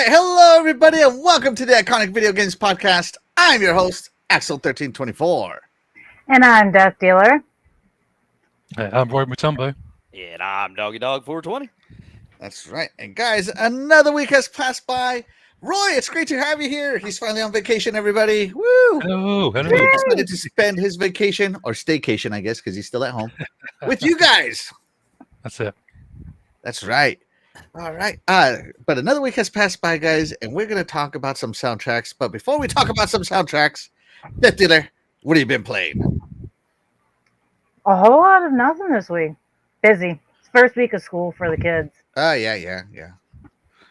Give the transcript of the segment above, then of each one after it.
right, hello everybody, and welcome to the Iconic Video Games Podcast. I'm your host, Axel1324. And I'm Death Dealer. Hey, I'm Roy Mutombo. And I'm Doggy Dog 420. That's right. And guys, another week has passed by. Roy, it's great to have you here. He's finally on vacation, everybody. Woo! Hello. He decided to spend his vacation, or staycation, I guess, because he's still at home, with you guys. That's it. That's right. All right. But another week has passed by, guys, and we're going to talk about some soundtracks. But before we talk about some soundtracks, Death Dealer, what have you been playing? A whole lot of nothing this week. Busy. It's first week of school for the kids. Yeah.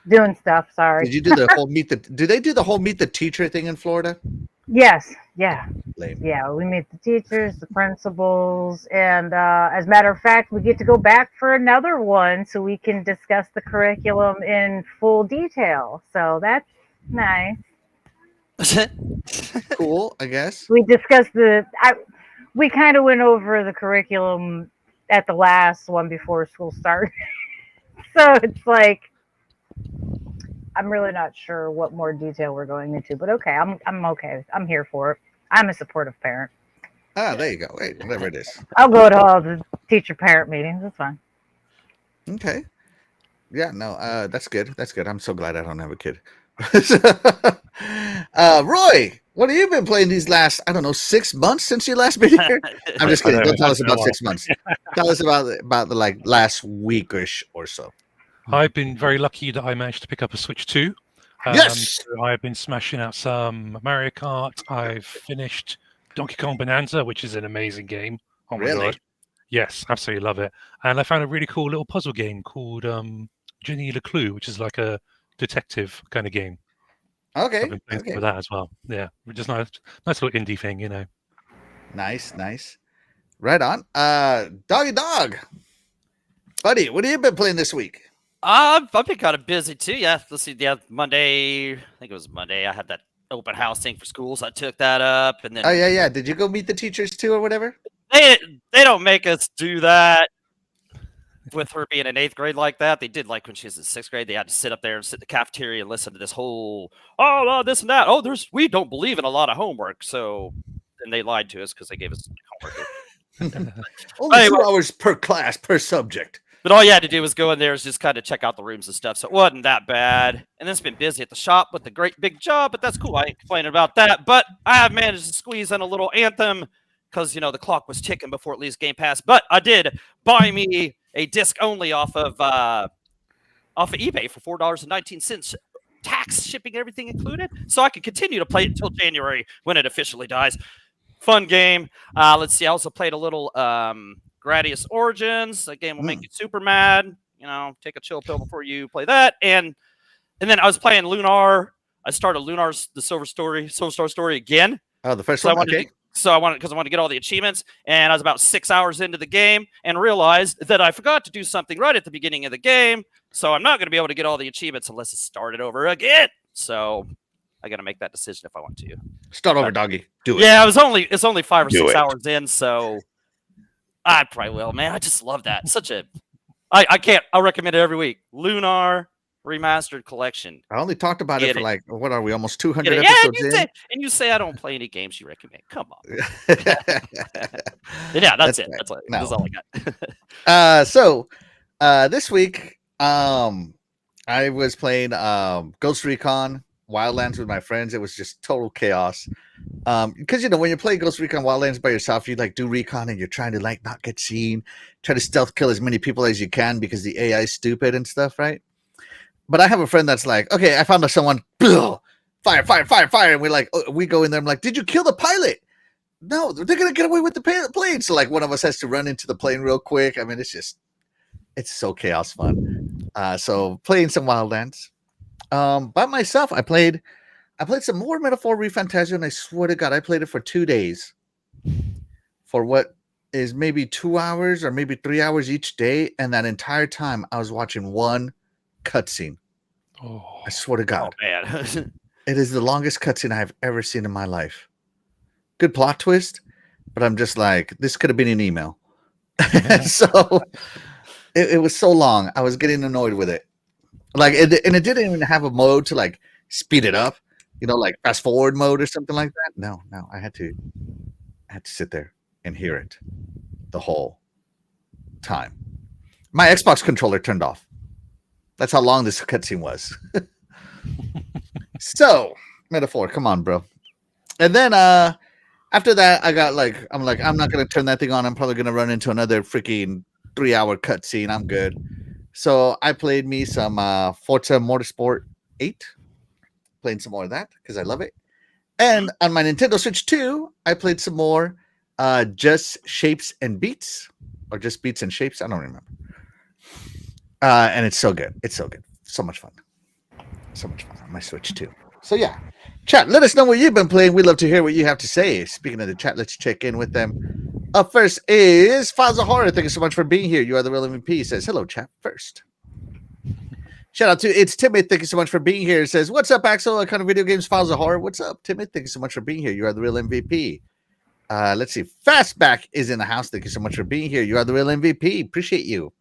Doing stuff, sorry. Did you do the whole do they do the whole meet the teacher thing in Florida? Yes. Yeah. Lame. Yeah. We meet the teachers, the principals, and as a matter of fact, we get to go back for another one so we can discuss the curriculum in full detail. So that's nice. Cool, I guess. We discussed we kind of went over the curriculum at the last one before school started. So it's like, I'm really not sure what more detail we're going into, but okay, I'm okay. I'm here for it. I'm a supportive parent. There you go. Hey, whatever it is. I'll go to all the teacher-parent meetings. That's fine. Okay. Yeah, no, that's good. That's good. I'm so glad I don't have a kid. Roy, what have you been playing these last, 6 months since you last been here? I'm just kidding. Don't tell us about 6 months. Tell us about the last weekish or so. I've been very lucky that I managed to pick up a Switch 2. Yes! So I've been smashing out some Mario Kart. I've finished Donkey Kong Bonanza, which is an amazing game. Oh my Really? God. Yes, absolutely love it. And I found a really cool little puzzle game called Jenny LeClue, which is like a detective kind of game. Okay. I've been playing with that as well. Yeah, just nice little indie thing, you know. Nice. Right on. Doggy Dog. Buddy, what have you been playing this week? I've been kind of busy too. Yeah, let's see. Yeah, Monday. I think it was Monday. I had that open house thing for school, so I took that up. And then, Oh yeah. Did you go meet the teachers too, or whatever? they don't make us do that. With her being in 8th grade like that, they did like when she was in 6th grade. They had to sit up there and sit in the cafeteria and listen to this whole this and that. We don't believe in a lot of homework, so and they lied to us because they gave us homework. Only 2 hours per class per subject. But all you had to do was go in there and just kind of check out the rooms and stuff. So it wasn't that bad. And then it's been busy at the shop with a great big job, but that's cool. I ain't complaining about that. But I have managed to squeeze in a little Anthem because, the clock was ticking before it leaves Game Pass. But I did buy me a disc only off of eBay for $4.19, tax, shipping, everything included. So I could continue to play it until January when it officially dies. Fun game. Let's see. I also played a little Gradius Origins. That game will make you super mad. Take a chill pill before you play that. And then I was playing Lunar. I started Lunar's the Silver Star Story again. Oh, the first one. Okay. I wanted to get all the achievements, and I was about 6 hours into the game and realized that I forgot to do something right at the beginning of the game. So I'm not going to be able to get all the achievements unless I start it over again. So I got to make that decision if I want to. Start over, doggy. Do it. Yeah, it's only 5 or 6 hours in, so I probably will, man. I just love that. I'll recommend it every week. Lunar Remastered Collection. I only talked about it for what are we, almost 200 Yeah, episodes in? you say I don't play any games you recommend. Come on. Yeah, that's it. Right. That's all I got. So this week, I was playing Ghost Recon Wildlands with my friends. It was just total chaos. Because when you play Ghost Recon Wildlands by yourself, you do recon and you're trying to not get seen, try to stealth kill as many people as you can because the AI is stupid and stuff, right? But I have a friend that's like, okay, I found someone, fire, and we go in there. I'm like, did you kill the pilot? No, they're gonna get away with the plane. So one of us has to run into the plane real quick. I mean, it's so chaos fun. So playing some Wildlands. By myself, I played some more Metaphor ReFantazio, and I swear to God, I played it for 2 days. For what is maybe 2 hours or maybe 3 hours each day, and that entire time I was watching one cutscene. Oh, I swear to God. Oh, man. It is the longest cutscene I've ever seen in my life. Good plot twist, but I'm just like, this could have been an email. So it was so long. I was getting annoyed with it. Like, and it didn't even have a mode to like speed it up, like fast forward mode or something like that. No, I had to sit there and hear it the whole time. My Xbox controller turned off. That's how long this cutscene was. So, metaphor, come on, bro. And then after that, I'm not gonna turn that thing on. I'm probably gonna run into another freaking 3-hour cutscene. I'm good. So I played me some Forza Motorsport 8. Playing some more of that because I love it. And on my Nintendo Switch 2, I played some more Just Shapes and Beats, or Just Beats and Shapes. I don't remember. And it's so good. It's so good. So much fun. So much fun on my Switch 2. So yeah, chat, let us know what you've been playing. We'd love to hear what you have to say. Speaking of the chat, let's check in with them. Up first is Files of Horror. Thank you so much for being here. You are the real MVP. He says, hello, chat first. Shout out to It's Timmy. Thank you so much for being here. It says, what's up, Axel? What kind of video games, Files of Horror? What's up, Timmy? Thank you so much for being here. You are the real MVP. Let's see. Fastback is in the house. Thank you so much for being here. You are the real MVP. Appreciate you.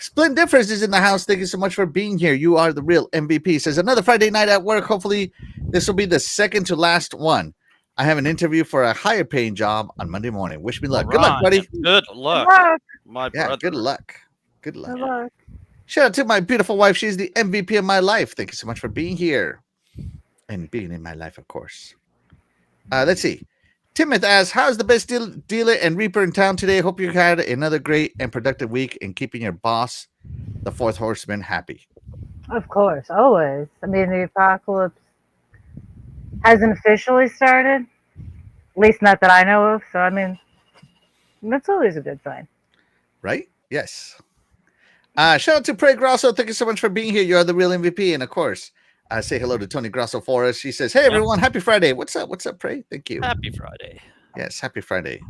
Splendid Difference is in the house. Thank you so much for being here. You are the real MVP. Says another Friday night at work. Hopefully, this will be the second to last one. I have an interview for a higher paying job on Monday morning. Wish me luck. All Good luck, buddy. Good luck. Good luck. My Yeah, brother. good luck. Good luck. Good luck. Shout out to my beautiful wife. She's the MVP of my life. Thank you so much for being here and being in my life, of course. Let's see. Timoth asks, how's the best dealer and reaper in town today? Hope you had another great and productive week in keeping your boss, the fourth horseman, happy. Of course, always. I mean, the apocalypse hasn't officially started, at least not that I know of. So, I mean, that's always a good sign. Right? Yes. Shout out to Prey Grosso. Thank you so much for being here. You are the real MVP. And of course, say hello to Tony Grosso for us. She says, hey, everyone, happy Friday. What's up? What's up, Prey? Thank you. Happy Friday. Yes, happy Friday.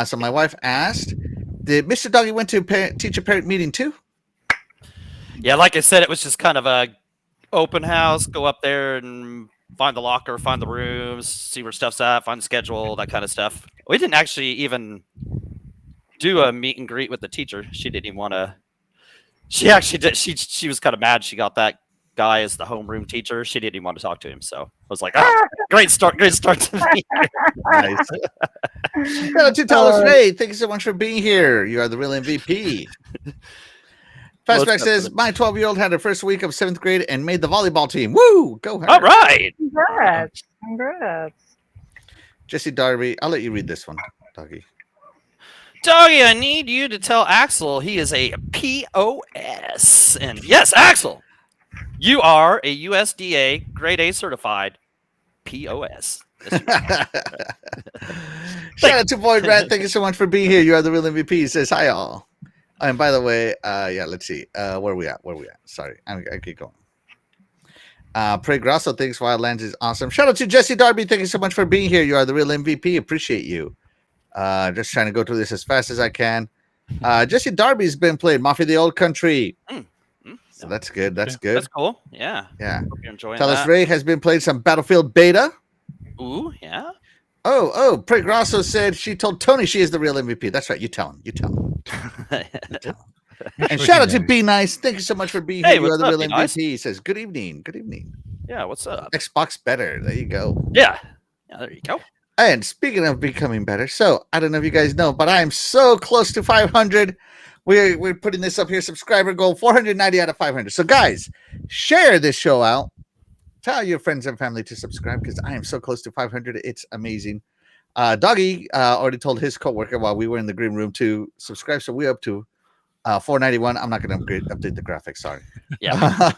So my wife asked, did Mr. Doggy went to teacher-parent meeting too? Yeah, like I said, it was just kind of a open house. Go up there and find the locker, find the rooms, see where stuff's at, find the schedule, that kind of stuff. We didn't actually even do a meet and greet with the teacher. She didn't even want to. She actually did. She was kind of mad. She got that guy as the homeroom teacher. She didn't even want to talk to him. So I was like, great start to the meet. Nice. Shout out to Talos Ray. Thank you so much for being here. You are the real MVP. Fastback says, my 12-year-old had her first week of 7th grade and made the volleyball team. Woo! Go ahead. All right. Congrats. Congrats. Jesse Darby, I'll let you read this one, Doggy. Doggy, I need you to tell Axel he is a POS. And yes, Axel, you are a USDA grade A certified POS. Shout out to Void Rat. Thank you so much for being here. You are the real MVP. He says, hi, all. And by the way, let's see. Where are we at? Sorry, I keep going. Prey Grosso thinks Wildlands is awesome. Shout out to Jesse Darby. Thank you so much for being here. You are the real MVP. Appreciate you. Just trying to go through this as fast as I can. Jesse Darby's been playing Mafia the Old Country. So that's good. That's good. That's cool. Yeah. Yeah. Hope you're enjoying Talos that. Ray has been playing some Battlefield Beta. Ooh, yeah. Oh, Prey Grosso said she told Tony she is the real MVP. That's right. You tell him. And shout out to Be Nice. Thank you so much for being Hey, here. You are what's the up, real Be MVP. Nice? He says, good evening. Good evening. Yeah, what's up? Xbox better. There you go. Yeah. Yeah, there you go. And speaking of becoming better, so I don't know if you guys know, but I am so close to 500. We're putting this up here. Subscriber goal 490 out of 500. So guys, share this show out. Tell your friends and family to subscribe because I am so close to 500. It's amazing. Doggy already told his coworker while we were in the green room to subscribe. So we're up to 491. I'm not going to update the graphics. Sorry. Yeah.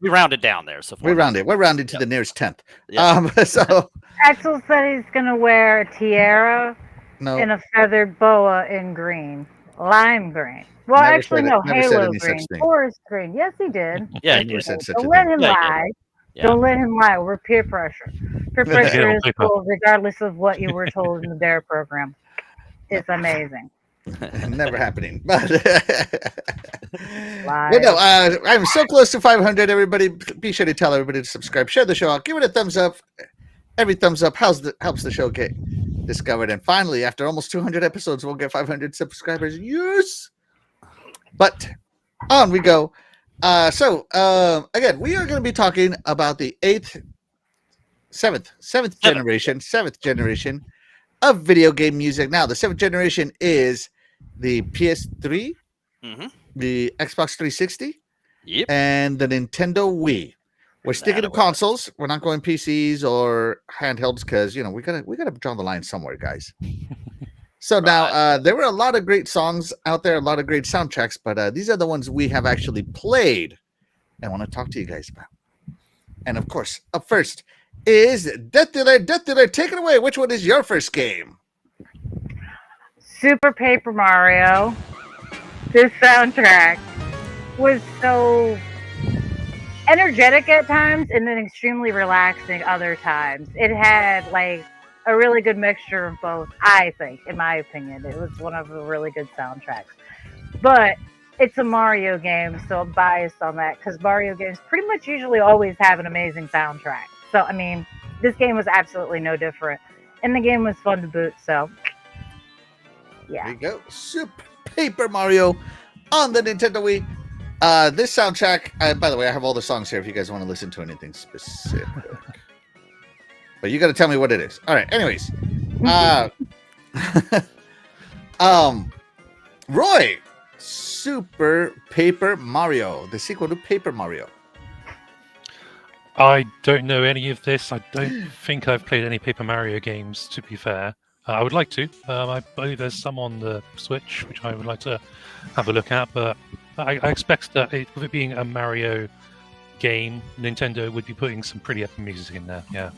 We rounded down there. So We're rounded to the nearest 10th. Yeah. So Axel said he's going to wear a tiara no. and a feathered boa in green. Lime green. Well, Never actually, said it- no, never said halo any such green. thing. Forest green. Yes, he did. Yeah, I he never did. said such a Don't let thing. him Yeah, he lie. Yeah. Don't let him lie. We're peer pressure. Peer Yeah, pressure on is paper. cool, regardless of what you were told in the DARE program. It's amazing. Never happening. But Lies. no, I'm so close to 500. Everybody, be sure to tell everybody to subscribe, share the show out, give it a thumbs up. Every thumbs up helps the show get discovered. And finally, after almost 200 episodes, we'll get 500 subscribers. Yes. But on we go. Again, we are going to be talking about the seventh generation of video game music. Now, the seventh generation is the PS3, Mm-hmm. the Xbox 360, Yep. and the Nintendo Wii. We're sticking to That'll work. consoles. We're not going PCs or handhelds because we gotta draw the line somewhere, guys. So now there were a lot of great songs out there, a lot of great soundtracks, but these are the ones we have actually played and want to talk to you guys about. And of course, up first is Death Dealer. Death Dealer, take it away. Which one is your first game? Super Paper Mario. This soundtrack was so energetic at times and then extremely relaxing other times. It had like a really good mixture of both, I think, in my opinion. It was one of the really good soundtracks. But it's a Mario game, so I'm biased on that because Mario games pretty much usually always have an amazing soundtrack. So, I mean, this game was absolutely no different. And the game was fun to boot, so yeah. There you go. Super Paper Mario on the Nintendo Wii. This soundtrack, by the way, I have all the songs here if you guys want to listen to anything specific. But you got to tell me what it is. All right. Anyways, Roy, Super Paper Mario, the sequel to Paper Mario. I don't know any of this. I don't think I've played any Paper Mario games, to be fair. I would like to. I believe there's some on the Switch, which I would like to have a look at, but I expect that with it being a Mario game, Nintendo would be putting some pretty epic music in there. Yeah.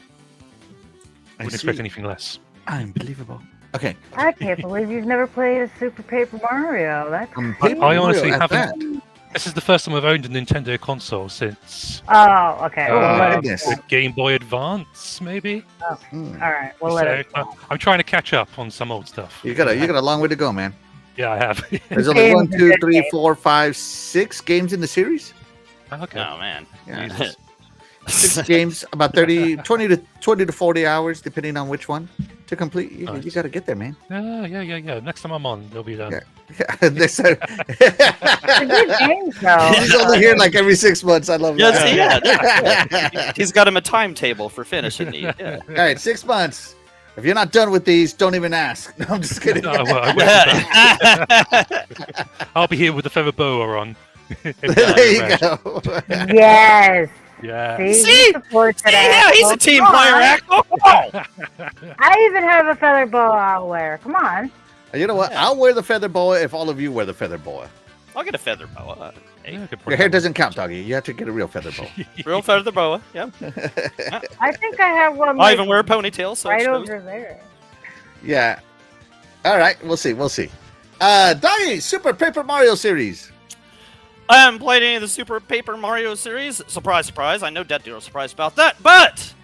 I wouldn't expect anything less. Unbelievable. Okay. I can't believe you've never played a Super Paper Mario. That's I honestly Mario at haven't. This is the first time I've owned a Nintendo console since Oh, okay. Well, let it goodness. go. the Game Boy Advance, maybe. All Hmm. right, we'll let it go. I'm trying to catch up on some old stuff. You got a long way to go, man. Yeah, I have. There's only Games 1, are 2, good 3, games. 4, 5, 6 games in the series. Okay. Oh man. Yeah. Jesus. 6 games, about 20 to 40 hours, depending on which one to complete. You Nice. got to get there, man. Yeah. Next time I'm on, they'll be done. Yeah. This- It's a good game, though. He's only here like every 6 months. I love Yes, that. yeah. He's got him a timetable for finishing these. Yeah. All right, 6 months. If you're not done with these, don't even ask. No, I'm just kidding. No, well, I will. I'll be here with the feather boa on. There you go. Yes. Yeah. See? you support See, that yeah, he's a asshole. team Come player, on. Axel. Come on. I even have a feather boa I'll wear. Come on. You know what? Yeah. I'll wear the feather boa if all of you wear the feather boa. I'll get a feather boa. Hey, Yeah, good Your hair point. doesn't count, doggy. You have to get a real feather boa. real feather boa. Yeah. I think I have one I like, even wear a ponytail. So right it's over there. Yeah. All right. We'll see. Doggy, Super Paper Mario series. I haven't played any of the Super Paper Mario series. Surprise, surprise. I know Death Dealer's surprised about that. But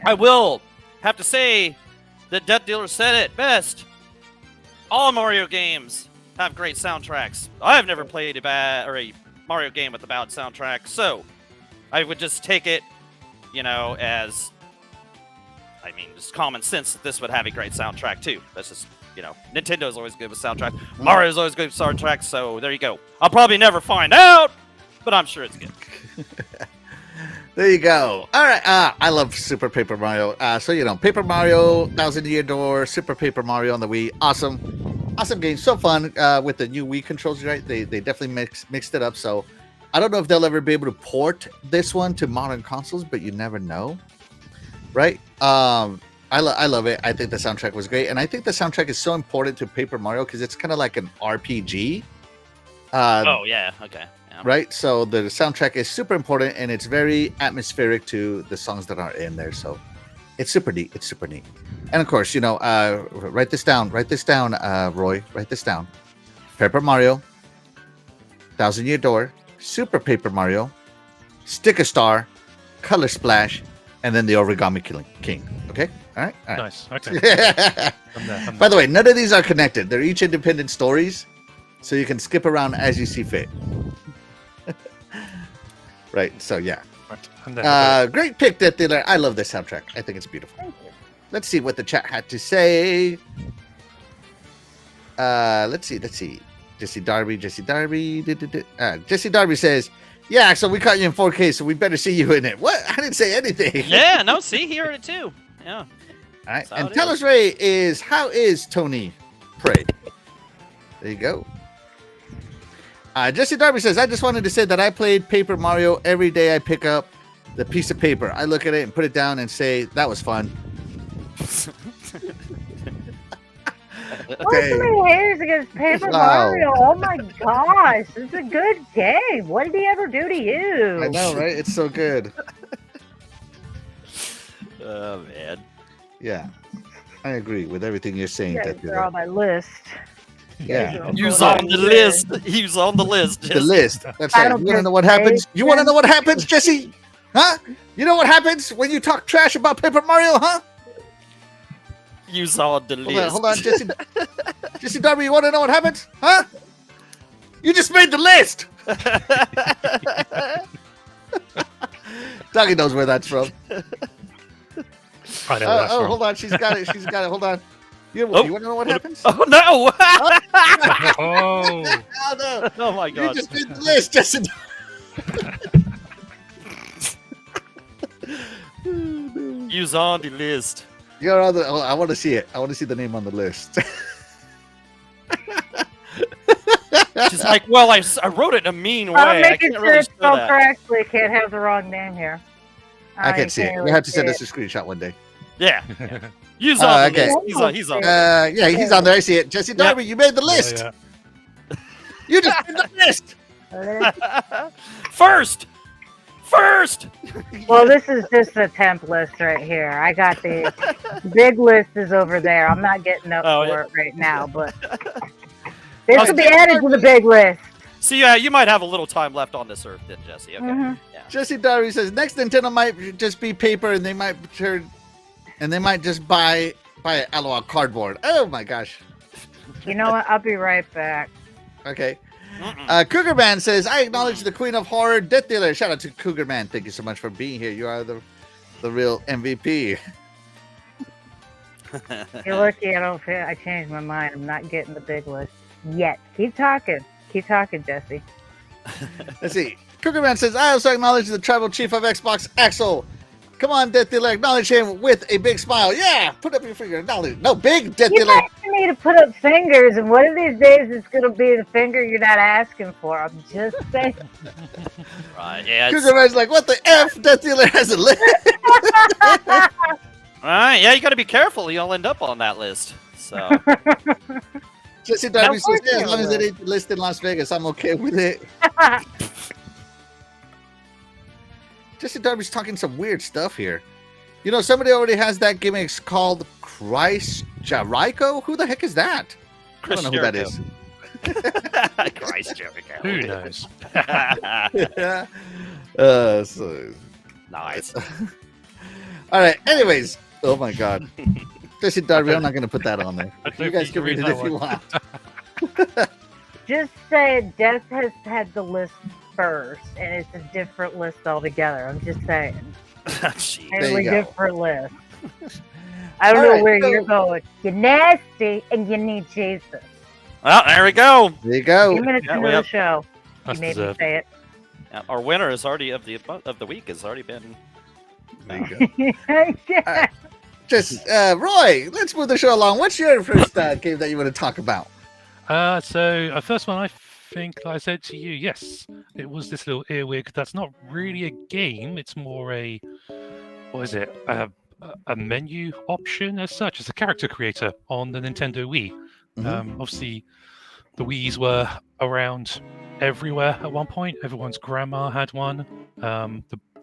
I will have to say that Death Dealer said it best. All Mario games have great soundtracks. I've never played a Mario game with a bad soundtrack, so I would just take it, as just common sense that this would have a great soundtrack too. That's just, Nintendo's always good with soundtrack. Mario's always good with soundtracks, so there you go. I'll probably never find out, but I'm sure it's good. There you go. All right. I love Super Paper Mario. Paper Mario, Thousand Year Door, Super Paper Mario on the Wii. Awesome game. So fun with the new Wii controls, right? They definitely mixed it up. So I don't know if they'll ever be able to port this one to modern consoles, but you never know, right? I love it. I think the soundtrack was great, and I think the soundtrack is so important to Paper Mario because it's kind of like an RPG. Oh yeah, okay. Yeah. Right, so the soundtrack is super important, and it's very atmospheric to the songs that are in there. So it's super neat. And of course, write this down, Roy. Write this down. Paper Mario, Thousand Year Door, Super Paper Mario, Sticker Star, Color Splash, and then the Origami King. Okay, all right. Nice. Okay. I'm there. By the way, none of these are connected. They're each independent stories, so you can skip around as you see fit. Right. So yeah. I'm there. Great pick, Death Dealer. I love this soundtrack. I think it's beautiful. Thank you. Let's see what the chat had to say. Let's see. Jesse Darby. Jesse Darby says, Yeah, so we caught you in 4K, so we better see you in it. What? I didn't say anything. Yeah, no, see, he heard it too. Yeah. All right. That's how And it tell is. us, Ray, is how is Tony Prey? There you go. Jesse Darby says, I just wanted to say that I played Paper Mario every day. I pick up the piece of paper. I look at it and put it down and say, that was fun. Why so many haters against Paper Wow. Mario? Oh my gosh, it's a good game. What did he ever do to you? I know, right? It's so good. Oh man. Yeah. I agree with everything you're saying. You guys Deathly are Leg. on my list. Yeah. Use on the list. Use on the list. The list. That's I right. don't You want to get know what happens? You want to patience. know what happens, Jesse? Huh? You know what happens when you talk trash about Paper Mario, huh? Use on the list. Hold on, Jesse. Jesse Darby, you want to know what happens? Huh? You just made the list. Doggy knows where that's from. I know where that's from. Hold on. She's got it. She's got it. Hold on. You Oh. want to know what happens? Oh no! Oh, Oh, no. Oh my You god! just made the list, Jesse. Use on the list. You're on the, I want to see it. I want to see the name on the list. She's like, well, I wrote it in a mean way. I'm I making can't sure really it's show spelled that. correctly. Can't have the wrong name here. I can't see it. really You have to send see us a screenshot one day. Yeah. Use on the okay. list. He's on. Yeah, he's on there. I see it. Jesse Darby, you made the list. yeah. You just made the list. it. First. Well, this is just a temp list right here. I got the big list is over there. I'm not getting up Oh, for yeah. it right now, but this Okay. will be added to the big list. See, you might have a little time left on this earth, then, Jesse. Okay. Mhm. Jesse Darby says next Nintendo might just be paper, and they might turn, and they might just buy analog cardboard. Oh my gosh. You know what? I'll be right back. Okay. Mm-mm. Cougar Man says, I acknowledge the Queen of Horror, Death Dealer. Shout out to Cougar Man. Thank you so much for being here. You are the real MVP. You're lucky I changed my mind. I'm not getting the big list yet. Keep talking. Keep talking, Jesse. Let's see. Cougar Man says, I also acknowledge the tribal chief of Xbox, Axel. Come on, Death Dealer. Acknowledge him with a big smile. Yeah, put up your finger. Acknowledge. No, big Death You Dealer. asking me to put up fingers, and one of these days it's going to be the finger you're not asking for. I'm just saying. Right. Yeah. Cougar Man's like, what the F? Death Dealer has a list. Right. Yeah. You got to be careful. You'll end up on that list. So. Jesse Darby Of says, course yeah, as you long as it will. ain't the list in Las Vegas, I'm okay with it. Jesse Darby's talking some weird stuff here. You know, somebody already has that gimmick called Christ Jericho. Who the heck is that? I don't know who that is. Christ, Jericho. Who knows? Yeah. So, Nice. all right. Anyways, oh my God, Jesse Darby, I'm not going to put that on there. I don't You think guys you can read it read if that you one. want. Just say Death has had the list first, and it's a different list altogether. I'm just saying. Jeez. There you Totally go. different list. I don't All know right, where so- you're going. You're nasty, and you need Jesus. Well, there we go. There you go. 2 minutes yeah, into we the have- show, That's you made me deserved. say it. Yeah, our winner is already of the week has already been. There you go. Yeah. Just Roy, let's move the show along. What's your first game that you want to talk about? So first one, I think I said to you, yes, it was this little earwig. That's not really a game. It's more a, what is it? A menu option as such. It's a character creator on the Nintendo Wii. Mhm. Obviously, the Wii's were around everywhere at one point. Everyone's grandma had one.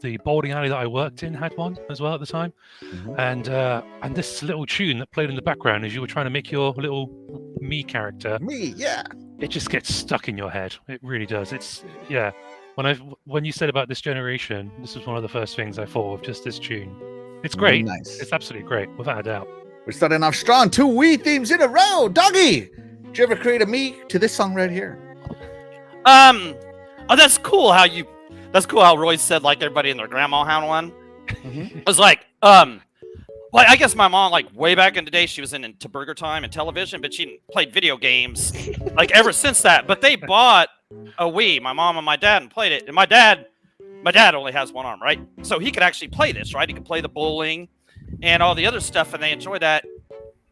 The bowling alley that I worked in had one as well at the time. Mhm. And this little tune that played in the background as you were trying to make your little me character, Me, yeah. it just gets stuck in your head. It really does. It's yeah. When you said about this generation, this was one of the first things I thought of. Just this tune. It's great. Nice. It's absolutely great, without a doubt. We're starting off strong. 2 Wii themes in a row. Doggy, did you ever create a me to this song right here? Oh, that's cool. That's cool how Roy said like everybody and their grandma had one. Mhm. I was like, Well, I guess my mom, like way back in the day, she was into Burger Time and television, but she played video games like ever since that. But they bought a Wii, my mom and my dad, and played it. And my dad only has one arm, right? So he could actually play this, right? He could play the bowling and all the other stuff, and they enjoyed that.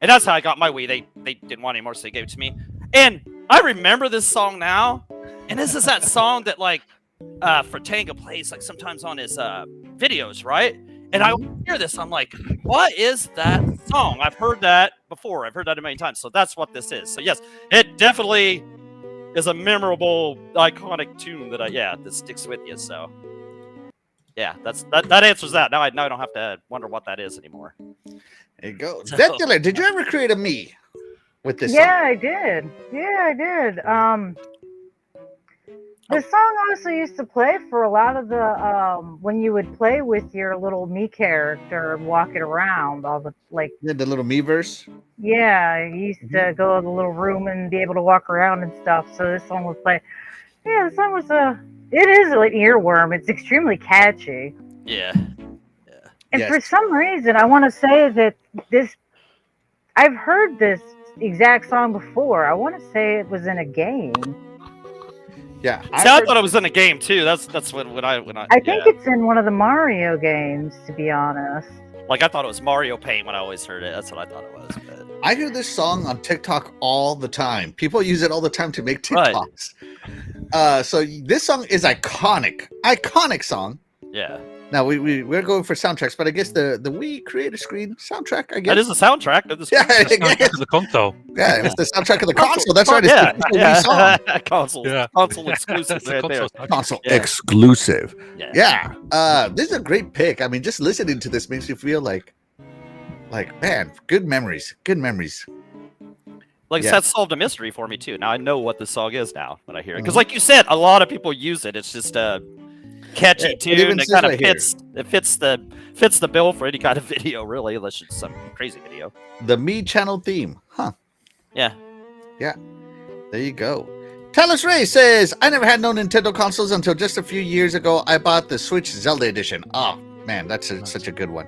And that's how I got my Wii. They didn't want any more, so they gave it to me. And I remember this song now, and this is that song that like Fratanga plays like sometimes on his videos, right? And I hear this, I'm like, what is that song? I've heard that before. I've heard that a million times. So that's what this is. So yes, it definitely is a memorable, iconic tune that sticks with you. So yeah, that answers that. Now I don't have to wonder what that is anymore. There you go. So- Ventula, did you ever create a me with this Yeah, song? I did. Yeah, I did. The song also used to play for a lot of the when you would play with your little me character and walk it around. All the like, Yeah, the little me verse. yeah, you used to go to the little room and be able to walk around and stuff. So this song would play. Yeah, the song was it is an earworm. It's extremely catchy. Yeah. And Yes. for some reason, I want to say that I've heard this exact song before. I want to say it was in a game. Yeah. See, I thought it was in a game too. That's when I I think it's in one of the Mario games, to be honest. like I thought it was Mario Paint when I always heard it. That's what I thought it was. But... I hear this song on TikTok all the time. People use it all the time to make Right. TikToks. So this song is iconic song. Yeah, Now we're going for soundtracks, but I guess the Wii creator screen soundtrack. I guess that is the soundtrack of the Yeah, It's I not guess. to the console. Yeah, it's the soundtrack of the console. That's right. It's Yeah, the Wii song. yeah. console Yeah. exclusive That's the right there. console stuff. Console Yeah. exclusive. Yeah. Yeah. This is a great pick. I mean, just listening to this makes you feel like man, good memories. Good memories. Like Yeah. that solved a mystery for me too. Now I know what the song is now when I hear it. Because Mhm. like you said, a lot of people use it. It's just a catchy It tune even that says kind of right here. fits the bill for any kind of video, really, unless it's some crazy video. The Me channel theme. Huh. Yeah. There you go. Talos Ray says, I never had no Nintendo consoles until just a few years ago. I bought the Switch Zelda edition. Oh, man, that's such a good one.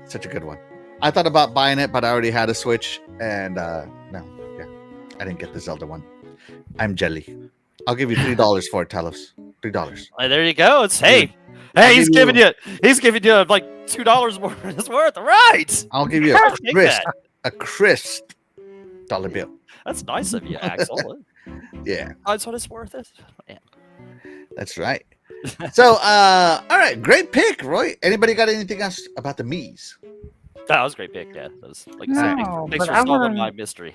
Such a good one. I thought about buying it, but I already had a Switch. And no, yeah, I didn't get the Zelda one. I'm jelly. I'll give you $3 for it, Talos. $3. There you go. It's hey, I'll he's give giving you like $2 more than it's worth. Right. I'll give you I'll take a crisp dollar bill. That's nice of you, Axel. Yeah, That's what it's worth. Yeah. that's right. So, all right, great pick, Roy. Anybody got anything else about the Mii's? That was a great pick. Yeah. That was like I said, No, thanks but for I solving wanna- my mystery.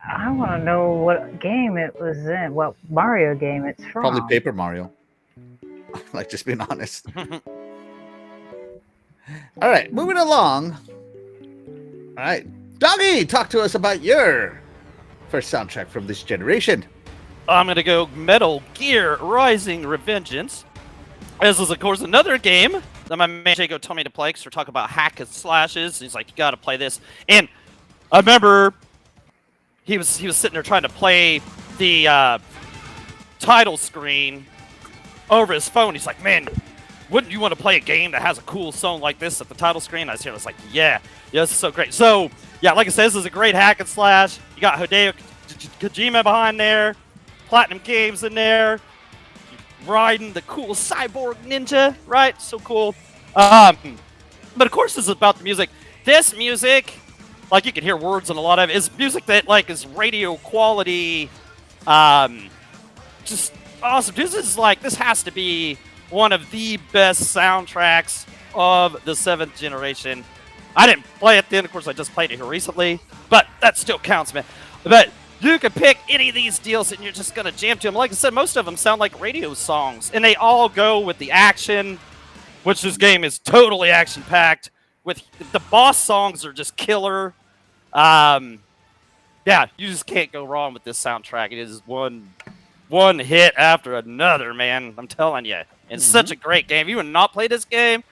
I want to know what game it was in, what Mario game it's from. Probably Paper Mario. Like, just being honest. All right, moving along. All right, Doggy, talk to us about your first soundtrack from this generation. I'm gonna go Metal Gear Rising Revengeance. This is, of course, another game that my man Jago told me to play because we're talking about hack and slashes. He's like, you gotta play this. And I remember he was sitting there trying to play the title screen over his phone. He's like, man, wouldn't you want to play a game that has a cool song like this at the title screen? I was like, yeah, this is so great. So, yeah, like I said, this is a great hack and slash. You got Hideo Kojima behind there, Platinum Games in there, riding the cool cyborg ninja, right? So cool. But of course, this is about the music. This music, like you can hear words in a lot of it, is music that like is radio quality. Just awesome. This has to be one of the best soundtracks of the 7th generation. I didn't play it then, of course I just played it here recently, but that still counts, man. But you can pick any of these deals and you're just gonna jam to them. Like I said, most of them sound like radio songs, and they all go with the action, which this game is totally action-packed. With the boss songs are just killer. Yeah, you just can't go wrong with this soundtrack. It is one hit after another, man. I'm telling you. It's such a great game. If you have not played this game,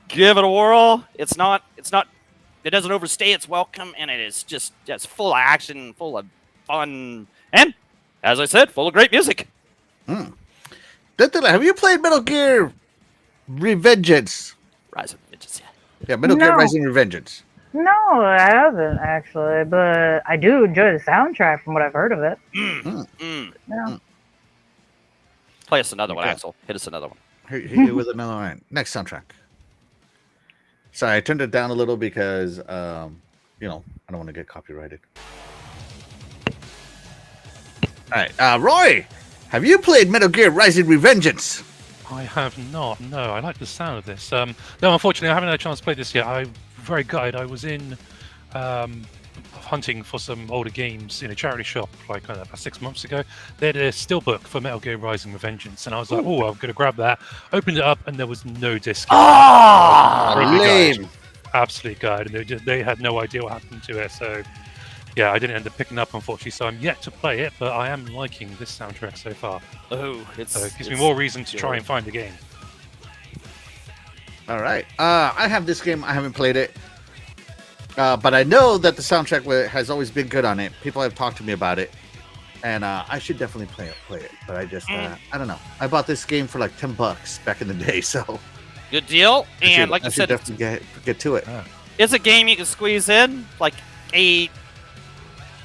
give it a whirl. It doesn't overstay its welcome, and it is just full of action, full of fun, and as I said, full of great music. Have you played Metal Gear Revengeance? Rise of the Ninjas, yeah. Yeah, Metal Gear No. Rising: Revengeance. No, I haven't actually, but I do enjoy the soundtrack from what I've heard of it. Yeah. Play us another one, Okay. Axel. Hit us another one. Hit you with another one. Next soundtrack. Sorry, I turned it down a little because, I don't want to get copyrighted. All right, Roy, have you played Metal Gear Rising: Revengeance? I have not. No, I like the sound of this. No, unfortunately, I haven't had a chance to play this yet. I'm very gutted. I was in hunting for some older games in a charity shop like about 6 months ago. They had a steelbook for Metal Gear Rising: Revengeance, and I was like, "Oh, I'm going to grab that." Opened it up, and there was no disc. Horribly gutted. Lame. Absolutely gutted, and they had no idea what happened to it. So, yeah, I didn't end up picking up, unfortunately. So I'm yet to play it, but I am liking this soundtrack so far. Oh, So it gives me more reason to try and find the game. All right. I have this game. I haven't played it. But I know that the soundtrack has always been good on it. People have talked to me about it. And I should definitely play it. But I just, I don't know. I bought this game for like $10 back in the day. So Good deal. And like I you should said, definitely get to it. it's a game you can squeeze in like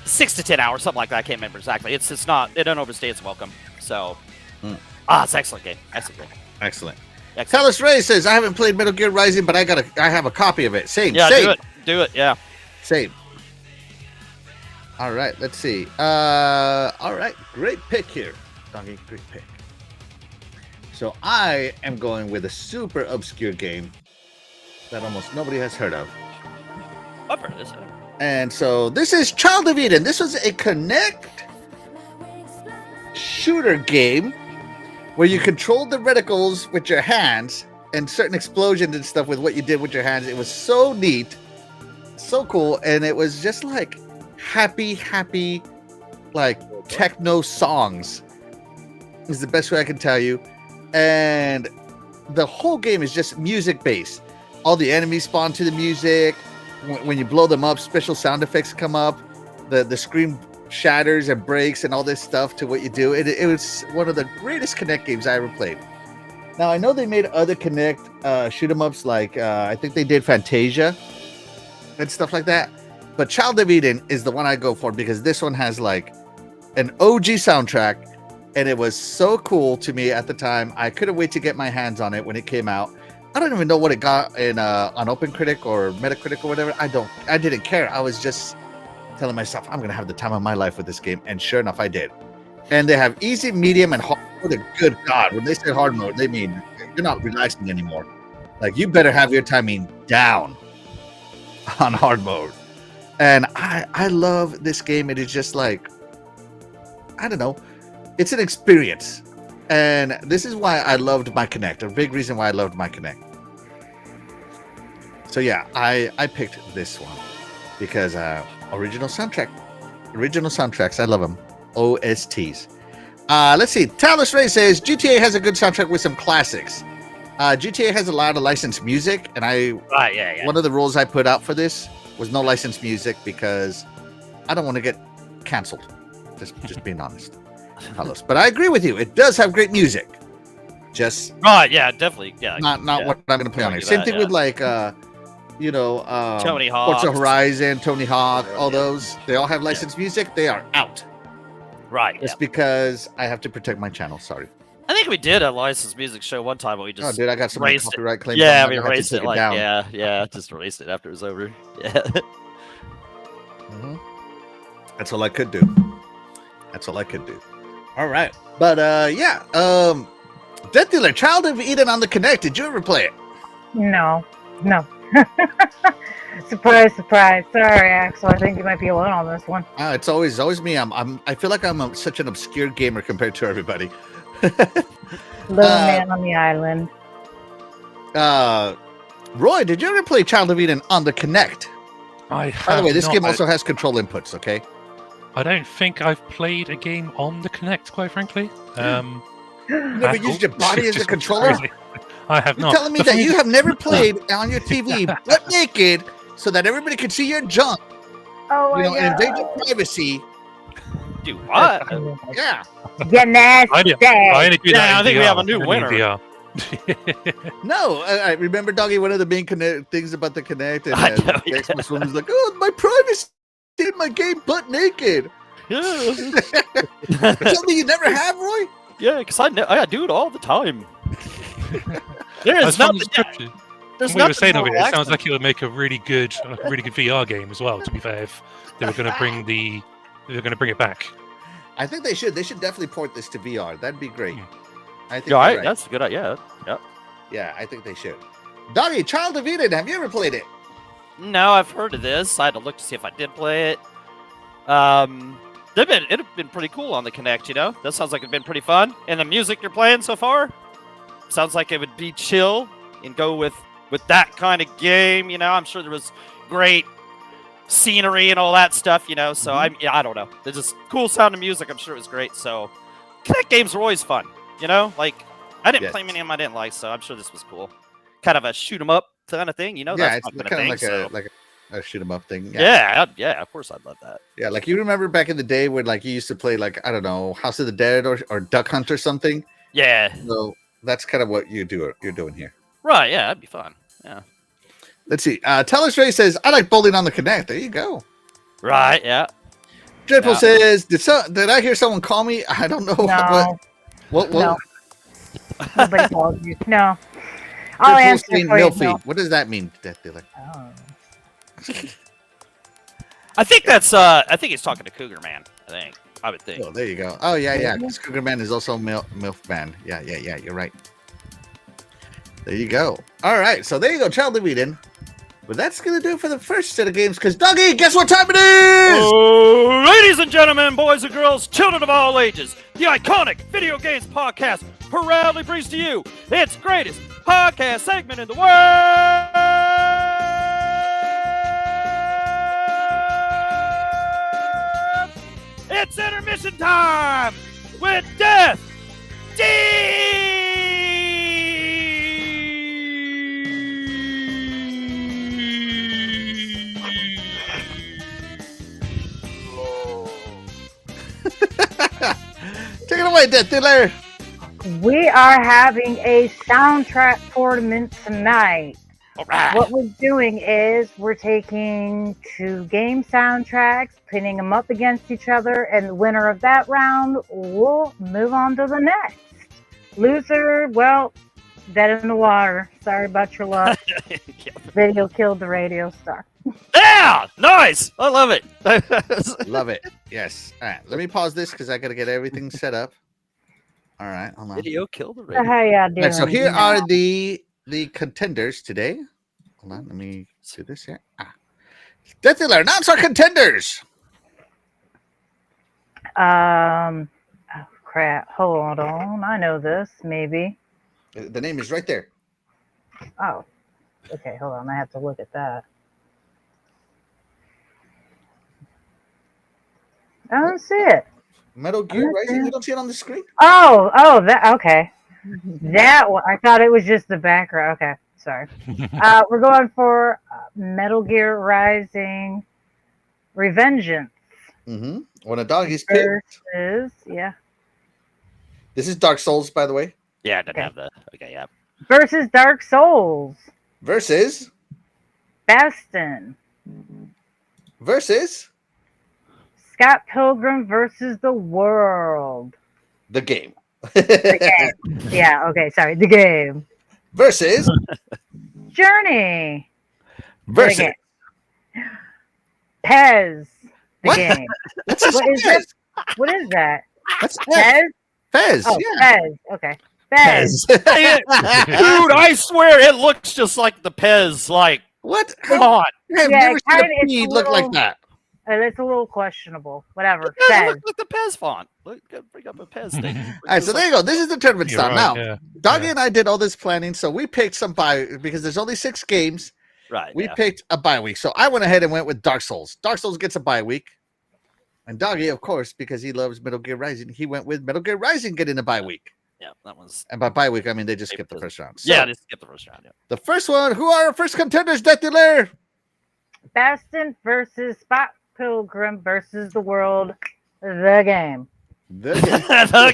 6 to 10 hours, something like that. I can't remember exactly. It's not. It don't overstay its welcome. So, it's an excellent game. Excellent game. Excellent. Excellent. Talus Ray says, I haven't played Metal Gear Rising, but I have a copy of it. Same. Yeah, Same. do it. Yeah. Same. All right, let's see. All right, great pick here, Doggy. Great pick. So I am going with a super obscure game that almost nobody has heard of. I've heard of this. And so this is Child of Eden. This was a Kinect shooter game where you controlled the reticles with your hands and certain explosions and stuff with what you did with your hands. It was so neat, so cool, and it was just like happy, like techno songs is the best way I can tell you. And the whole game is just music based. All the enemies spawn to the music. When you blow them up, special sound effects come up. The screen shatters and breaks and all this stuff to what you do. It was one of the greatest Kinect games I ever played. Now, I know they made other Kinect shoot 'em ups, like I think they did Fantasia and stuff like that. But Child of Eden is the one I go for because this one has like an OG soundtrack, and it was so cool to me at the time. I couldn't wait to get my hands on it when it came out. I don't even know what it got in on OpenCritic or Metacritic or whatever. I didn't care. I was just telling myself I'm gonna have the time of my life with this game, and sure enough, I did. And they have easy, medium, and hard mode. And good God, when they say hard mode, they mean you're not relaxing anymore. Like you better have your timing down on hard mode. And I love this game. It is just like, I don't know, it's an experience. And this is why I loved my Kinect. A big reason why I loved my Kinect. So yeah, I picked this one because original soundtracks, I love them. OSTs. Let's see. Talus Ray says GTA has a good soundtrack with some classics. GTA has a lot of licensed music, and Right, yeah. one of the rules I put out for this was no licensed music because I don't want to get canceled. Just being honest. Carlos. But I agree with you. It does have great music. Just Right, yeah, definitely. Yeah. not yeah. what I'm going to play on Argue here. Same that, thing yeah. with like Tony Hawk. Forza Horizon, Tony Hawk, all Yeah. those. They all have licensed music. They are out. Right. Yeah. Just because I have to protect my channel. Sorry. I think we did a licensed music show one time, but we Oh, just dude, I got some erased it. copyright claims. yeah, on we that. I had to erased take it. Like down. yeah, just erased it after it was over. Yeah. Mhm. That's all I could do. All right. But Death Dealer, Child of Eden on the Kinect. Did you ever play it? No. Surprise. Sorry, Axel. I think you might be alone on this one. It's always me. I feel like I'm such an obscure gamer compared to everybody. Little man on the island. Roy, did you ever play Child of Eden on the Kinect? By By the way, this game also has control inputs. Okay. I don't think I've played a game on the Kinect, quite frankly. You never used your body as a controller? Crazy. I have You're not. telling me that you have never played on your TV butt naked so that everybody can see your junk, Oh my and god. invade your privacy. Dude, what? Yeah. Get nasty. I only do that Yeah, in I think we VR, have a new only in winner. VR. No, I remember, Doggy. One of the main things about the Kinect and I know, the yeah. Xbox One was like, "Oh, my privacy in my game, butt naked." Yeah, Something you never have, Roy. yeah, because I do it all the time. There's As fun nothing. as scripted. There's What you were nothing saying more of it, it relaxing. sounds like it would make a really good VR game as well. To be fair, if they were going to bring it back. I think they should. They should definitely port this to VR. That'd be great. I think Yeah, you're right. right. That's a good idea. Yeah. Yeah, I think they should. Doggy, Child of Eden. Have you ever played it? No, I've heard of this. I had to look to see if I did play it. It'd been pretty cool on the Kinect, you know? That sounds like it'd been pretty fun. And the music you're playing so far sounds like it would be chill and go with that kind of game, you know? I'm sure there was great scenery and all that stuff, you know? So I don't know. There's just cool sound of music. I'm sure it was great. So Kinect games are always fun, you know? Like, I didn't play many of them I didn't like, so I'm sure this was cool. Kind of a shoot 'em up kind of thing, you know? Yeah, That's it's my kind of thing, like a shoot 'em up thing. yeah, of course I'd love that. Yeah, like you remember back in the day when like you used to play like I don't know House of the Dead or Duck Hunt or something. Yeah, So that's kind of what you're doing here. right, yeah, that'd be fun. Yeah. Let's see. Teller's Ray says I like bowling on the Kinect. There you go. Right, yeah. Dreadful Yeah. says did I hear someone call me? I don't know No, what no. Nobody called you. No. I'll Dreadful answer saying for you. Milfy. No. What does that mean, Death Dealer? Oh. I think I think he's talking to Cougar Man, I would think. Oh, there you go. Oh yeah. Because Cougar Man is also MILF Man. Yeah. You're right. There you go. All right, so there you go, Child of Eden. But that's gonna do it for the first set of games. Because Doggy, guess what time it is? Oh, ladies and gentlemen, boys and girls, children of all ages, the iconic Video Games Podcast proudly brings to you its greatest podcast segment in the world. It's intermission time with Death Take it away, Death Dealer. We are having a soundtrack tournament tonight. All right. What we're doing is we're taking 2 game soundtracks, pinning them up against each other, and the winner of that round will move on to the next. Loser, well, dead in the water. Sorry about your luck. Video killed the radio star. Yeah, nice. I love it. Love it. Yes. All right, let me pause this because I got to get everything set up. All right, hold on. Video killed the So radio. how y'all All doing? right, so here now? are the contenders today. Hold on, let me do this here. Death Dealer, announce our contenders. Oh crap! Hold on. I know this. Maybe. The name is right there. Oh. Okay. Hold on. I have to look at that. I don't see it. Metal Gear Okay. Rising. You don't see it on the screen. Oh, that okay. That one. I thought it was just the background. Okay, sorry. We're going for Metal Gear Rising Revengeance Mm-hmm. When a dog is picked. versus This is Dark Souls, by the way. Yeah, I didn't Okay. have the. Okay, yeah. versus Dark Souls. Versus Bastion. Scott Pilgrim versus the World. the game. The game. Yeah. Okay. Sorry. The game. Versus Journey. versus. The game. Pez. The What? game. That's just What is Fez. What is that? That's Pez. Fez. Oh, Yeah. Pez. Okay. Pez. Dude, I swear it looks just like the Pez. Like, What? come on. I have Yeah, never kinda, seen a it's feed a look like little- that. It's a little questionable. Whatever. It does Pez. look like the Pez font. Look, gotta bring up a Pez thing. All right, so there you go. This is the tournament You're style. right, Now, yeah. Doggy Yeah. and I did all this planning, so we picked some because there's only 6 games. Right. We yeah. picked a bye week, so I went ahead and went with Dark Souls. Dark Souls gets a bye week, and Doggy, of course, because he loves Metal Gear Rising, he went with Metal Gear Rising getting a bye week. Yeah, that was. And by bye week, I mean they just skipped the first round. So Yeah, just skip the first round. Yeah. the first one. Who are our first contenders, Death Dealer? Bastion versus Spot Pilgrim versus the World. The game. The The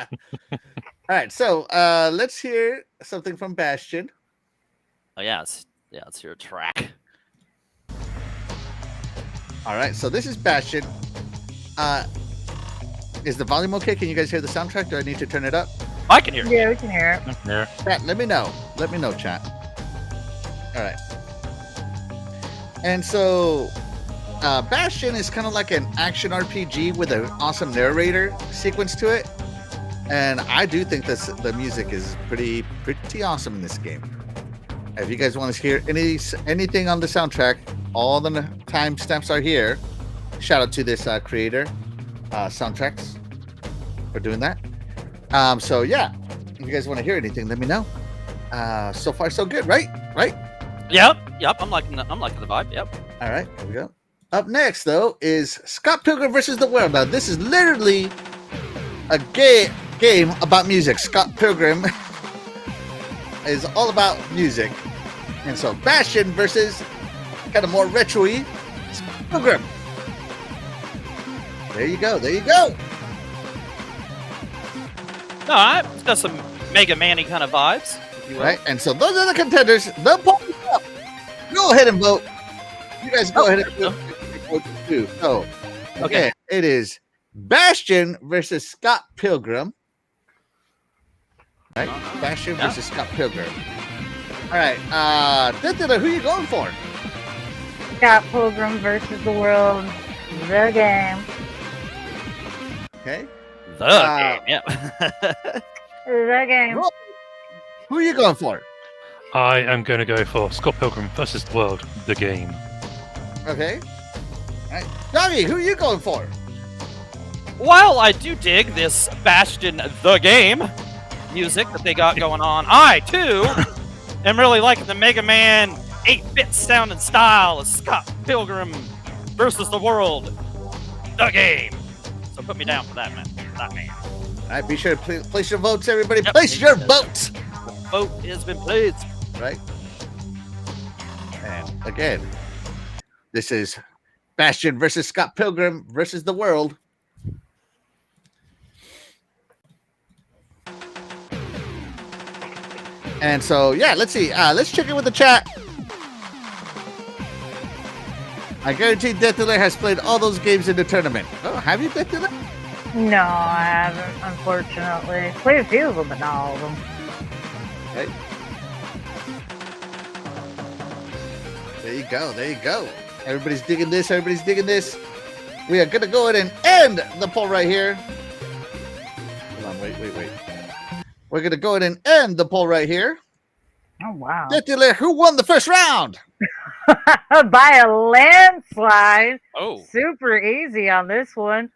game. All right, so let's hear something from Bastion. Oh yeah, it's your track. All right, so this is Bastion. Is the volume okay? Can you guys hear the soundtrack? Do I need to turn it up? I can hear you. Yeah, we can hear it. Yeah. Chat, let me know. Let me know, chat. All right. And so, Bastion is kind of like an action RPG with an awesome narrator sequence to it, and I do think the music is pretty awesome in this game. If you guys want to hear anything on the soundtrack, all the timestamps are here. Shout out to this creator, Soundtracks, for doing that. So yeah, if you guys want to hear anything, let me know. So far so good, right? Right? Yep. I'm liking the vibe. Yep. All right, here we go. Up next, though, is Scott Pilgrim versus the World. Now, this is literally a game about music. Scott Pilgrim is all about music. And so, Bastion versus kind of more retro-y Scott Pilgrim. There you go. There you go. All right. It's got some Mega Man-y kind of vibes. If you will. Right? And so, those are the contenders. The poll is up. Go ahead and vote. You guys go ahead and vote. Too. So, okay, it is Bastion versus Scott Pilgrim. Right? Bastion Yeah. versus Scott Pilgrim. All right, Dithila, who you going for? Scott Pilgrim versus the World, the game. Okay. The game. Yep. The game. Roll. Who are you going for? I am going to go for Scott Pilgrim versus the World, the game. Okay. All right. Doggy, who are you going for? While I do dig this Bastion the game music that they got going on, I too am really liking the Mega Man 8-bit sound and style of Scott Pilgrim versus the World the game. So put me down for that, man. That man. All right, be sure to place your votes, everybody. Yep. Place your votes. Vote has been placed. Right. And again, this is Bastion versus Scott Pilgrim versus the World. And so, yeah, let's see. Let's check in with the chat. I guarantee Deathdealer has played all those games in the tournament. Oh, have you, Deathdealer? No, I haven't, unfortunately. Played a few of them, but not all of them. Right. There you go. There you go. Everybody's digging this. Everybody's digging this. We are going to go ahead and end the poll right here. Hold on. Wait. We're going to go ahead and end the poll right here. Oh, wow. Deathdealer, who won the first round? By a landslide. Oh. Super easy on this one.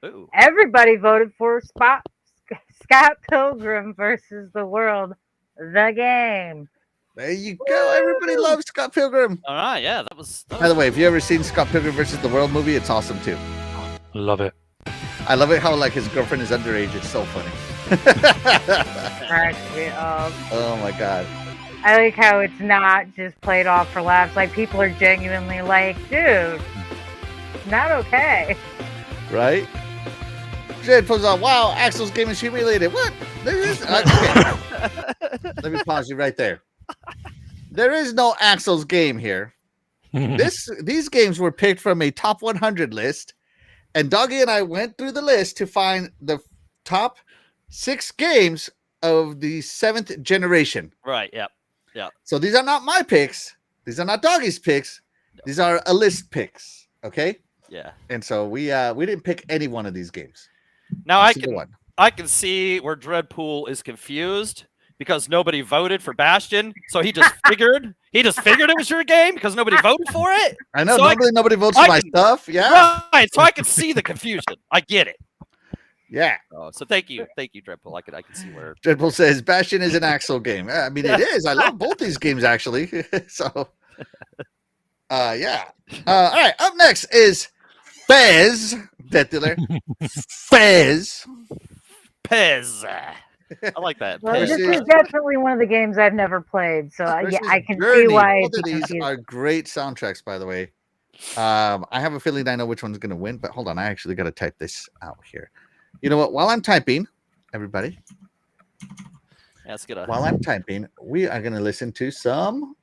Ooh. Everybody voted for Scott Pilgrim versus the World, the game. There you go. Everybody loves Scott Pilgrim. All right. Yeah, that was. By the way, if you ever seen Scott Pilgrim versus the World movie, it's awesome too. Love it. I love it how like his girlfriend is underage. It's so funny. Cracks me up. Oh my god. I like how it's not just played off for laughs. Like, people are genuinely like, dude, not okay. Right? Jed puts on, wow, Axel's game is humiliated. What? There is. Okay. Let me pause you right there. There is no Axel's game here. These games were picked from a top 100 list, and Doggy and I went through the list to find the top 6 games of the 7th generation. Right. Yep. So these are not my picks. These are not Doggy's picks. These are a list picks. Okay. Yeah. And so we didn't pick any one of these games. Now Not a single one. I can see where Dreadpool is confused because nobody voted for Bastion, so he just figured it was your game because nobody voted for it. I know So nobody votes for my stuff. Yeah. Right, so I can see the confusion. I get it. Yeah. So thank you, Dreadpool. I can see where. Dreadpool says Bastion is an Axel game. I mean, it is. I love both these games actually. So, yeah. All right. Up next is Fez. Death Dealer. Fez. Pez. I like that. Well, Versus- this is definitely one of the games I've never played, so yeah, Versus I can Journey. see why Both it's of these confusing. are great soundtracks, by the way. I have a feeling I know which one's going to win, but hold on. I actually got to type this out here. You know what? While I'm typing, everybody, Yeah, let's get a While I'm typing, we are going to listen to some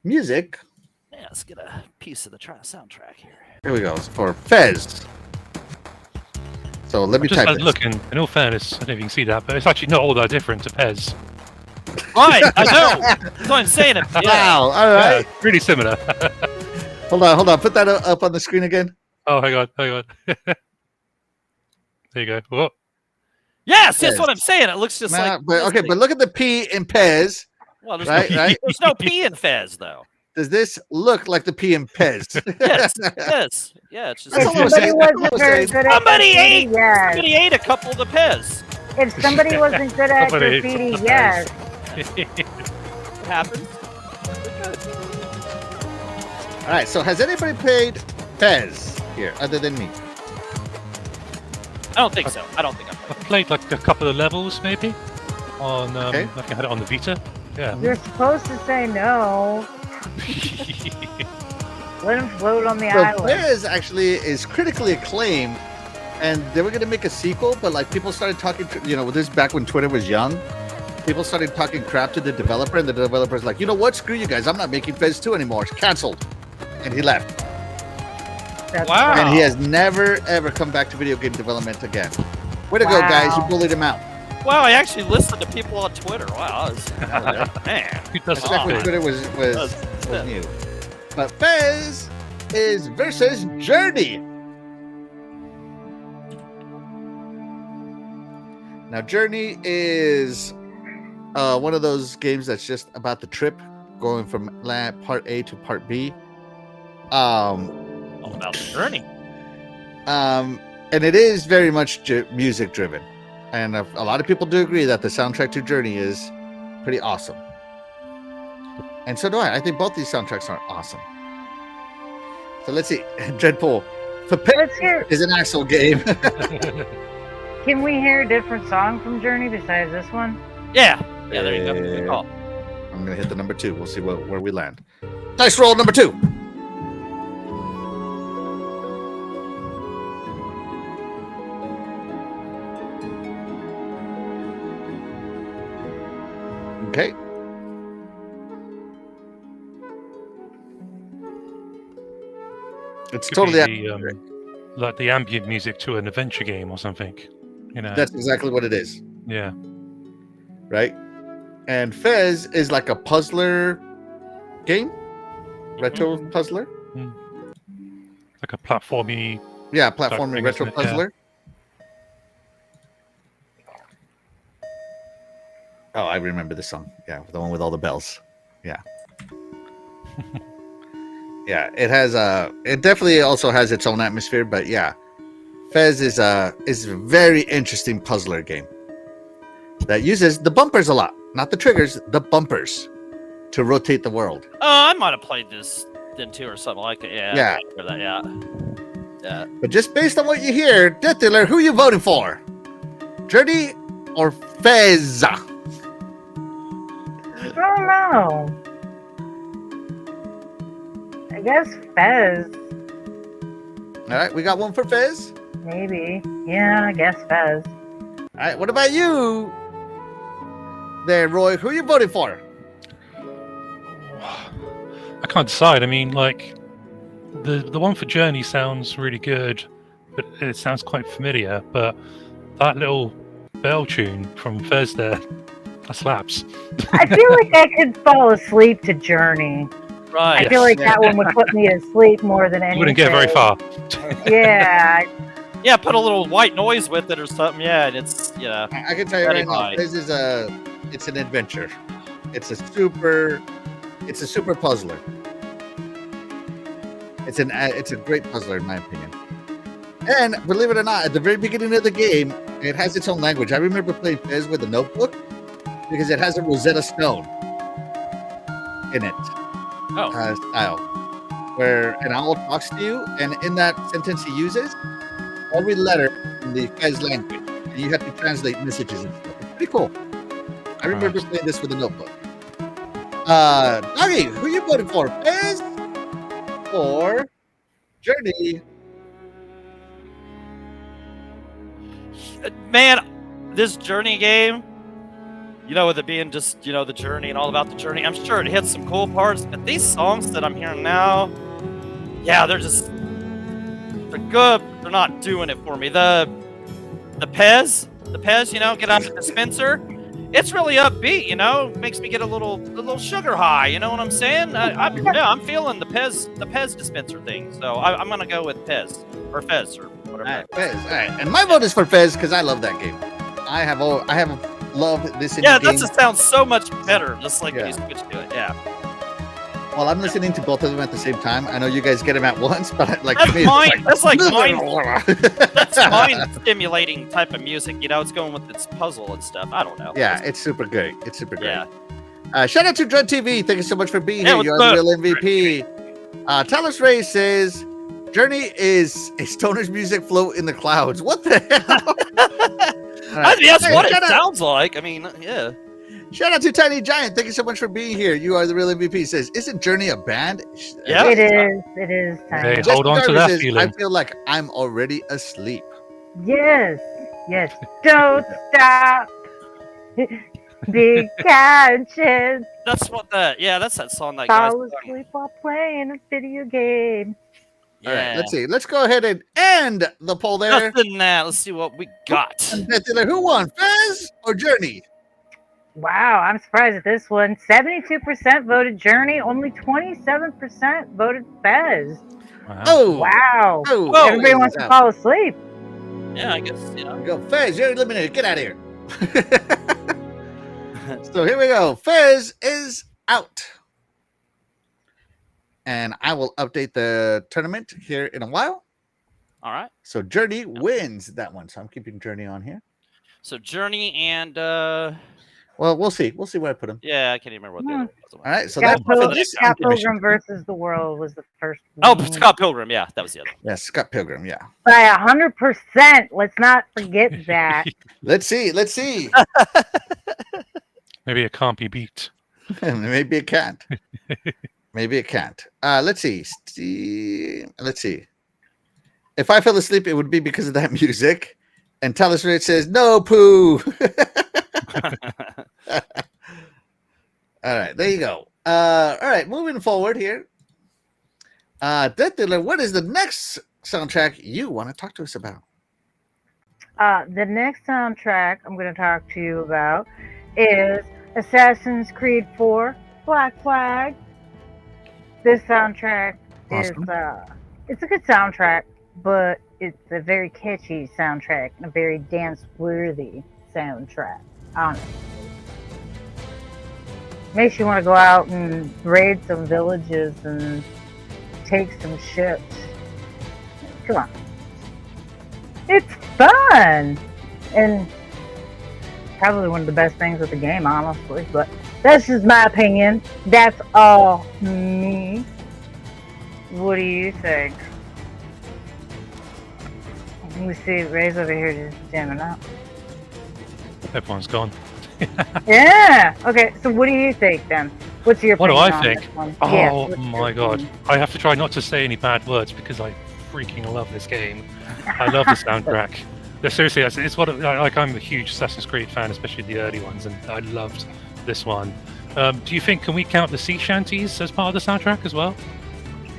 music. let's get a piece of the soundtrack here. Here we go. It's for Fez. So let I me just type started this. looking. In all fairness, I don't know if you can see that, but it's actually not all that different to Pez. Right, I know. That's what I'm saying. Yeah. Wow. All right. Yeah, really similar. Hold on. Put that up on the screen again. Oh, hang on. There you go. Whoa. Yes, that's Pez. what I'm saying. It looks just like. But look at the P in Pez. Well, there's Right, no, right. There's no P in Fez though. Does this look like the P in Pez? Yes, yes, yeah. It's just That's all I'm Somebody saying. wasn't very good at Somebody ate! graffiti, yes. somebody ate a couple of the Pez. If somebody wasn't good at Somebody ate graffiti, some yes. It happens. All right. So has anybody played Pez here other than me? I don't think so. I don't think I'm. I've played like a couple of levels, maybe. On, Okay. I think I had it on the Vita. Yeah. You're supposed to say no. Let him float on the So island. Pez actually is critically acclaimed, and they were going to make a sequel, but like people started talking, this is back when Twitter was young. People started talking crap to the developer, and the developer's like, you know what? Screw you guys. I'm not making Fez 2 anymore. It's canceled. And he left. That's Wow. And he has never, ever come back to video game development again. Way to go, guys. You Wow. bullied him out. Wow, I actually listened to people on Twitter. Wow, that was, man. Who does That's back when that? Twitter was new. But Fez is versus Journey. Now, Journey is one of those games that's just about the trip, going from part A to part B. All about the journey. And it is very much music driven, and a lot of people do agree that the soundtrack to Journey is pretty awesome, and so do I think both these soundtracks are awesome. So let's see. Dreadpool for Let's hear. is an actual game. Can we hear a different song from Journey besides this one? Yeah. Yeah, there you go. Good call. I'm gonna hit the number 2. We'll see where we land. Dice roll number 2. Okay. It's Could totally be the, like the ambient music to an adventure game or something. that's exactly what it is, Yeah. right? And Fez is like a puzzler game, retro puzzler. Like a platformy. Yeah, thing, platforming retro isn't it? Yeah. puzzler. Oh, I remember the song. Yeah, the one with all the bells. Yeah. Yeah, it has it definitely also has its own atmosphere, but yeah. Fez is a very interesting puzzler game that uses the bumpers a lot, not the triggers, the bumpers to rotate the world. Oh, I might have played this then too, or something like that. Yeah. Yeah. I remember that, yeah. But just based on what you hear, Death Dealer, who you voting for? Journey or Fez? I don't know. I guess Fez. All right, we got one for Fez. Maybe. Yeah, I guess Fez. All right, what about you there, Roy? Who you voting for? I can't decide. I mean, like the one for Journey sounds really good, but it sounds quite familiar. But that little bell tune from Fez there, that slaps. I feel like I could fall asleep to Journey. Right. I feel like that one would put me to sleep more than anything. Wouldn't get very far. Yeah. Yeah, put a little white noise with it or something. Yeah, and it's I can tell you Very right now, high. Fez is it's an adventure. It's a super puzzler. It's a great puzzler in my opinion. And believe it or not, at the very beginning of the game, it has its own language. I remember playing Fez with a notebook because it has a Rosetta Stone in it. Style, where an owl talks to you, and in that sentence he uses every letter in the Fez language, and you have to translate messages and stuff. It's pretty cool. I remember playing this with a notebook. Doggy, who you voting for? Fez or Journey? man, this Journey game, you know, with it being just, you know, the journey and all about the journey, I'm sure it hits some cool parts, but these songs that I'm hearing now, yeah, they're good, but they're not doing it for me. The Pez, you know, get out of the dispenser. It's really upbeat, you know, makes me get a little sugar high, you know what I'm saying? I'm feeling the Pez dispenser thing, so I'm gonna go with Pez or Fez or whatever. All right, Fez. All right, and my vote is for Fez because I love that game. I have loved this. Yeah, game. that just sounds so much better, just like when you Yeah. switch to it. Yeah, Well, I'm listening to both of them at the same time. I know you guys get them at once, but like that's to me, mind. That's like mind. it's That's mind stimulating type of music. You know, it's going with its puzzle and stuff. I don't know. Yeah, it's super great. It's super great. Yeah. Shout out to Dread TV. Thank you so much for being Yeah, here. what's You are the up? real MVP. Talos Ray says, Journey is a stoner's music float in the clouds. What the hell? All right. That's Hey, what it shout out- sounds like. I mean, yeah. Shout out to Tiny Giant. Thank you so much for being here. You are the real MVP. Says, isn't Journey a band? Yeah. It is. It is time. Hey, Jessica hold on to Garvey that says, feeling. I feel like I'm already asleep. Yes. Yes. Don't stop. Be conscious. That's what that's that song that guy's Fall sung. asleep while playing a video game. All right, let's see. Let's go ahead and end the poll there. Nothing that. Let's see what we got. Who won, Fez or Journey? Wow, I'm surprised at this one. 72% voted Journey, only 27% voted Fez. Wow. Oh, Wow. oh, Whoa. Everybody wants to fall asleep. Yeah, I guess, you know. Go, Fez, you're eliminated. Get out of here. So here we go. Fez is out. And I will update the tournament here in a while. All right. So Journey wins that one. So I'm keeping Journey on here. So Journey and Well, we'll see. We'll see where I put him. yeah, I can't even remember what the other was. All right. So Scott, that's for the Pilgrim, next Scott competition. Pilgrim versus the World was the first Oh, one. Scott Pilgrim. Yeah, that was the other. yeah, Scott Pilgrim. Yeah. By 100%. Let's not forget that. Let's see. Let's see. Maybe it can't be beat. Maybe it can't. Maybe it can't. Let's see. Let's see. If I fell asleep, it would be because of that music. And Talis Rich says, no poo. All right, there you go. All right, moving forward here. Death Dealer, what is the next soundtrack you want to talk to us about? The next soundtrack I'm going to talk to you about is Assassin's Creed 4 Black Flag. This soundtrack Awesome. is it's a good soundtrack, but it's a very catchy soundtrack and a very dance-worthy soundtrack, honestly. Makes you want to go out and raid some villages and take some ships. Come on. It's fun! And probably one of the best things with the game, honestly, but that's just my opinion. That's all me. What do you think? We see Ray's over here just jamming out. Everyone's gone. Yeah. Okay. So what do you think then? What's your What do opinion I on think? this one? Oh Yeah, what's your my god. opinion? I have to try not to say any bad words because I freaking love this game. I love the soundtrack. No, seriously, it's what like I'm a huge Assassin's Creed fan, especially the early ones, and I loved this one. Do you think can we count the sea shanties as part of the soundtrack as well?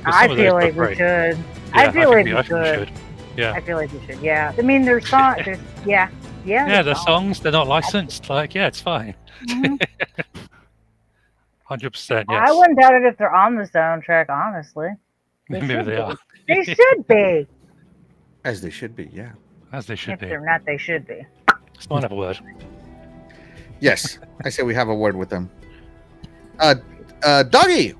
'Cause I some of those feel were like we great. should. Yeah, I feel like think we I think we should. should. Yeah. I feel like we should. Yeah. I mean, there's songs. There's yeah. Yeah, the there's songs, they're not licensed. Like, yeah, it's fine. Mhm. 100%, I yes. wouldn't doubt it if they're on the soundtrack. Honestly, they Maybe should they be. are. They should be. As they should be, yeah. As they should If be. they're not, they should be. It's not a word. Yes, I say we have a word with them. Doggy.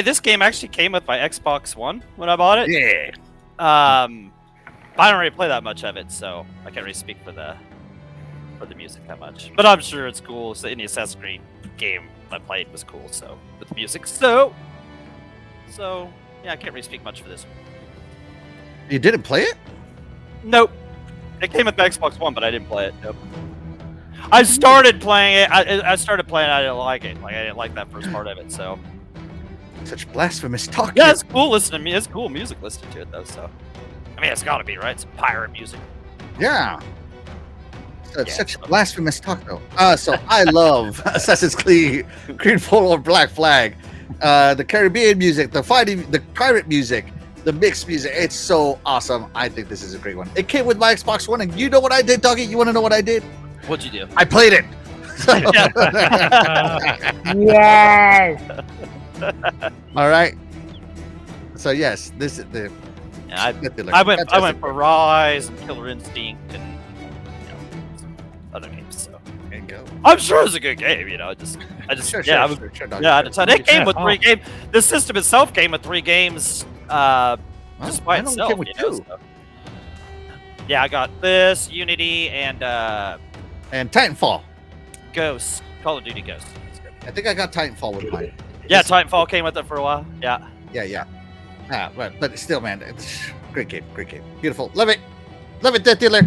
This game actually came with my Xbox One when I bought it. Yeah. I don't really play that much of it, so I can't really speak for the music that much. But I'm sure it's cool. So any Assassin's Creed game I played was cool. So with the music, so yeah, I can't really speak much for this one. You didn't play it? Nope. It came with the Xbox One, but I didn't play it. Nope. I started playing it. I started playing it. I didn't like it. Like I didn't like that first part of it. So Such blasphemous talk. yeah, it's cool listening to me. It's cool music listening to it though. So I mean, it's got to be right. It's pirate music. Yeah. such blasphemous talk, though. So I love Assassin's Creed Full or Black Flag, the Caribbean music, the fighting, the pirate music, the mixed music. It's so awesome. I think this is a great one. It came with my Xbox One, and you know what I did, Doggy? You want to know what I did? What'd you do? I played it. Yes. All right. So yes, this is the. Yeah, I went for Rise and Killer Instinct and some other games. So There you go. I'm sure it's a good game. Sure, yeah, I was, Doggy. yeah. At the time, it came with Yeah. 3 games. The system itself came with 3 games. Just by I know it itself. came with two. So. Yeah, I got this Unity and And Titanfall. Ghost, Call of Duty Ghost. I think I got Titanfall with mine. Yeah, Titanfall came with it for a while. Yeah. Yeah. But still, man, it's great game. Beautiful. Love it, Death Dealer.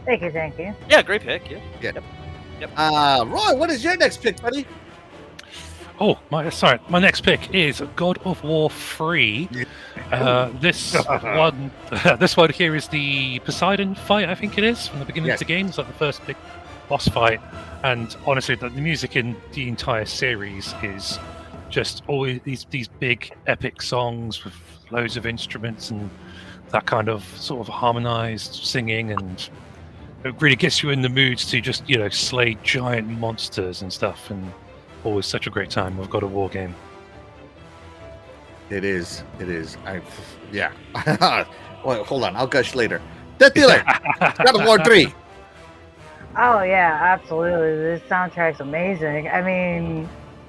Thank you. Yeah, great pick. Yeah. Roy, what is your next pick, buddy? Oh, my next pick is God of War 3. This one here is the Poseidon fight, I think it is, from the beginning Yes. of the game. It's like the first big boss fight. And honestly, the music in the entire series is just always these big epic songs with loads of instruments and that kind of sort of harmonized singing, and it really gets you in the mood to just, slay giant monsters and stuff, and always such a great time with God of War game. It is. Yeah. Well, hold on. I'll gush later. Death Dealer. God of War 3. Oh yeah, absolutely. This soundtrack's amazing. I mean,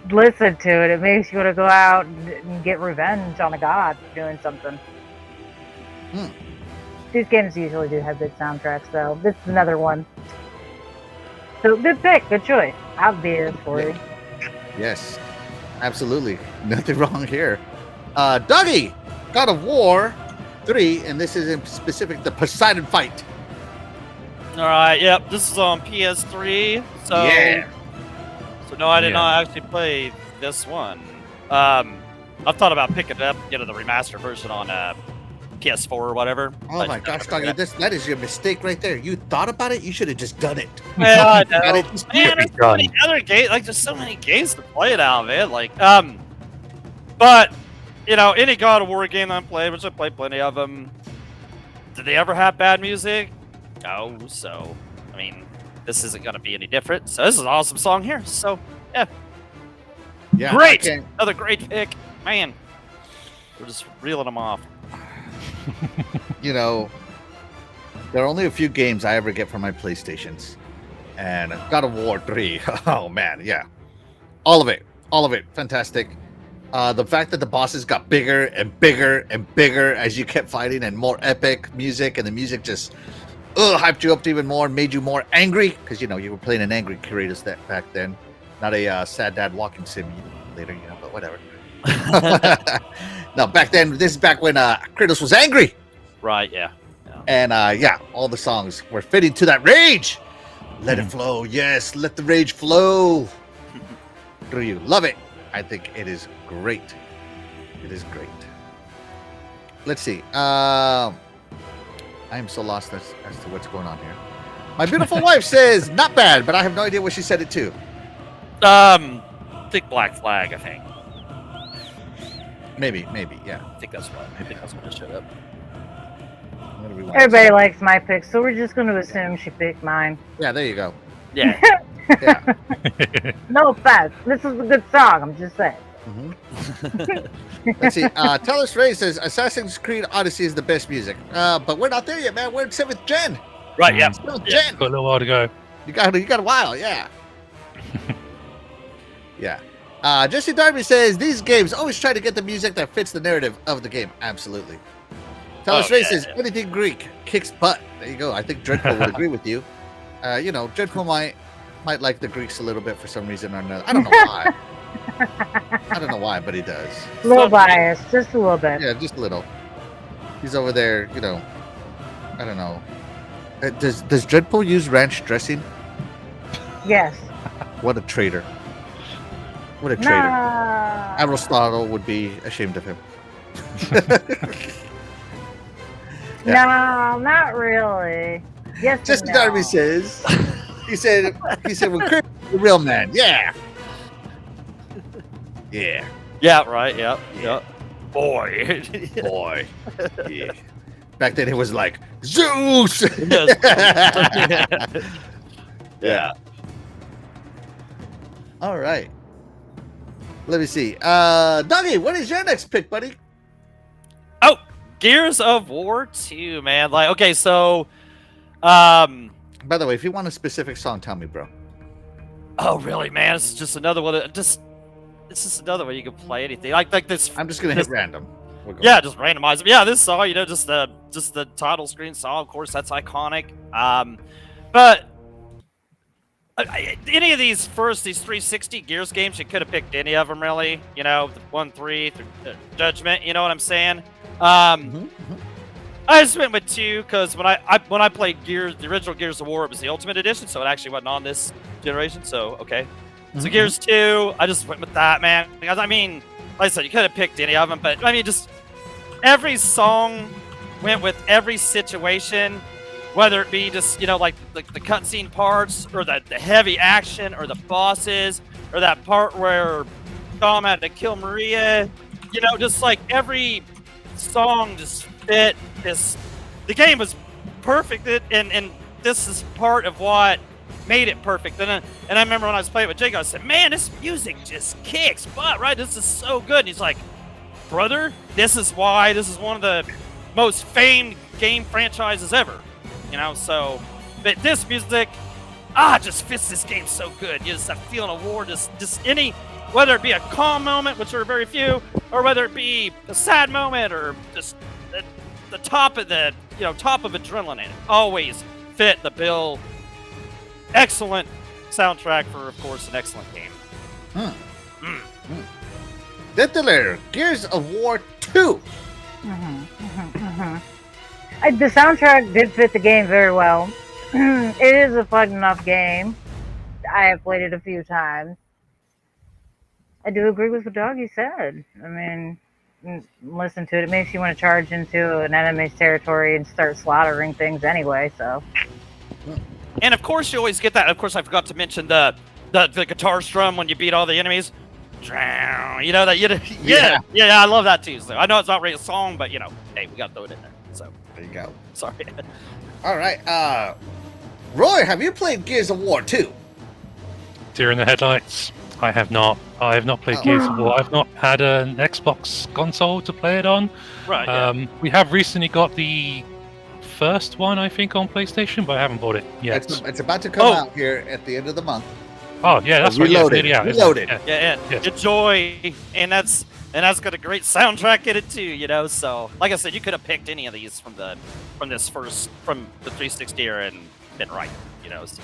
listen to it. It makes you want to go out and get revenge on a god for doing something. Hmm. These games usually do have good soundtracks, though. This is another one. So good pick, good choice. I'll be this for you. Yes. Absolutely. Nothing wrong here. Dougie. God of War 3, and this is in specific the Poseidon fight. All right. Yep. This is on PS3. So Yeah. So no, I did Yeah. not actually play this one. I've thought about picking it up, the remastered version on PS4 or whatever. Oh but my I gosh, never did Dougie, that is your mistake right there. You thought about it. You should have just done it. Well, I Got know. it. Just do Man, it. there's so many other games. Like, there's so many games to play now, man. But any God of War game I played, which I played plenty of them, did they ever have bad music? No. So, I mean, this isn't gonna be any different. So this is an awesome song here. So Yeah, great. I can't- Another great pick, man. We're just reeling them off. there are only a few games I ever get from my PlayStations, and God of War 3. Oh man, yeah, all of it, fantastic. The fact that the bosses got bigger and bigger and bigger as you kept fighting, and more epic music, and the music just hyped you up even more, and made you more angry because you were playing an angry Kratos back then, not a sad dad walking sim later, but whatever. No, back then, this is back when Kratos was angry. Right? Yeah. And all the songs were fitting to that rage. Let it flow. Yes, let the rage flow through you. Love it. I think it is great. It is great. Let's see. I am so lost as to what's going on here. My beautiful wife says, not bad, but I have no idea what she said it to. Think Black Flag. I think. Maybe, yeah. I think that's what it showed up. What do we want? Everybody likes my pick, so we're just going to assume she picked mine. Yeah, there you go. Yeah. Yeah. No offense. This is a good song. I'm just saying. Mhm. Let's see. Tellus Ray says Assassin's Creed Odyssey is the best music. But we're not there yet, man. We're in 7th gen. Right. Yeah. 7th Yeah. gen. Got a little while to go. You got a while, yeah. Yeah. Jesse Darby says these games always try to get the music that fits the narrative of the game. Absolutely. Tellus Ray says anything Greek kicks butt. There you go. I think Dreadful would agree with you. Dreadful might like the Greeks a little bit for some reason or another. I don't know why. I don't know why, but he does. A little biased, just a little bit. Yeah, just a little. He's over there, I don't know. Does Dreadpool use ranch dressing? Yes. What a traitor. What a traitor. Nah. Aristotle would be ashamed of him. No, not really. Yes. Just and as Darby no. says. He said, "Well, Chris, the real man, yeah, yeah, Yeah, right. Yeah, Yeah. yeah. Boy. boy, yeah." Back then, it was like Zeus. Yeah. All right. Let me see. Dougie, what is your next pick, buddy? Oh, Gears of War 2, man. Like, okay, so, By the way, if you want a specific song, tell me, bro. oh, really, man? This is just another one. It's just another one you can play anything. Like this. I'm just gonna hit random. We'll go. Yeah, just randomize them. Yeah, this song, just the title screen song. Of course, that's iconic. But any of these 360 Gears games, you could have picked any of them, really. The 1, 3, Judgment. You know what I'm saying? Mhm. I just went with 2 because when I played Gears, the original Gears of War, it was the Ultimate Edition, so it actually wasn't on this generation. So okay, so Mhm. Gears 2, I just went with that, man. Because I mean, like I said, you could have picked any of them, but I mean, just every song went with every situation, whether it be just like the cutscene parts, or the heavy action, or the bosses, or that part where Dom had to kill Maria. Just like every song just fit this. The game was perfect, and this is part of what made it perfect. And I remember when I was playing with Jake, I said, "Man, this music just kicks butt, right? This is so good." And he's like, "Brother, this is why this is one of the most famed game franchises ever." So, but this music, just fits this game so good. Just that feeling of war, just any, whether it be a calm moment, which are very few, or whether it be a sad moment, or just the top of top of adrenaline, it always fit the bill. Excellent soundtrack for, of course, an excellent game. Titular Gears of War 2. The soundtrack did fit the game very well. It is a fun enough game. I have played it a few times. I do agree with what Doggy said. I mean, listen to it. It makes you want to charge into an enemy's territory and start slaughtering things anyway. So, And of course, you always get that. Of course, I forgot to mention the guitar strum when you beat all the enemies. Drown. Yeah, I love that too. So I know it's not really a song, but hey, we got to throw it in there. So There you go. sorry. All right. Roy, have you played Gears of War 2? Deer in the headlights. I have not. I have not played Oh. Gears of War. I've not had an Xbox console to play it on. Right. Yeah. We have recently got the first one, I think, on PlayStation, but I haven't bought it yet. It's about to come Oh. out here at the end of the month. Oh yeah, that's right. Yeah, it's Reloaded. nearly out, isn't it? Reloaded. Yeah. Yeah, Yes. enjoy, and that's got a great soundtrack in it too. So like I said, you could have picked any of these from the 360 era and been right. So,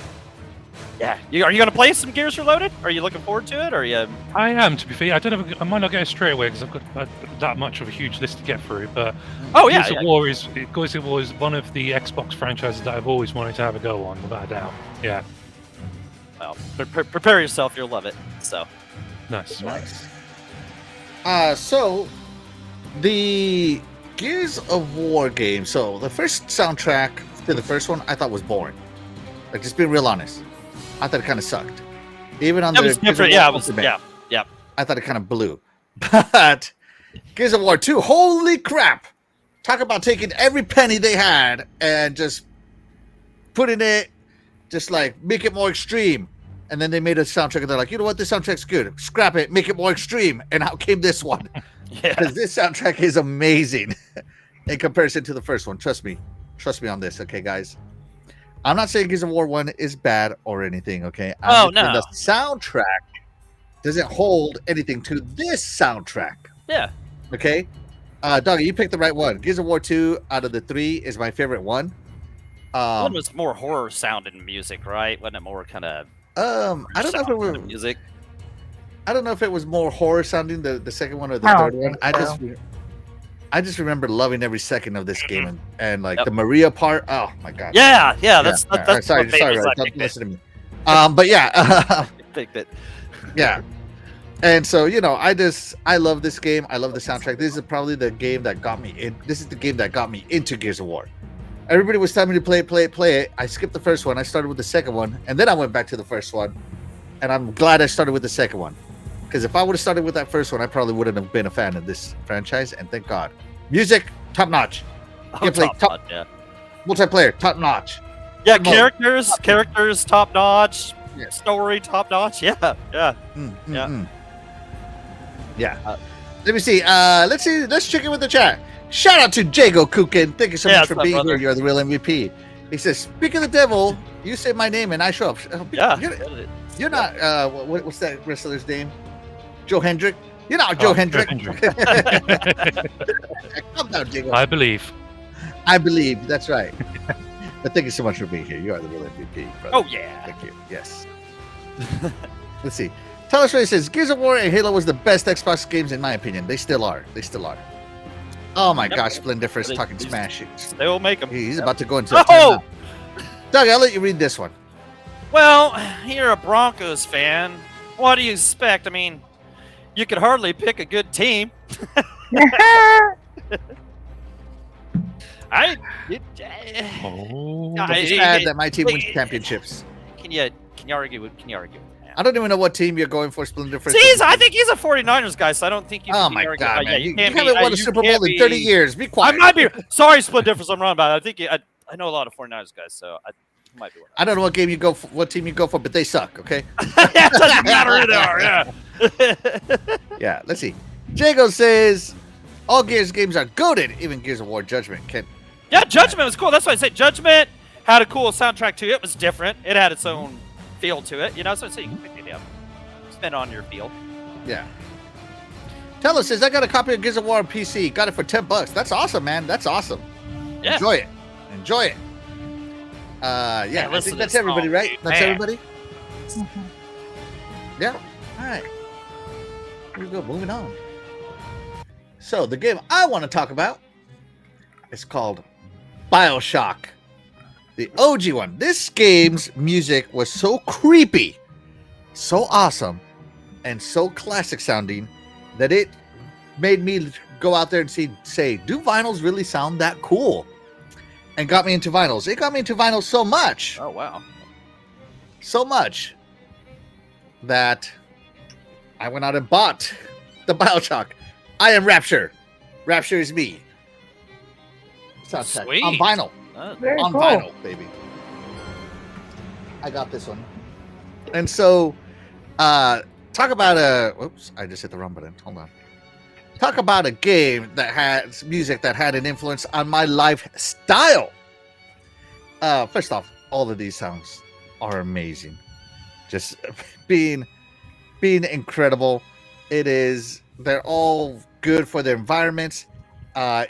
yeah, are you gonna play some Gears Reloaded? Are you looking forward to it? Or are you? I am, to be fair. I might not get it straight away because I've got that much of a huge list to get through. But Oh yeah, Gears of War is one of the Xbox franchises that I've always wanted to have a go on, without a doubt. Yeah, Well, prepare yourself. You'll love it. So nice. Nice. So the Gears of War game. So the first soundtrack to the first one, I thought was boring. Like, just being real honest, I thought it kind of sucked. Even on it the was Gears of different. War Yeah, it was. Ultimate, Yeah. I thought it kind of blew. But Gears of War 2, holy crap! Talk about taking every penny they had and just putting it, just like make it more extreme. And then they made a soundtrack and they're like, you know what, this soundtrack's good. Scrap it, make it more extreme. And out came this one. Yeah. Because this soundtrack is amazing in comparison to the first one. Trust me on this, okay, guys? I'm not saying Gears of War 1 is bad or anything, okay? Oh, just saying no. The soundtrack doesn't hold anything to this soundtrack, Yeah. okay? Doggy, you picked the right one. Gears of War 2 out of the 3 is my favorite one. One was more horror sounding music, right? Wasn't it more kind of? I don't know if it was. music. I don't know if it was more horror sounding the second one or the I don't third one. think I just remember loving every second of this game and like Yep. the Maria part. Oh my god. Yeah. That's All right, that's sorry, what made sorry, me Roy, like don't pick listen to me. But yeah, it. yeah. And so I love this game. I love the soundtrack. This is probably the game that got me in. This is the game that got me into Gears of War. everybody was telling me to play it. I skipped the first one. I started with the second one, and then I went back to the first one. And I'm glad I started with the second one, because if I would have started with that first one, I probably wouldn't have been a fan of this franchise. And thank God, music top notch, gameplay top, notch, yeah. multiplayer top notch. Yeah, Mode. characters top notch, Yeah. story top notch. Yeah. Yeah. Yeah. Let me see. Let's check in with the chat. Shout out to Jago Kukin. Thank you so Yeah, much for what's up, being brother? here. You're the real MVP. He says, "Speak of the devil, you say my name and I show up." Yeah. You're not. What's that wrestler's name? Joe Hendrick. You're not Joe Hendrick. Calm down, Jago. I believe. I believe that's right. But thank you so much for being here. You are the real MVP, brother. Oh yeah. Thank you. Yes. Let's see. Tell us what he says. Gears of War and Halo was the best Xbox games in my opinion. They still are. They still are. Oh my Yep. gosh, Splendiferous They- talking they- smash. They will make them. He's about to go into a Oh! timeout. Doug, I'll let you read this one. Well, you're a Broncos fan. What do you expect? I mean, you could hardly pick a good team. I. Oh. I- It's hey, sad hey, that my team wins wait. championships. Can you argue with? Can you argue with that? I don't even know what team you're going for, Splendiferous. See, I think he's a 49ers guy, so I don't think you. Oh can my argue- god, yeah, man! You can't haven't be- won a you Super can't Bowl in 30 be- years. Be I quiet. might be sorry, Split Difference. I'm wrong about it. I think I know a lot of 49ers guys, so I might be. One. I don't know what game you go for, what team you go for, but they suck. Okay. Yeah, it doesn't matter who they are. Yeah. Yeah. Let's see. Jago says all Gears games are goated. Even Gears of War Judgment can. Yeah, Judgment was cool. That's why I said Judgment had a cool soundtrack too. It was different. It had its own feel to it. You know, so you can pick it up. Spin on your feel. Yeah. Teller says I got a copy of Gears of War on PC. Got it for $10. That's awesome, man. That's awesome. Yeah. Enjoy it. Enjoy it. Yeah, I listen think to that's this everybody, song, right? dude. That's Man. everybody. Yeah. All right. Here we go. Moving on. So the game I want to talk about is called BioShock, the OG one. This game's music was so creepy, so awesome, and so classic sounding that it made me go out there and say, do vinyls really sound that cool? And got me into vinyls. It got me into vinyls so much Oh wow. that I went out and bought the BioShock. I am Rapture. Rapture is me. Soundtrack Sweet. on vinyl. Very On cool. vinyl, baby. I got this one. And so, talk about a. Whoops! I just hit the wrong button. Hold on. Talk about a game that has music that had an influence on my lifestyle. First off, all of these songs are amazing. Just being incredible. It is. They're all good for their environments.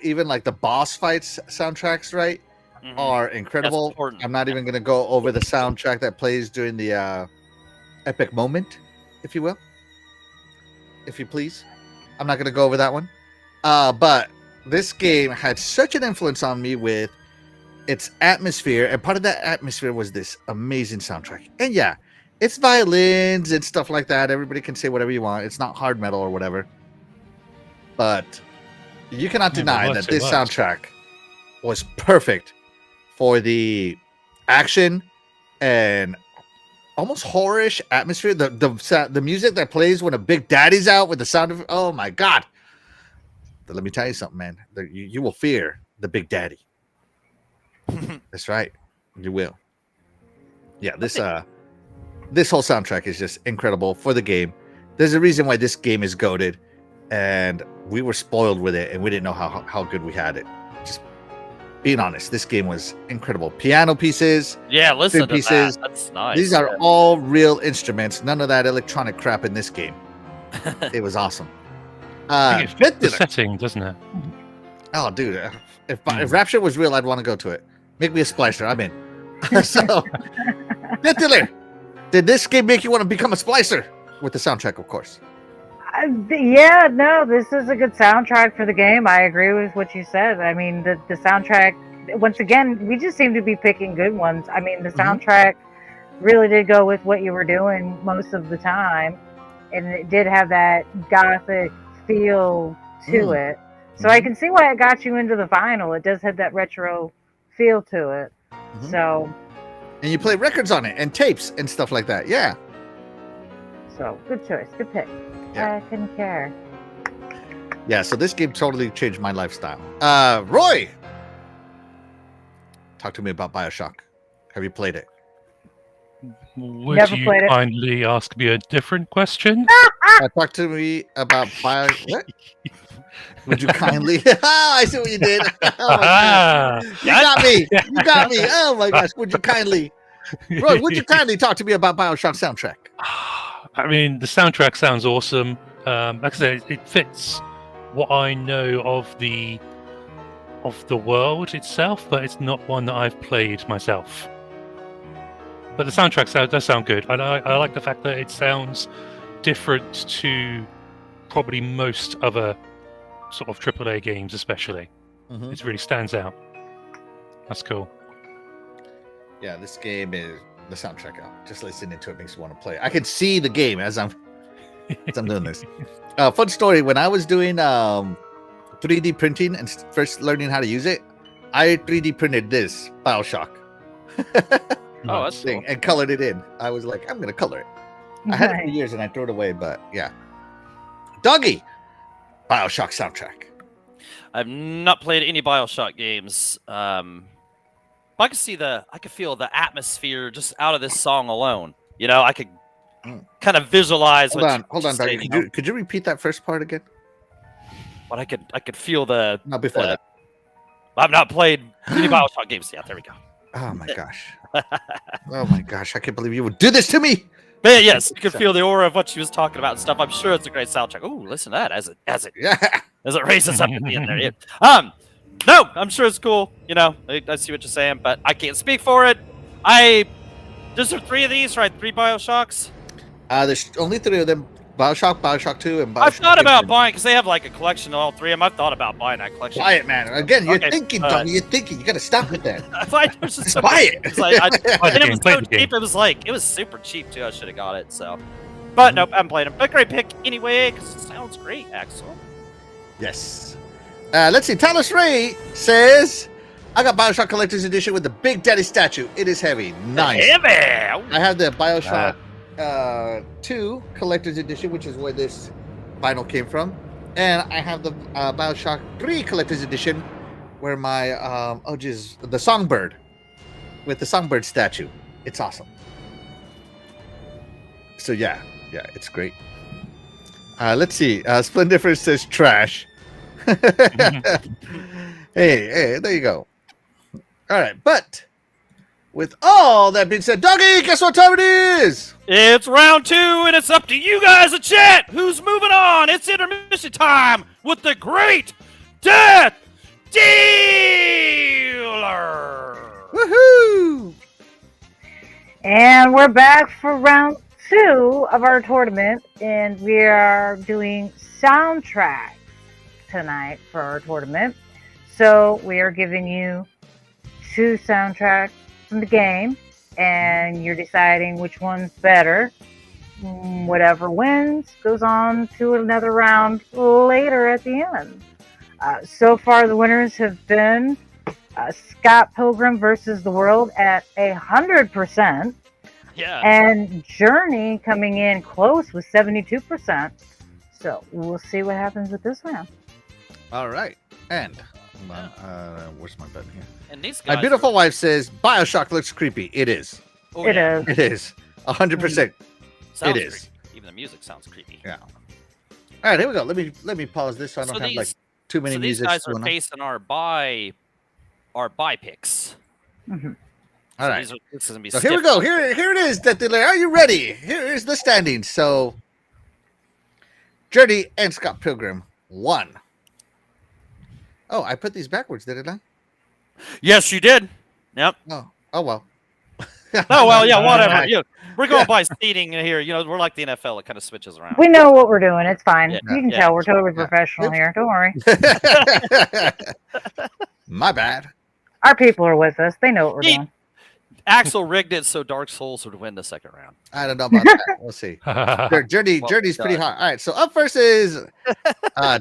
Even like the boss fights soundtracks, right, Mhm. are incredible. important. I'm not even going to go over the soundtrack that plays during the epic moment, if you will, if you please. I'm not going to go over that one. But this game had such an influence on me with its atmosphere, and part of that atmosphere was this amazing soundtrack. And yeah, it's violins and stuff like that. Everybody can say whatever you want. It's not hard metal or whatever. But you cannot Yeah, but deny works, that it this works. soundtrack was perfect for the action and almost horrorish atmosphere. The music that plays when a big daddy's out with the sound of, oh my god! But let me tell you something, man. You will fear the big daddy. That's right, you will. Yeah, this whole soundtrack is just incredible for the game. There's a reason why this game is goated, and we were spoiled with it, and we didn't know how good we had it. Just being honest, this game was incredible. Piano pieces. Yeah, listen to pieces. that. That's nice. These are all real instruments. None of that electronic crap in this game. It was awesome. I think it Fifth fits the Dealer. setting, doesn't it? Oh, dude, if Rapture was real, I'd want to go to it. Make me a splicer. I'm in. So, Fifth Dealer, did this game make you want to become a splicer? With the soundtrack, of course. Yeah, no, this is a good soundtrack for the game. I agree with what you said. I mean, the soundtrack, once again, we just seem to be picking good ones. I mean, the soundtrack really did go with what you were doing most of the time, and it did have that gothic feel to it. So I can see why it got you into the vinyl. It does have that retro feel to it. Mhm. So, And you play records on it and tapes and stuff like that. Yeah. good choice, good pick. Yeah. I couldn't care. Yeah, so this game totally changed my lifestyle. Roy, talk to me about BioShock. Have you played it? Would Never you played it. kindly ask me a different question? Talk to me about What? Would you kindly? I see what you did. Oh my gosh. Ah, You got me. You got me. Oh my gosh. Would you kindly, Roy? Would you kindly talk to me about BioShock soundtrack? I mean, the soundtrack sounds awesome. Like I said, it fits what I know of the world itself, but it's not one that I've played myself. But the soundtrack does sound good. I like the fact that it sounds different to probably most other sort of AAA games, especially. Mhm. It really stands out. That's cool. Yeah, this game is the soundtrack out. Just listening to it makes you want to play. I can see the game as I'm doing this. Fun story. When I was doing 3D printing and first learning how to use it, I 3D printed this BioShock Oh, that's thing cool. and colored it in. I was like, I'm gonna color it. I had it for Nice. years and I threw it away, but yeah. Doggy, BioShock soundtrack. I've not played any BioShock games. I could feel the atmosphere just out of this song alone. You know, I could Mm. kind of visualize. Hold on, what Doggy. saying, Could you repeat that first part again? But I could feel the. No, before that. I've not played any BioShock games yet. There we go. Oh my gosh. Oh my gosh. I can't believe you would do this to me. But yes, you could feel the aura of what she was talking about and stuff. I'm sure it's a great soundtrack. Ooh, listen to that as it Yeah. raises up at the end there. Yeah. No, I'm sure it's cool. You know, I see what you're saying, but I can't speak for it. There's 3 of these, right? 3 BioShocks. There's only 3 of them. BioShock 2, and BioShock I've thought about Infinite. buying because they have like a collection of all 3 of them. I've thought about buying that collection. Buy it, man. Again, you're Okay, thinking, alright. Doggy. You're thinking. You gotta stop with that. Just Buy it. It's like, Play the and it game, was play so the game. cheap. It was super cheap too. I should have got it. So, but nope, I'm playing them. But great pick anyway because it sounds great, Axel. Yes. Let's see. Talos Ray says, I got BioShock Collector's Edition with the Big Daddy statue. It is heavy. Nice. Heavy. I have the BioShock 2 Collector's Edition, which is where this vinyl came from. And I have the BioShock 3 Collector's Edition, where my, the Songbird, with the Songbird statue. It's awesome. So, yeah, it's great. Let's see. Splendiferous says trash. hey, there you go. All right, but with all that being said, Doggy, guess what time it is? It's round 2, and it's up to you guys to chat. Who's moving on? It's intermission time with the Great Death Dealer. Woohoo! And we're back for round 2 of our tournament, and we are doing soundtrack tonight for our tournament. So we are giving you 2 soundtracks from the game, and you're deciding which one's better. Whatever wins goes on to another round later at the end. So far, the winners have been Scott Pilgrim versus the World at 100%. Yeah. And Journey coming in close with 72%. So we'll see what happens with this round. All right, and hold on, where's my button here? And these guys. My beautiful wife says Bioshock looks creepy. It is. Oh, It yeah. is. It is. 100%. Sounds It is. creepy. Even the music sounds creepy. Yeah. All right, here we go. Let me pause this so I don't So have like these- too many So these musics guys are going on. facing our buy picks. Mhm. All right. This is gonna be. So here we go. Here it is. Are you ready? Here is the standings. So Journey and Scott Pilgrim won. Oh, I put these backwards, didn't I? Yes, you did. Yep. Oh well. Oh well, yeah, whatever. We're going by seating here. You know, we're like the NFL. It kind of switches around. We know what we're doing. It's fine. Yeah, You can yeah. tell we're totally Yeah. professional here. Don't worry. My bad. Our people are with us. They know what we're He- doing. Axel rigged it so Dark Souls would win the second round. I don't know about that. We'll see. Journey's Well pretty done. hot. All right, so up first is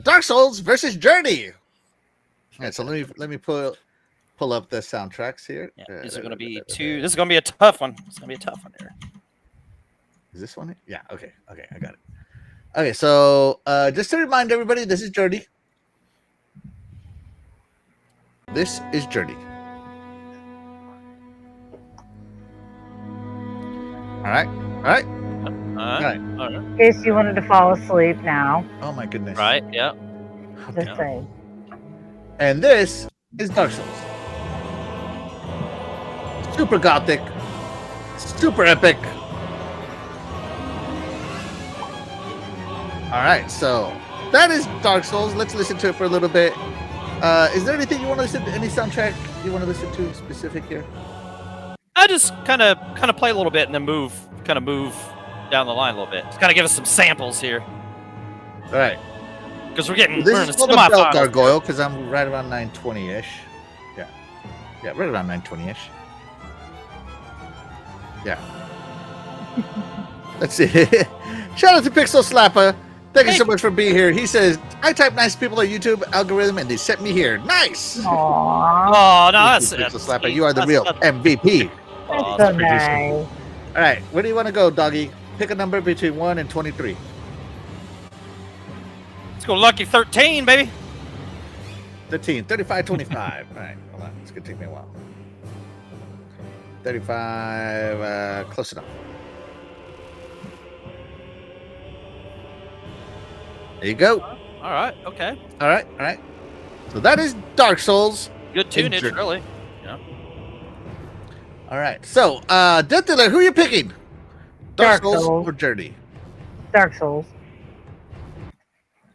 Dark Souls versus Journey. All right, so let me pull pull up the soundtracks here. Yeah, these are going to be two. This is going to be a tough one. It's going to be a tough one here. Is this one? Yeah. Okay. Okay. I got it. Okay. So just to remind everybody, this is Journey. This is Journey. All right. All right. All right. In case you wanted to fall asleep now. Oh my goodness. Right. Yeah. Just Yeah. saying. And this is Dark Souls. Super gothic. Super epic. All right. So that is Dark Souls. Let's listen to it for a little bit. Is there anything you want to listen to? Any soundtrack you want to listen to specific here? I just kind of play a little bit and then move down the line a little bit. Just kind of give us some samples here All right. because we're in This the is for the belt semifinals. gargoyle because I'm right around 920-ish. Yeah. Yeah, right around 920-ish. Yeah. Let's see. Shout out to Pixel Slapper. Thank you so much for being here. He says, I type nice people on YouTube algorithm and they sent me here. Nice. Aww. Oh no, that's Pixel that's Slapper. You are the that's- real that's- MVP. oh, That's so pretty decent. nice. All right. Where do you want to go, doggy? Pick a number between 1 and 23. Let's go lucky 13, baby. 13, 35, 25. All right. Hold on. It's going to take me a while. 35. Close enough. There you go. All right. Okay. All right. All right. So that is Dark Souls. Good tunage, Injured. really. All right. So, Death Dealer, who are you picking? Dark Souls Souls. or Journey? Dark Souls.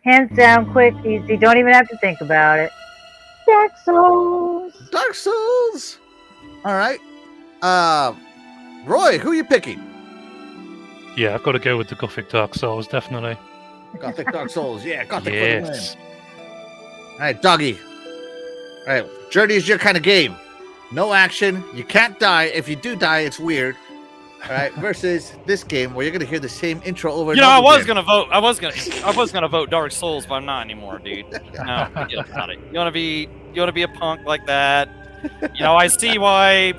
Hands down, quick, easy. Don't even have to think about it. Dark Souls. Dark Souls. All right. Roy, who are you picking? Yeah, I've got to go with the Gothic Dark Souls, definitely. Gothic Dark Souls. Yeah, Gothic for the win. Yes. All right, Doggy. All right, Journey is your kind of game. No action. You can't die. If you do die, it's weird. All right, versus this game where you're gonna hear the same intro over and You know, I over was again. gonna vote. I was gonna vote Dark Souls, but I'm not anymore, dude. No, forget about it. You wanna be a punk like that? You know, I see why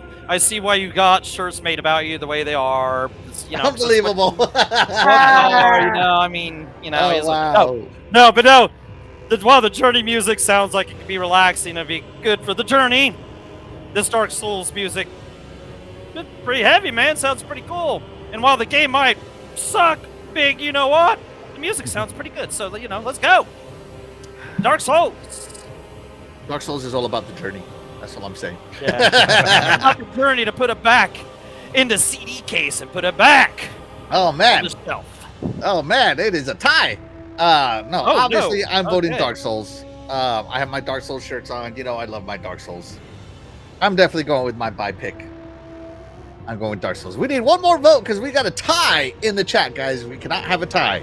you got shirts made about you the way they are. It's, you know, it's just Unbelievable. what you are, you know, I mean, you know, Oh, it's like, wow. no, but no. While the Journey music sounds like it could be relaxing and be good for the journey, this Dark Souls music, it's pretty heavy, man. Sounds pretty cool. And while the game might suck big, you know what? The music sounds pretty good. So, you know, let's go. Dark Souls. Dark Souls is all about the journey. That's all I'm saying. Yeah. Not the journey to put it back in the CD case and put it back Oh on man. the shelf. Oh man, it is a tie. No, Oh, obviously no. I'm voting Okay. Dark Souls. I have my Dark Souls shirts on. You know I love my Dark Souls. I'm definitely going with my buy pick. I'm going with Dark Souls. We need one more vote because we got a tie in the chat, guys. We cannot have a tie.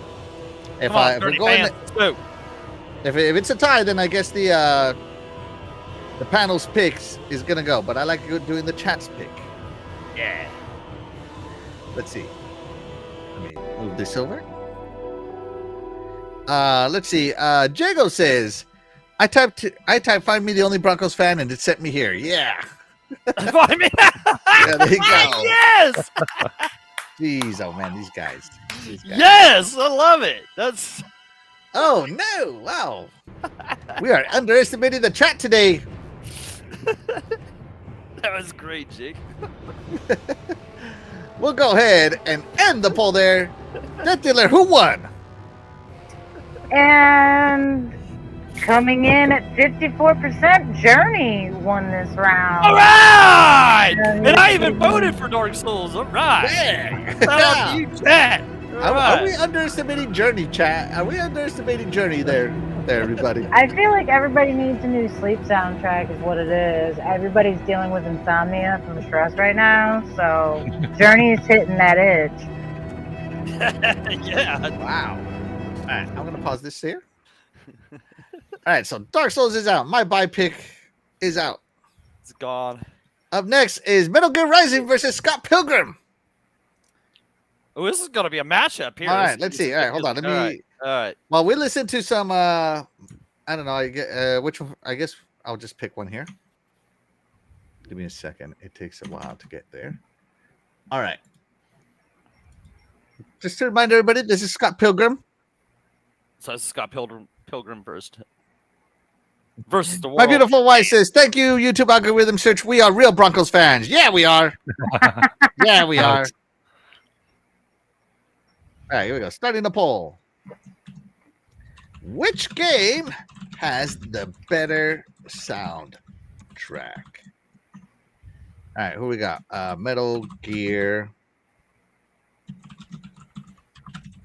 If Come on, if we're Dirty going, Pants. Let's go. if it's a tie, then I guess the panel's picks is gonna go. But I like doing the chat's pick. Yeah. Let's see. Let me move this over. Let's see. Jago says, I typed find me the only Broncos fan and it sent me here. Yeah. I mean, Yeah, there you go. yes. Jeez, oh man, these guys. Yes. I love it. That's. Oh no! Wow. We are underestimating the chat today. That was great, Jake. We'll go ahead and end the poll there. Death Dealer, who won? And coming in at 54%, Journey won this round. All right. And I even voted for Dark Souls. All right. Yeah. Shout out to you, chat. All Are right. we underestimating Journey, chat? Are we underestimating Journey there, everybody? I feel like everybody needs a new sleep soundtrack is what it is. Everybody's dealing with insomnia from stress right now, so Journey's hitting that edge. Yeah. Wow. All right, I'm gonna pause this here. All right, so Dark Souls is out. My buy pick is out. It's gone. Up next is Metal Gear Rising versus Scott Pilgrim. Oh, this is gonna be a matchup here. All right, This- let's this- see. All right, hold on. Let me. All right. All right. While we listen to some, I don't know. I get which one. I guess I'll just pick one here. Give me a second. It takes a while to get there. All right. Just to remind everybody, this is Scott Pilgrim. So this is Scott Pilgrim versus the world. My beautiful wife says, "Thank you, YouTube algorithm search. We are real Broncos fans. Yeah, we are. Yeah, we are." All right, here we go. Starting the poll. Which game has the better soundtrack? All right, who we got? Metal Gear.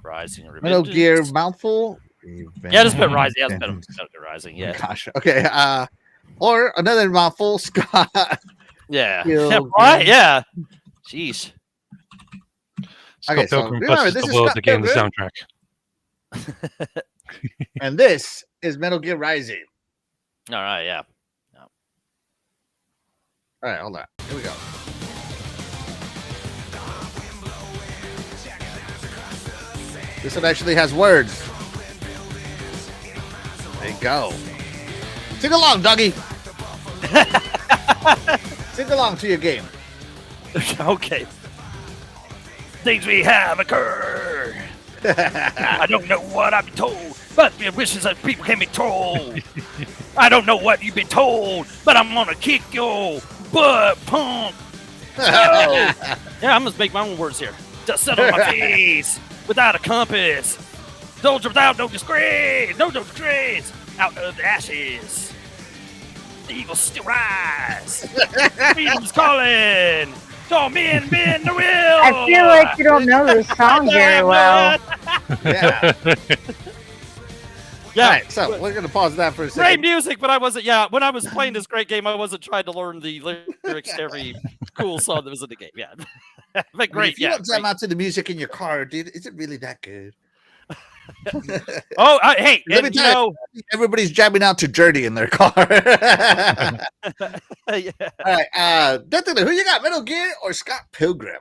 Rising. Metal Revengeance. Gear Mouthful. Yeah, just put Rising. Yeah, just put Metal Gear Rising. Yeah. Gosh. Okay. Or another mouthful, Scott. Yeah. Pilgrim. Yeah. Right. Yeah. Jeez. Scott Okay, so Pilgrim remember, versus this the is world, Scott the game, the Pilgrim. soundtrack. And this is Metal Gear Rising. All right. Yeah. All right, hold on. Here we go. This one actually has words. There you go. Sing along, doggy. Sing along to your game. Okay. Things we have occurred. I don't know what I've been told, but the wishes of people can be told. I don't know what you've been told, but I'm gonna kick your butt, punk. Oh. Yeah, I'm gonna make my own words here. Just settle on my face without a compass. Soldier without no disgrace, no disgrace. Out of the ashes, the eagles still rise. Freedom's calling. So men bend the will. I feel like you don't know this song very well. Yeah. Yeah. All right, so we're going to pause that for a Great second. music, but I wasn't. Yeah, when I was playing this great game, I wasn't trying to learn the lyrics to every cool song that was in the game. Yeah, but I mean, great. if you Yeah. don't jam out to the music in your car, dude, is it really that good? Oh, hey, Let me and, you tell know, Everybody's jamming out to Journey in their car. All yeah. right, Destiny, who you got, Metal Gear or Scott Pilgrim?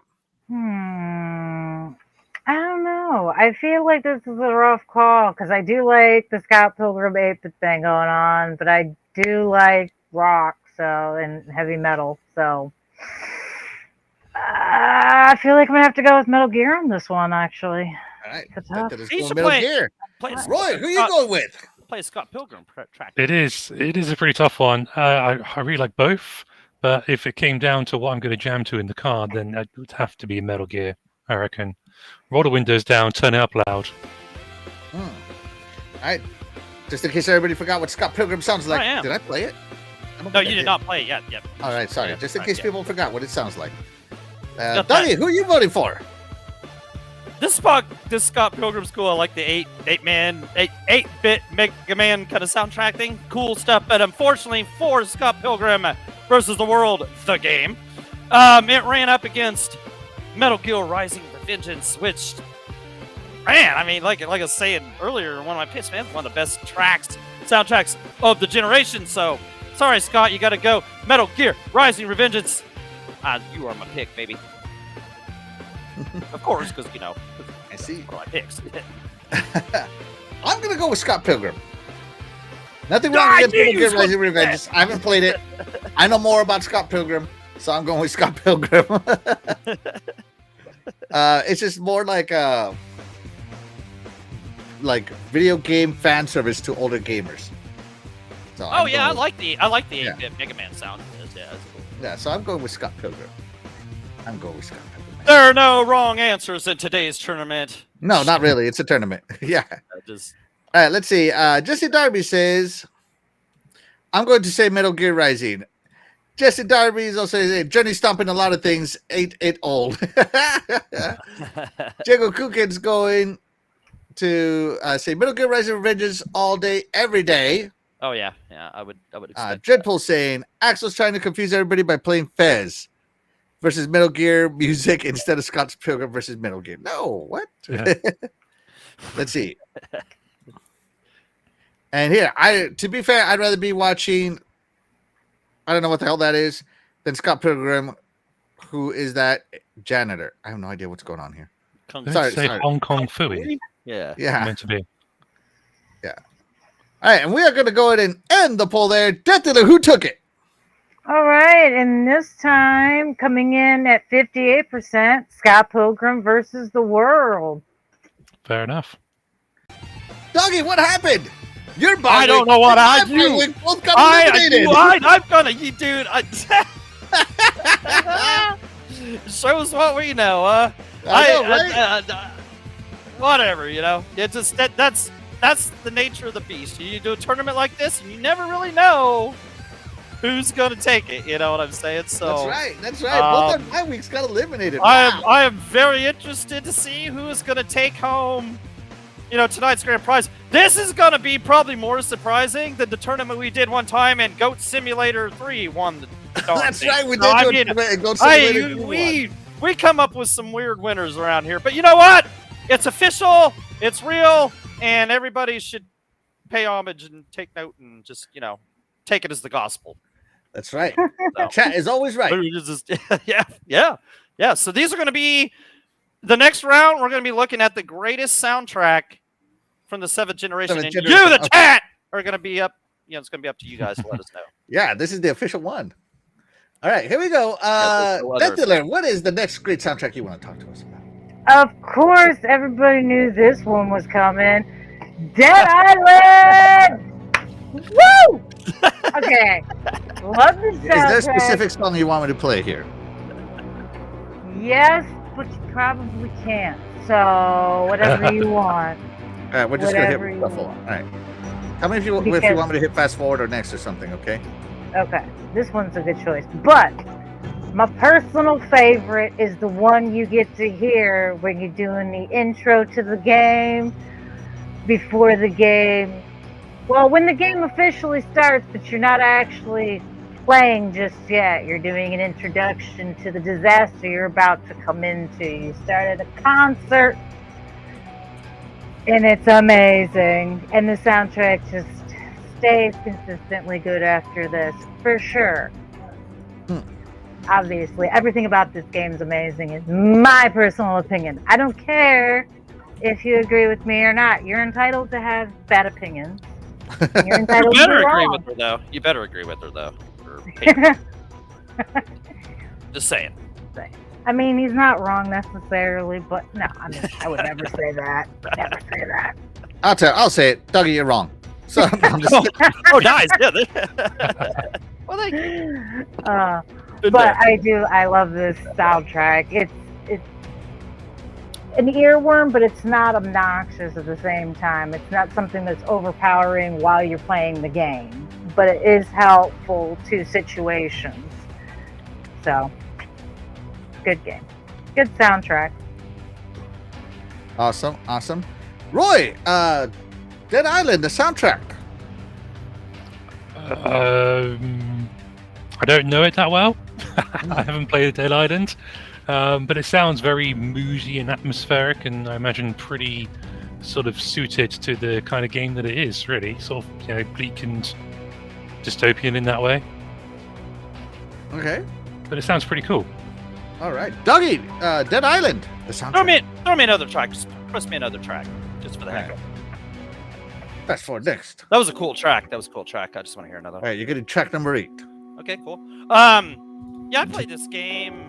I don't know. I feel like this is a rough call because I do like the Scott Pilgrim 8-bit thing going on, but I do like rock and heavy metal. So I feel like I'm gonna have to go with Metal Gear on this one. Actually, All right, It's tough. Destiny's You going should Metal play- Gear. Play a Roy, who you going with? play a Scott Pilgrim track. It is a pretty tough one. I really like both, but if it came down to what I'm going to jam to in the car, then it would have to be Metal Gear, I reckon. Roll the windows down, turn it up loud. All right, just in case everybody forgot what Scott Pilgrim sounds like. I am. Did I play it? I don't No, think I you did not play it yet. Yep. All right, sorry. Yeah, Just in right, case yeah. people forgot what it sounds like. Got Dougie, who are you voting for? This Scott Pilgrim's cool. I like the 8-bit Mega Man kind of soundtrack thing. Cool stuff, but unfortunately for Scott Pilgrim versus the World, the game, it ran up against Metal Gear Rising: Revengeance, which, man, I mean, like I was saying earlier, one of my picks, man, one of the best soundtracks of the generation. So, sorry, Scott, you got to go. Metal Gear Rising: Revengeance. You are my pick, baby. Of course, because you know. I see. One of my picks. I'm gonna go with Scott Pilgrim. Nothing wrong with Metal Gear Rising Revengeance. I haven't played it. I know more about Scott Pilgrim, so I'm going with Scott Pilgrim. It's just more like video game fan service to older gamers. So Oh I'm yeah, I going like the Yeah. 8-bit Mega Man sound. Yeah, that's cool. yeah, so I'm going with Scott Pilgrim. I'm going with Scott Pilgrim. There are no wrong answers in today's tournament. No, not really. It's a tournament. Yeah. Just All right, let's see. Jesse Darby says, I'm going to say Metal Gear Rising. Jesse Darby is also saying, Journey stomping a lot of things, ain't it old? Jago Kukin's going to say Metal Gear Rising Revengeance all day, every day. oh yeah, I would expect. Dreadpool saying, Axel's trying to confuse everybody by playing Fez versus Metal Gear music instead of Scott's Pilgrim versus Metal Gear. No, what? Yeah. Let's see. And here, to be fair, I'd rather be watching, I don't know what the hell that is, than Scott Pilgrim, who is that janitor. I have no idea what's going on here. Kung Didn't Sorry, it say sorry. Hong Kong Fooey? Yeah. Yeah. Meant to be. All right, and we are going to go ahead and end the poll there. Death Dealer, who took it? All right, and this time coming in at 58%, Scott Pilgrim versus the World. Fair enough. Doggy, what happened? Your bye I don't week know what and I my bye do. week both got I'm eliminated. dude. Shows what we know, huh? I know, right? Whatever, you know. It's just that's the nature of the beast. You do a tournament like this, and you never really know who's gonna take it. You know what I'm saying? So That's right. Both our bye weeks got eliminated. Wow. I am very interested to see who is gonna take home, tonight's grand prize. This is gonna be probably more surprising than the tournament we did one time, and Goat Simulator 3 won the. That's thing. right. We did So, I do mean, it. Go Simulator 3 we come up with some weird winners around here, but you know what? It's official, it's real, and everybody should pay homage and take note and just take it as the gospel. That's right. So. Chat is always right. Yeah. So these are going to be the next round. We're going to be looking at the greatest soundtrack from the 7th generation, and you, the chat, are going to be up. It's going to be up to you guys to let us know. Yeah, this is the official one. All right, here we go. Deathler, what is the next great soundtrack you want to talk to us about? Of course, everybody knew this one was coming. Dead Island! Woo! Okay. Love the soundtrack. Is there a specific song you want me to play here? Yes, but you probably can't. So, whatever you want. All right, we're just going to Whatever hit you shuffle. All want. right. Tell me if you want me to hit fast forward or next or something, okay? Okay, this one's a good choice. But my personal favorite is the one you get to hear when you're doing the intro to the game, before the game. Well, when the game officially starts, but you're not actually playing just yet. You're doing an introduction to the disaster you're about to come into. You start at a concert, and it's amazing. And the soundtrack just stays consistently good after this, for sure. Obviously, everything about this game is amazing. It's my personal opinion. I don't care if you agree with me or not. You're entitled to have bad opinions. You're entitled You better to be agree wrong. with her, though. You better agree with her, though. Just saying. I mean, he's not wrong necessarily, but no, I mean, I would never say that. Never say that. I'll say it. Dougie, you're wrong. So I'm just Oh, nice. Yeah. Well, thank you. But I love this soundtrack. It's an earworm, but it's not obnoxious at the same time. It's not something that's overpowering while you're playing the game, but it is helpful to situations. So, good game. Good soundtrack. Awesome. Roy, Dead Island, the soundtrack. I don't know it that well. I haven't played Dead Island, but it sounds very moody and atmospheric, and I imagine pretty sort of suited to the kind of game that it is. Really, sort of bleak and dystopian in that way. Okay. But it sounds pretty cool. All right, Dougie, Dead Island, the soundtrack. Throw me another track. Just press me another track, just for the heck of it. Fast forward next. That was a cool track. I just want to hear another. All right, you're getting track number 8. Okay, cool. Yeah, I played this game.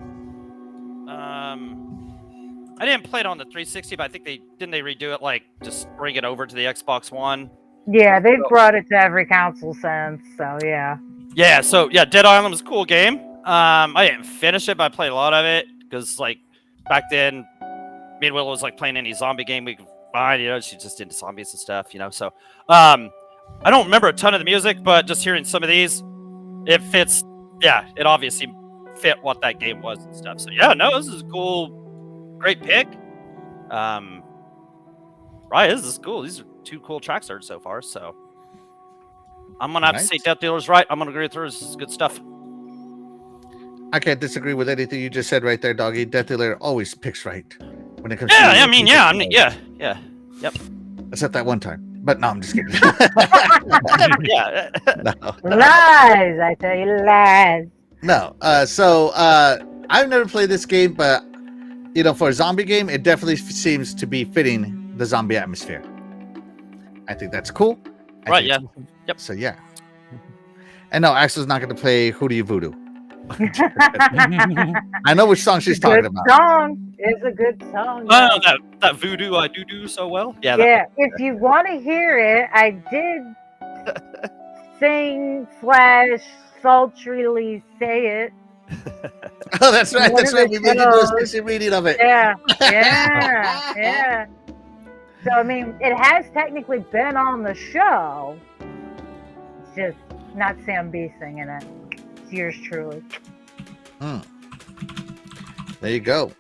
I didn't play it on the 360, but I think they redo it, like just bring it over to the Xbox One. Yeah, they've brought it to every console since, so yeah. Yeah, Dead Island was a cool game. I didn't finish it, but I played a lot of it because, like, back then, me and Willow was like playing any zombie game we could find. She's just into zombies and stuff. So I don't remember a ton of the music, but just hearing some of these, it fits. Yeah, it obviously fit what that game was and stuff. So yeah, no, this is a cool, great pick. Right, this is cool. These are 2 cool tracks heard so far. So I'm gonna have to say Death Dealer's right. I'm gonna agree with her. This is good stuff. I can't disagree with anything you just said right there, Doggy. Death Dealer always picks right when it comes. Yeah, to Yep. Except that one time. But no, I'm just kidding. Yeah. No. Lies! I tell you, lies. No. I've never played this game, but for a zombie game, it definitely seems to be fitting the zombie atmosphere. I think that's cool. Right, yeah. Yep. So yeah. And no, Axel's not going to play Hootie Voodoo. I know which song she's talking Good about. song. It's a good song. Oh, that voodoo I do so well. Yeah. Yeah, if you want to hear it, I did sing / sultrily say it. Oh, that's right. One That's of right. the We made you do a shows. sexy reading of it. Yeah, yeah. So I mean, it has technically been on the show. It's just not Sam B singing it. It's yours truly. There you go.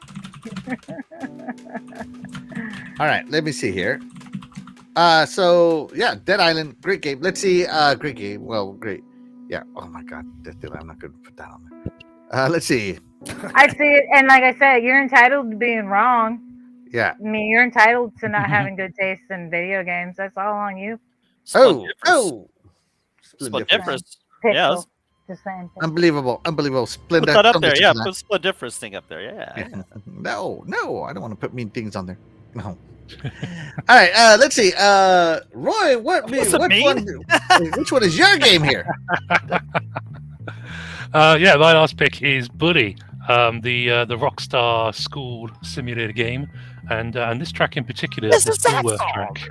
All right, let me see here. So yeah, Dead Island, great game. Let's see, great game. Well, great. Yeah. Oh my God, Dead Island. I'm not going to put that on there. Let's see. I see it, and like I said, you're entitled to being wrong. Yeah. I mean, you're entitled to not having good taste in video games. That's all on you. Oh. Splendiferous. Pixel. Yeah, let's The same thing. Unbelievable. put Splendid. that up there. Yeah, put Splendiferous thing up there. Yeah. No, I don't want to put mean things on there. No. All right, let's see. Roy, which one is your game here? Yeah, my last pick is Bully, the Rockstar school simulator game, and this track in particular, This the is that Schoolwork song. track,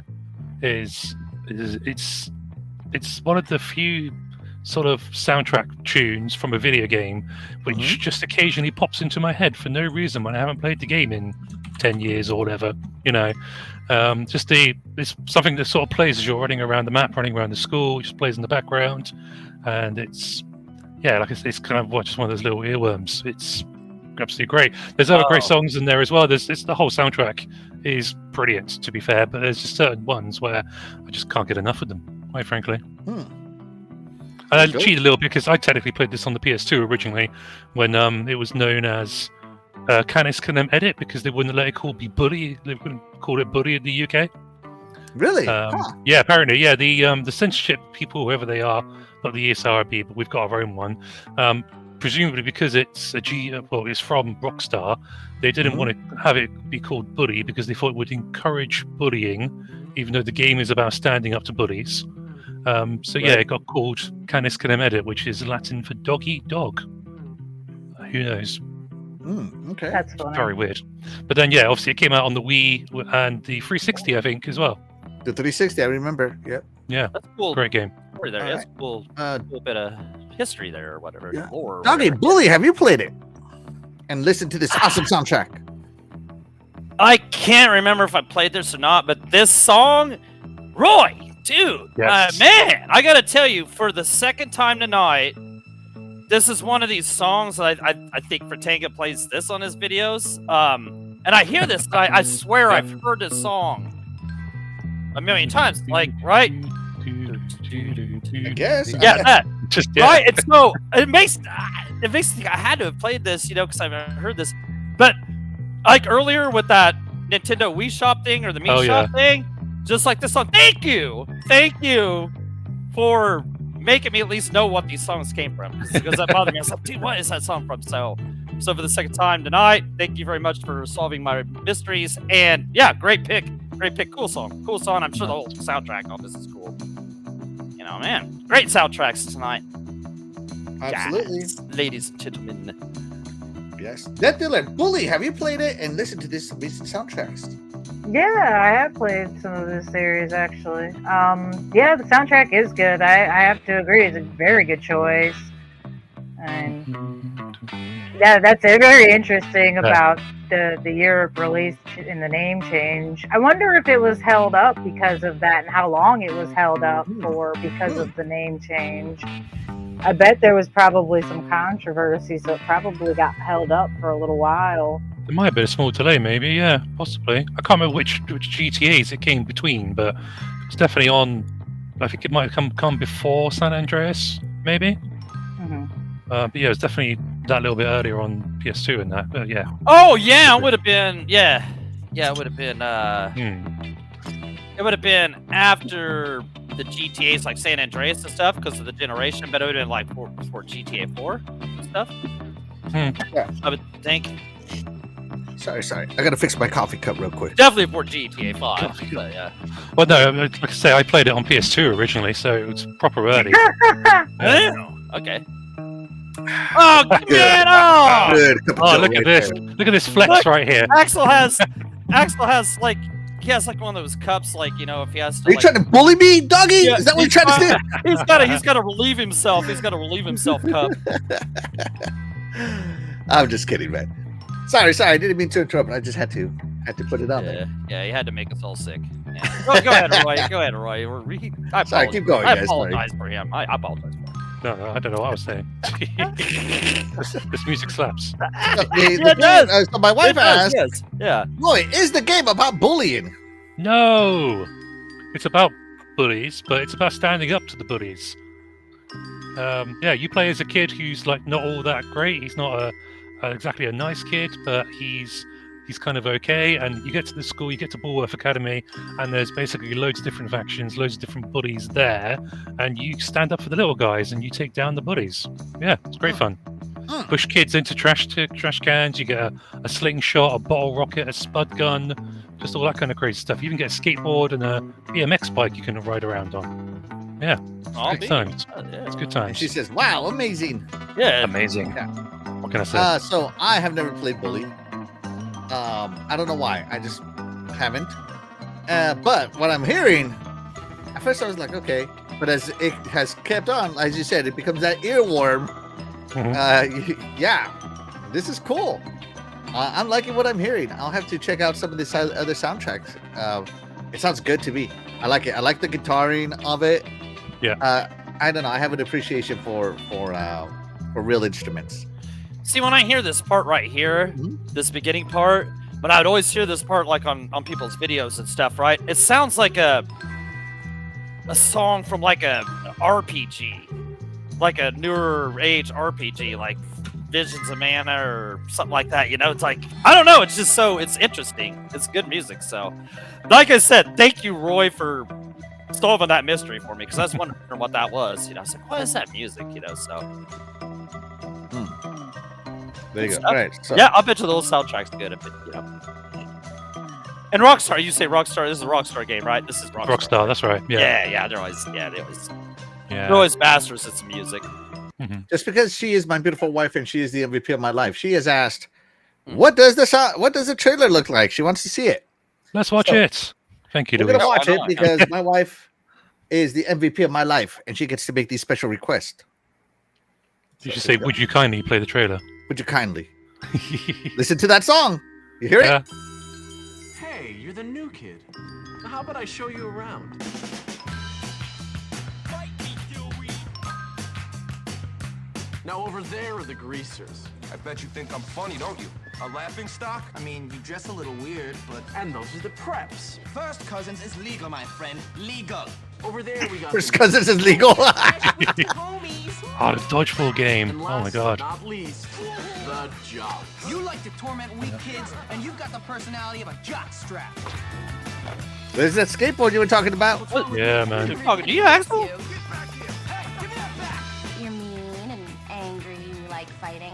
is it's one of the few sort of soundtrack tunes from a video game which just occasionally pops into my head for no reason when I haven't played the game in 10 years or whatever, you know. It's something that sort of plays as you're running around the map, running around the school, it just plays in the background, and it's it's kind of just one of those little earworms. It's absolutely great. There's other great songs in there as well. It's the whole soundtrack is brilliant, to be fair, but there's just certain ones where I just can't get enough of them, quite frankly. And I cheated a little bit because I technically played this on the PS2 originally when it was known as Canis Canem Edit, because they wouldn't let it be Bully. They wouldn't call it Bully in the UK. Really? Yeah, apparently. Yeah, the censorship people, whoever they are, not the ESRB, but we've got our own one. Presumably because it's it's from Rockstar, they didn't want to have it be called Bully because they thought it would encourage bullying, even though the game is about standing up to bullies. It got called Canis Canem Edit, which is Latin for dog eat dog. Who knows? Okay. That's funny. Very weird. But then, obviously it came out on the Wii and the 360, I think, as well. The 360, I remember. Yep. Yeah, That's cool. great game. Story there. All That's cool. Cool bit of history there, or whatever. Yeah. Or Doggy Bully, have you played it? And listened to this awesome soundtrack. I can't remember if I played this or not, but this song, Roy, dude, Yes. man, I gotta tell you, for the second time tonight, this is one of these songs that I think Fratanga plays this on his videos. And I hear this, I swear I've heard this song a million times. Like, right? I guess. Yeah, that. Just Right? And so it makes me think I had to have played this, because I've heard this. But like earlier with that Nintendo Wii Shop thing or the Mii Shop thing, just like this song. Thank you for making me at least know what these songs came from, because that bothered me. I was like, dude, what is that song from? So for the second time tonight, thank you very much for solving my mysteries. And yeah, great pick, cool song. I'm sure the whole soundtrack on this is cool. Man, great soundtracks tonight. Absolutely. Guys, ladies and gentlemen. Yes. Dead Island, Bully, have you played it and listened to this amazing soundtracks? Yeah, I have played some of this series actually. Yeah, the soundtrack is good. I have to agree, it's a very good choice. And yeah, that's very interesting about the Europe release and the name change. I wonder if it was held up because of that and how long it was held up for because of the name change. I bet there was probably some controversy, so it probably got held up for a little while. There might have been a small delay, maybe. Yeah, possibly. I can't remember which GTAs it came between, but it's definitely on. I think it might have come before San Andreas, maybe. But yeah, it's definitely that little bit earlier on PS2 and that. But yeah. Oh yeah, it would have been. Yeah, it would have been. It would have been after the GTAs like San Andreas and stuff because of the generation, but it would have been like before GTA 4 and stuff. Yeah. I would think. Sorry. I gotta fix my coffee cup real quick. Definitely for GTA 5. Coffee But, yeah. Well, no, like I say, I played it on PS2 originally, so it was proper early. Damn. Okay. Oh, get off! Good. Cup of Oh, Joe look right at this! there. Look at this flex Look. right here. Axel has like he has like one of those cups, like if he has to. Are you like, trying to bully me, doggy? Yeah, Is that what you're trying to do? He's got to relieve himself. He's got to relieve himself cup. I'm just kidding, man. Sorry. I didn't mean to interrupt. I just had to put it on there. Yeah, he had to make us all sick. Yeah. Go ahead, Roy. Go ahead, Roy. I Sorry, keep going, I guys. apologize for him. I apologize for him. No, I don't know what I was saying. this music slaps. it does. So my wife It does, asked, yes. Yeah. Roy, is the game about bullying? No, it's about bullies, but it's about standing up to the bullies. Yeah, you play as a kid who's like not all that great. He's not exactly a nice kid, but he's kind of okay. And you get to the school, you get to Bulworth Academy, and there's basically loads of different factions, loads of different bullies there, and you stand up for the little guys and you take down the bullies. Yeah, it's great fun. Push kids into trash cans. You get a slingshot, a bottle rocket, a spud gun, just all that kind of crazy stuff. You even get a skateboard and a BMX bike you can ride around on. Yeah, I'll good times. It's good And times. she says, wow, amazing. Yeah. Amazing. Yeah. What can I say? So I have never played Bully. I don't know why. I just haven't. But what I'm hearing, at first I was like, okay. But as it has kept on, as you said, it becomes that earworm. Yeah, this is cool. I'm liking what I'm hearing. I'll have to check out some of the other soundtracks. It sounds good to me. I like it. I like the guitaring of it. Yeah. I don't know. I have an appreciation for real instruments. See, when I hear this part right here, this beginning part, but I would always hear this part like on people's videos and stuff, right? It sounds like a song from like a RPG, like a newer age RPG, like Visions of Mana or something like that. It's like, I don't know. It's just it's interesting. It's good music. So, like I said, thank you, Roy, for solving that mystery for me, because I was wondering what that was. I was like, what is that music? So. There you go. Stuff. All right. So, Yeah, I'll bet you the old soundtrack's good. If it. And Rockstar, you say Rockstar. This is a Rockstar game, right? This is Rockstar. Rockstar, that's right. Yeah. They're always, Yeah. they're always masters at some music. just because she is my beautiful wife and she is the MVP of my life, she has asked, "What does the trailer look like?" She wants to see it. Let's watch it. Thank you, We're Louise. gonna watch Why it not? because my wife is the MVP of my life, and she gets to make these special requests. You should say, would you kindly play the trailer? Would you kindly listen to that song? You hear it? Yeah. Hey, you're the new kid. Now how about I show you around? Now over there are the greasers. I bet you think I'm funny, don't you? A laughing stock? I mean, you dress a little weird, but And those are the preps. First Cousins is legal, my friend. Legal. Over there we got First the cousins is legal. Homies. Oh, the dodgeball game. and Oh last my god. but not least, the jock. You like to torment weak kids, and you've got the personality of a jockstrap. There's that skateboard you were talking about. Yeah, man. You're talking to you, Axel? Hey, give me that back. You're mean and angry and you like fighting.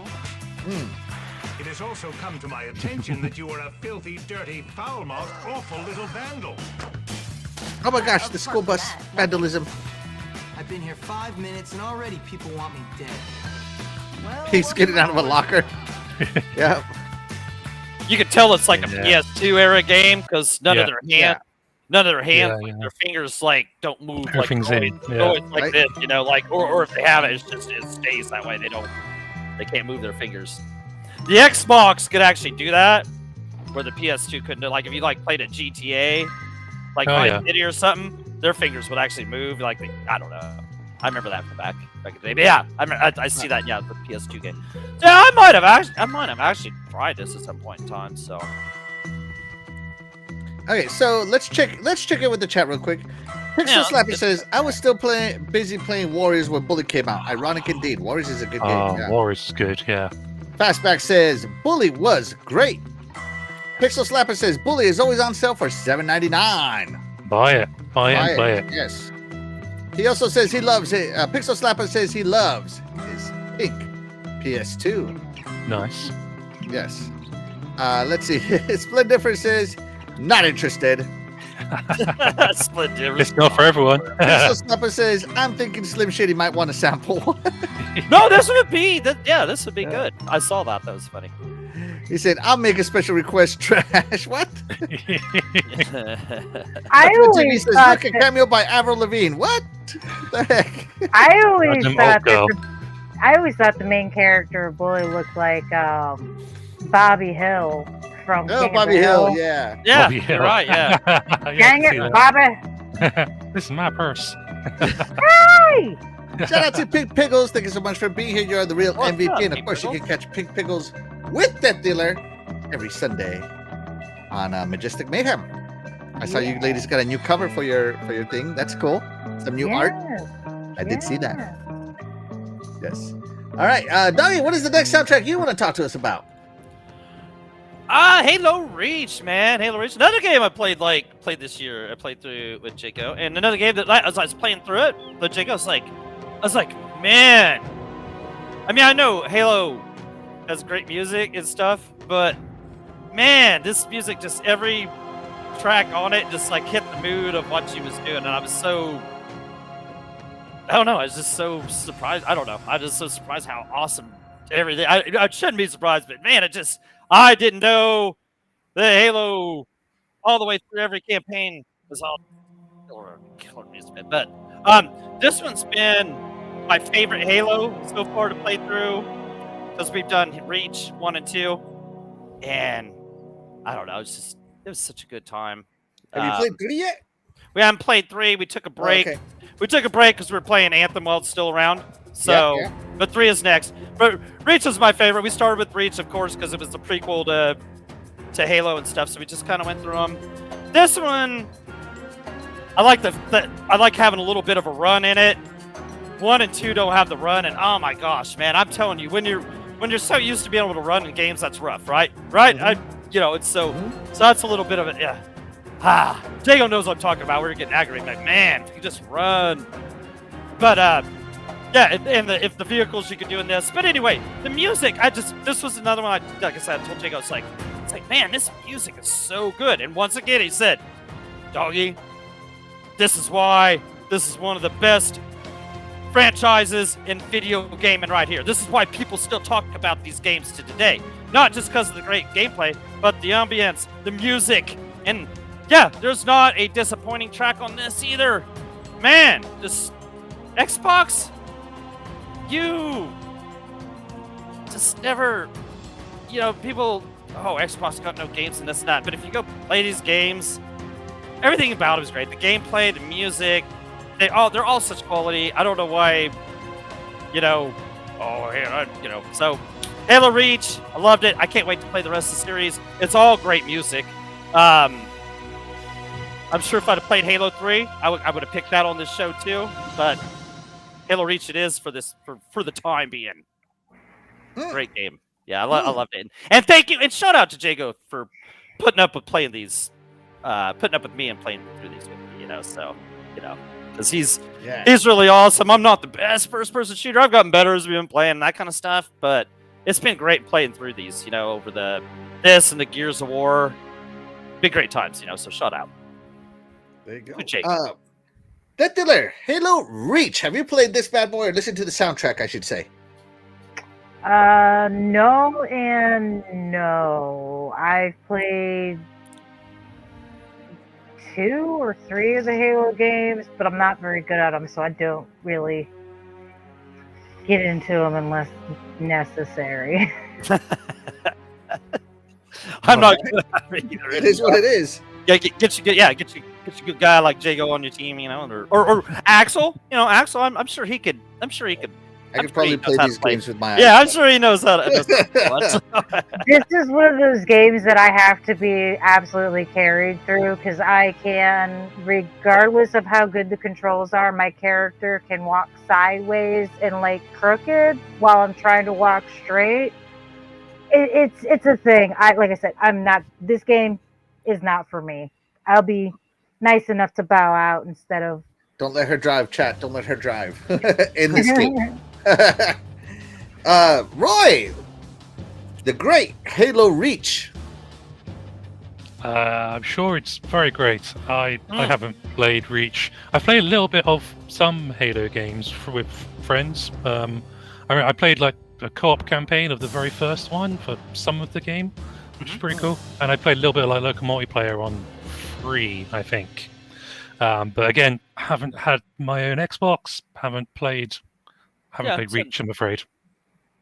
It has also come to my attention that you are a filthy, dirty, foul-mouthed, awful little vandal. Oh my gosh, the school bus vandalism. I've been here 5 minutes, and already people want me dead. Well, He's getting out of a locker. Yeah. You can tell it's like a Yeah. PS2 era game because none of Yeah. their none of their hands, Yeah, yeah. their fingers like don't move. Everything's like, in, always, yeah. always like Right. this, like or if they have it, it stays that way. They can't move their fingers. The Xbox could actually do that, where the PS2 couldn't. Like if you played a GTA, like Oh, Vice yeah. City or something, their fingers would actually move. Like I don't know. I remember that from back in the day. But yeah, I see that. Yeah, the PS2 game. Yeah, I might have actually tried this at some point in time. So Okay, so let's check in with the chat real quick. Pixel Yeah. Slappy says, "I was still busy playing Warriors when Bully came out. Ironic indeed. Warriors is a good game." Oh, Yeah. Warriors is good. Yeah. Fastback says, "Bully was great." Pixel Slapper says, "Bully is always on sale for $7.99. Buy it. Buy it and play it. Yes. He also says he loves it. Pixel Slapper says he loves his pink PS2. Nice. Yes. Let's see. Split differences. Not interested. Split difference. It's not for everyone. Crystal Snapper says, I'm thinking Slim Shady might want a sample. No, this would be this would be good. I saw that. That was funny. He said, I'll make a special request. Trash. What? I TV always says, thought look, a that, cameo by Avril Lavigne. What the heck? I always Random thought old girl. that I always thought the main character of Bully looked like Bobby Hill from Oh, King of Bobby the Hill. Yeah. Yeah, Bobby you're Hill. right. Yeah. Yeah, I Dang can see it, that. Bobby! This is my purse. Hey! Shout out to Pink Pickles. Thank you so much for being here. You are the real What's MVP. up, And of Pink course, you Pickles? can catch Pink Pickles with Death Dealer every Sunday on Majestic Mayhem. I saw you ladies got a new cover for your thing. That's cool. Some new art. I did see that. Yes. All right, Doggy, what is the next soundtrack you want to talk to us about? Halo Reach, man. Halo Reach. Another game I played this year. I played through with Jaco. And another game that as I was playing through it, but Jaco was like, man. I mean, I know Halo has great music and stuff, but man, this music just every track on it just like hit the mood of what she was doing, and I was so. I don't know. I was just so surprised. I don't know. I was just so surprised how awesome everything. I shouldn't be surprised, but man, I didn't know the Halo all the way through every campaign was all killer music. But this one's been my favorite Halo so far to play through because we've done Reach 1 and 2, and I don't know. It was such a good time. Have you played 3 yet? We haven't played 3. We took a break. okay. We took a break because we were playing Anthem while it's still around. So, Yeah. but 3 is next. But Reach was my favorite. We started with Reach, of course, because it was the prequel to Halo and stuff. So we just kind of went through them. This one, I like I like having a little bit of a run in it. 1 and 2 don't have the run, and oh my gosh, man, I'm telling you, when you're so used to being able to run in games, that's rough, right? Right? It's so that's a little bit of it. Yeah. Jago knows what I'm talking about. We're getting aggravated. Like, man, if you just run. But yeah, and if the vehicles you could do in this. But anyway, the music, this was another one. Like I said, I told Jago, it's like, man, this music is so good. And once again, he said, Doggy, this is why this is one of the best franchises in video gaming right here. This is why people still talk about these games to today. Not just because of the great gameplay, but the ambience, the music, and yeah, there's not a disappointing track on this either. Man, this Xbox, you just never, people, Xbox got no games and this and that. But if you go play these games, everything about it is great. The gameplay, the music, they're all such quality. I don't know why, so Halo Reach, I loved it. I can't wait to play the rest of the series. It's all great music. I'm sure if I'd have played Halo 3, I would have picked that on this show too. But Halo Reach it is for the time being. Great game. Yeah, I loved it. And thank you, and shout out to Jago for putting up with playing these, putting up with me and playing through these with me. Because he's really awesome. I'm not the best first-person shooter. I've gotten better as we've been playing and that kind of stuff. But it's been great playing through these. Over this and the Gears of War. Been great times. So shout out. There you go. Good Jake. Death Dealer, Halo Reach. Have you played this bad boy or listened to the soundtrack, I should say? No and no. I've played 2 or 3 of the Halo games, but I'm not very good at them, so I don't really get into them unless necessary. I'm not good at it either. It is what it is. Yeah, get you a good guy like Jago on your team, or Axel. Axel. I'm sure he could. I could probably play these games with my eyes. Yeah, I'm sure he knows how to. This is one of those games that I have to be absolutely carried through because I can, regardless of how good the controls are, my character can walk sideways and crooked while I'm trying to walk straight. It's a thing. Like I said, I'm not. This game is not for me. I'll be nice enough to bow out instead of. Don't let her drive, chat. Don't let her drive in this game. Roy, the great Halo Reach. I'm sure it's very great. I haven't played Reach. I played a little bit of some Halo games with friends. I played like a co-op campaign of the very first one for some of the game, which is pretty cool. And I played a little bit of like local multiplayer on 3, I think. But again, haven't had my own Xbox. Haven't played Reach, I'm afraid.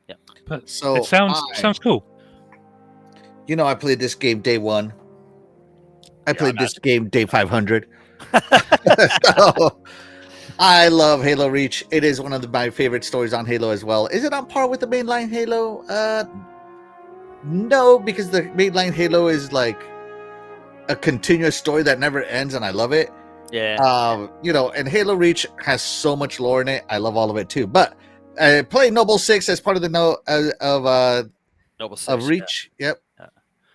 Yeah. But So it sounds cool. You know, I played this game day 1. I played this game day 500. So, I love Halo Reach. It is one of my favorite stories on Halo as well. Is it on par with the mainline Halo? No, because the mainline Halo is like a continuous story that never ends, and I love it. Yeah. You know, and Halo Reach has so much lore in it. I love all of it too. But playing Noble 6 as part of the Noble 6, of Reach. Yeah. Yep.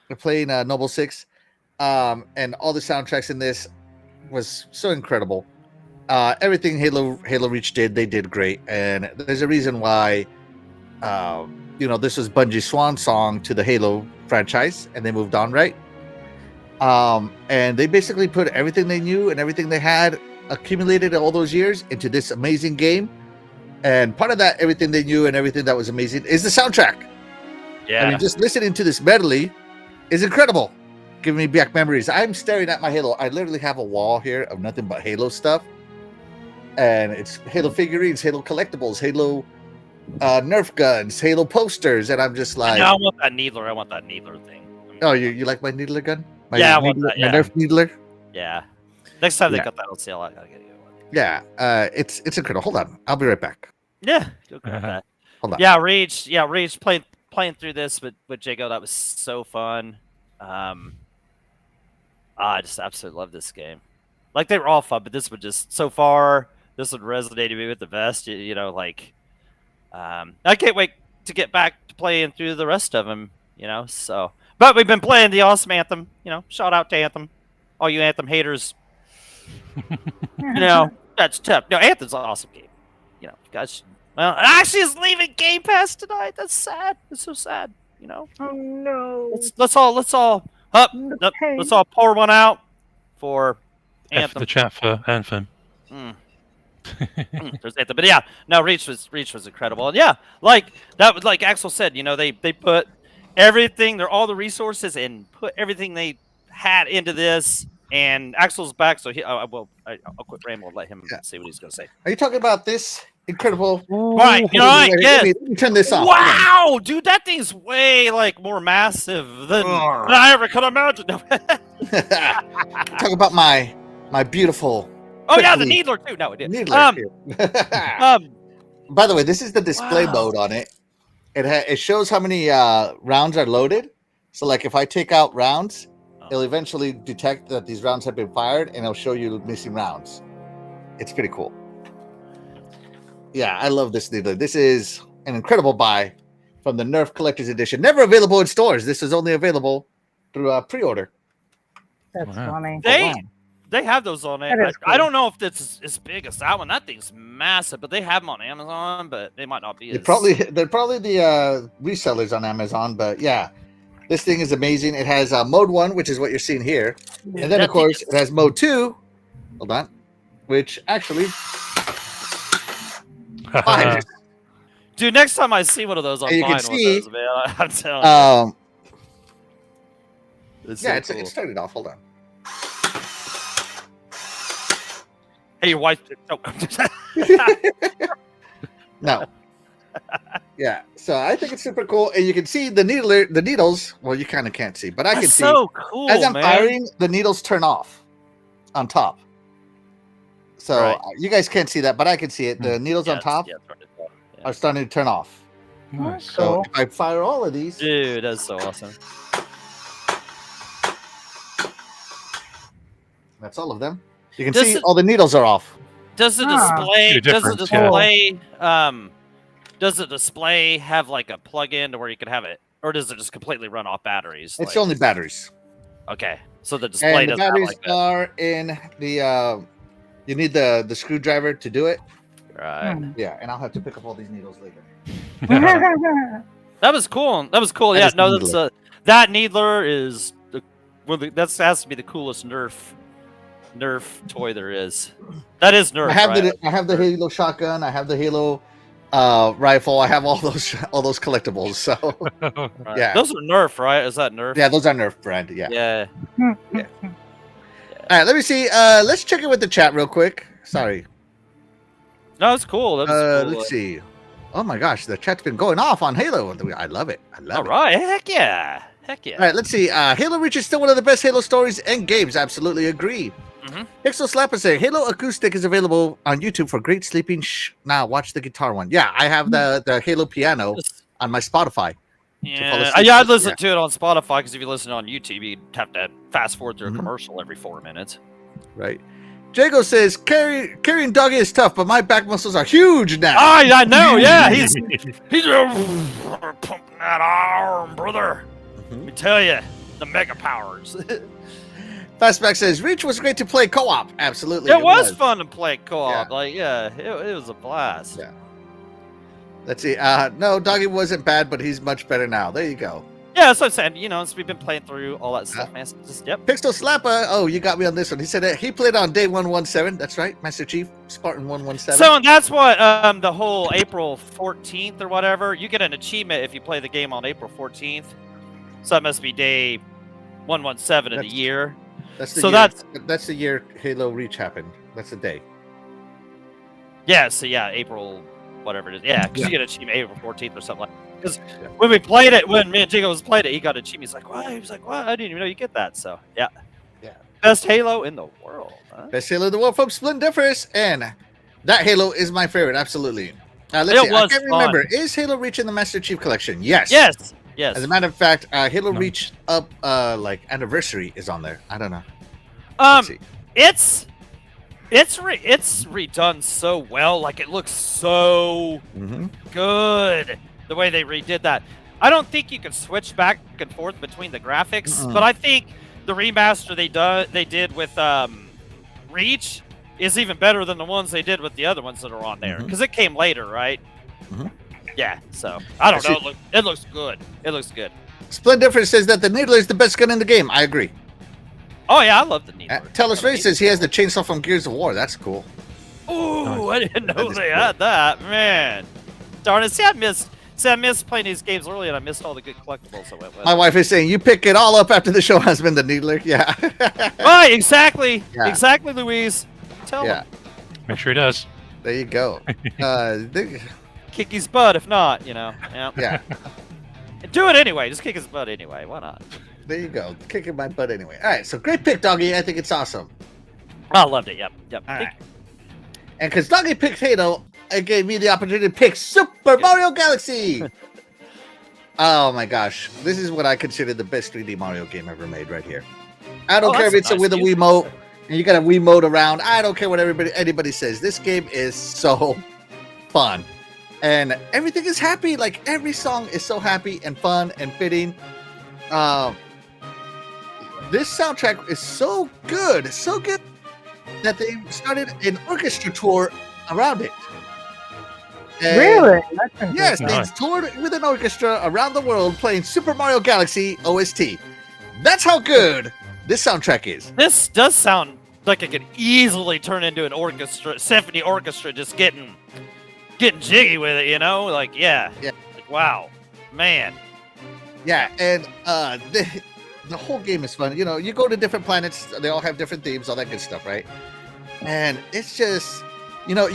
We're playing Noble 6. And all the soundtracks in this was so incredible. Everything Halo Reach did, they did great. And there's a reason why you know, this was Bungie's swan song to the Halo franchise, and they moved on, right? And they basically put everything they knew and everything they had accumulated all those years into this amazing game. And part of that, everything they knew and everything that was amazing, is the soundtrack. Yeah. I mean, just listening to this medley is incredible, giving me back memories. I'm staring at my Halo. I literally have a wall here of nothing but Halo stuff, and it's Halo figurines, Halo collectibles, Halo Nerf guns, Halo posters, and I'm just like, I want that Needler. I want that Needler thing. oh, you like my Needler gun? My Yeah, I want Needler, that, yeah. my Nerf Needler. Yeah. Next time they Yeah. got that on sale, I gotta get you one. Yeah, it's incredible. Hold on, I'll be right back. Yeah. Go grab that. Hold on. Yeah, Reach. Yeah, Reach. Playing through this with Jago, that was so fun. I just absolutely love this game. Like, they were all fun, but this one just so far, this one resonated me with the best. You know, like, I can't wait to get back to playing through the rest of them. You know, so but we've been playing the awesome Anthem. You know, shout out to Anthem, all you Anthem haters. You know, that's tough. No, Anthem's an awesome game. You know, guys. Well, it actually is leaving Game Pass tonight. That's sad. It's so sad. You know. Oh no. Let's all pour one out for F Anthem. the chat for Anthem. There's Anthem, but yeah, no, Reach was incredible, and yeah, like that was like Axel said. You know, they put everything, all the resources, and put everything they had into this. And Axel's back, so I'll quit rambling and let him see what he's gonna say. Are you talking about this incredible? Right, you know, right, yes. Let me turn this off. Wow, dude, that thing's way like more massive than I ever could imagine. No. Talk about my beautiful. Oh yeah, the prickly Needler too. No, it did. Needler here. By the way, this is the display mode on it. It shows how many rounds are loaded. So, like, if I take out rounds, it'll eventually detect that these rounds have been fired, and it'll show you missing rounds. It's pretty cool. Yeah, I love this Needler. This is an incredible buy from the Nerf Collector's Edition. Never available in stores. This is only available through pre-order. That's funny. They have those on it. That is I cool. don't know if it's as big as that one. That thing's massive, but they have them on Amazon, but they might not be. They're probably the resellers on Amazon, but yeah, this thing is amazing. It has mode 1, which is what you're seeing here, and then of course it has mode 2. Hold on, which actually, fires. Dude, next time I see one of those, I'm And you buying can one see, of those, man. I'm telling you. It's so yeah, cool. it's started off. Hold on. Hey, your wife. Oh. No. Yeah, so I think it's super cool, and you can see the needles. Well, you kind of can't see, but I can That's see. so cool, as I'm man. firing, the needles turn off on top. So Right. You guys can't see that, but I can see it. The needles on top are starting to turn off. Nice. So if I fire all of these, Dude, that's so awesome. that's all of them. You can Does see it- all the needles are off. Does the Ah. display? See the Does the difference, yeah. display? Does the display have like a plug-in to where you can have it, or does it just completely run off batteries? It's like- only batteries. Okay, so the display And the doesn't have batteries like that. are in the. You need the screwdriver to do it. Right. Yeah, and I'll have to pick up all these needles later. That was cool. That was cool. That Yeah, is no, Needler. that's that Needler is that has to be the coolest Nerf toy there is. That is Nerf. I have the Halo shotgun. I have the Halo rifle. I have all those collectibles. So Right. yeah. Those are Nerf, right? Is that Nerf? yeah, those are Nerf brand. Yeah. Yeah. All right, let me see. Let's check in with the chat real quick. Sorry. No, it's cool. That was cool. Let's see. Oh my gosh, the chat's been going off on Halo. I love it. I love All it. right. Heck yeah. Heck yeah. All right, let's see. Halo Reach is still one of the best Halo stories and games. Absolutely agree. Pixel Slapper say Halo Acoustic is available on YouTube for great sleeping. Now watch the guitar one. Yeah, I have the Halo piano on my Spotify. Yeah, I'd listen to it on Spotify because if you listen on YouTube, you'd have to fast forward through a commercial every 4 minutes. Right. Jago says carrying Doggy is tough, but my back muscles are huge now. I know. Yeah, he's pumping that arm, brother. Let me tell you, the mega powers. Fastback says Reach was great to play co-op. Absolutely, It was fun to play co-op. Yeah. It was a blast. Yeah. Let's see. No, Doggy wasn't bad, but he's much better now. There you go. Yeah, that's what I'm saying. You know, since we've been playing through all that stuff, man. Yep. Pixel Slapper. Oh, you got me on this one. He said that he played on day 117. That's right, Master Chief Spartan 117. So that's what the whole April 14th or whatever. You get an achievement if you play the game on April 14th. So that must be day 117 of the year. That's the so year, that's the year Halo Reach happened. That's the day. Yeah. So yeah, April whatever it is. Yeah, because you get an achievement April 14th or something like. Because when we played it, when me and Jigo was played it, he got an achievement. He's like, "What?" He was like, "What? I didn't even know you get that." So yeah. Best Halo in the world. Huh? Best Halo in the world from Splendiferous, and that Halo is my favorite. Absolutely. Let's see. I can't remember. Is Halo Reach in the Master Chief Collection? Yes. Yes. As a matter of fact, Halo Reach up like anniversary is on there. I don't know. It's redone so well. Like it looks so good the way they redid that. I don't think you can switch back and forth between the graphics, but I think the remaster they did with Reach is even better than the ones they did with the other ones that are on there because it came later, right? Yeah, so I don't know. It looks good. It looks good. Splendiferous says that the Needler is the best gun in the game. I agree. Oh yeah, I love the Needler. Tellus Ray says he has the chainsaw from Gears of War. That's cool. Ooh, I didn't know they had that, man. Darn it! See, I missed playing these games early, and I missed all the good collectibles that went with it. My wife is saying you pick it all up after the show has been the Needler. Yeah. Right, exactly. Yeah. Exactly, Louise. Tell him. Make sure he does. There you go. Kick his butt if not, you know. Yeah. Do it anyway. Just kick his butt anyway. Why not? There you go. Kicking my butt anyway. All right. So great pick, Doggy. I think it's awesome. I loved it. Yep. All right. And because Doggy picked Halo, it gave me the opportunity to pick Super Mario Galaxy. Oh my gosh. This is what I consider the best 3D Mario game ever made right here. I don't care if it's with a Wiimote and you got a Wiimote around. I don't care what anybody says. This game is so fun. And everything is happy. Like every song is so happy and fun and fitting. This soundtrack is so good that they started an orchestra tour around it. And Really? yes, they toured with an orchestra around the world playing Super Mario Galaxy OST. That's how good this soundtrack is. This does sound like it could easily turn into an orchestra, symphony orchestra, just getting jiggy with it, you know? Like, yeah. Like, wow. Man. Yeah, and the whole game is fun. You know, you go to different planets, they all have different themes, all that good stuff, right? And it's just, you know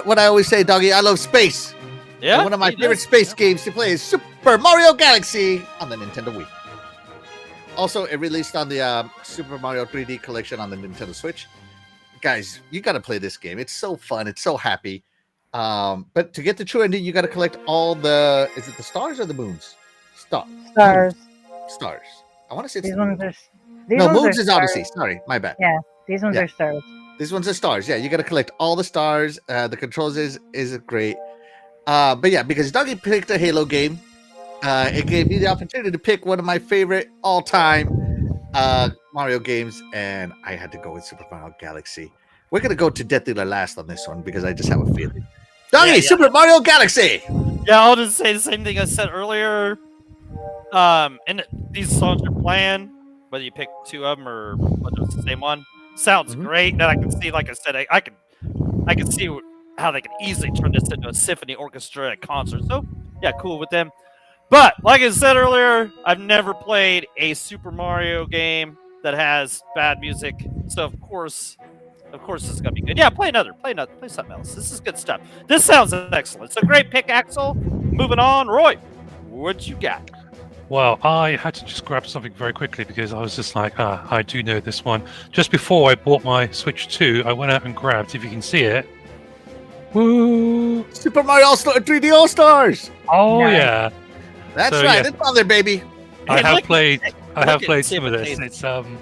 what I always say, Doggy, I love space. Yeah. And one of my favorite space games to play is Super Mario Galaxy on the Nintendo Wii. Also, it released on the Super Mario 3D collection on the Nintendo Switch. Guys, you got to play this game. It's so fun. It's so happy. But to get the true ending, you got to collect all the, is it the stars or the moons? Stars. Stars. I want to say it's These the ones moons. are. No, moons is Odyssey. Sorry, my bad. Yeah, these ones are stars. These ones are stars. Yeah, you got to collect all the stars. The controls is great. But yeah, because Dougie picked a Halo game, it gave me the opportunity to pick one of my favorite all-time Mario games, and I had to go with Super Mario Galaxy. We're gonna go to Death Dealer last on this one because I just have a feeling. Dougie, Super Mario Galaxy. Yeah, I'll just say the same thing I said earlier. And these songs are playing, whether you pick two of them or whether it's the same one. Sounds great. And I can see, like I said, I can see how they can easily turn this into a symphony orchestra at concert. So yeah, cool with them. But like I said earlier, I've never played a Super Mario game that has bad music. So of course it's gonna be good. Yeah, play something else. This is good stuff. This sounds excellent. So great pick, Axel. Moving on, Roy. What you got? Well, I had to just grab something very quickly because I was just like, I do know this one. Just before I bought my Switch 2, I went out and grabbed, if you can see it. Woo! Super Mario All-Star 3D All-Stars. Oh Nice. yeah. That's So, right. yeah. It's on there, baby. I have look- played at some of this. Tim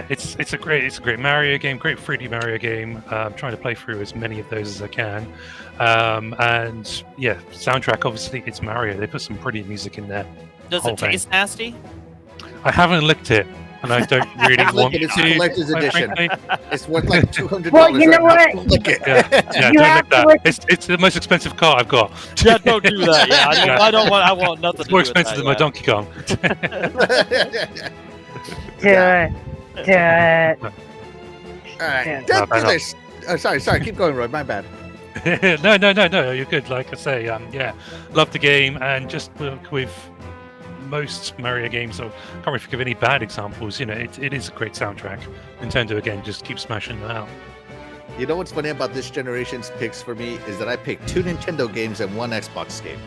It's it's a great Mario game, great 3D Mario game. I'm trying to play through as many of those as I can. And yeah, soundtrack obviously it's Mario. They put some pretty music in there. Does whole it thing. taste nasty? I haven't licked it, and I don't really Lick want it, it's to. a collector's quite edition. frankly. It's worth like $200. Well, you know right now. what? Lick it. Yeah, You don't have lick to that. lick- It's the most expensive car I've got. Yeah, don't do that. Yeah, Yeah. I want nothing It's to more do with expensive that, than my yeah. Donkey Kong. Do it. Do it. All right. Yeah. Death No, Dealers. Oh, sorry. Keep going, Roy. My bad. No. You're good. Like I say, yeah, love the game, and just with most Mario games, I can't really think of any bad examples. You know, it is a great soundtrack. Nintendo again just keeps smashing them out. You know what's funny about this generation's picks for me is that I picked 2 Nintendo games and 1 Xbox game.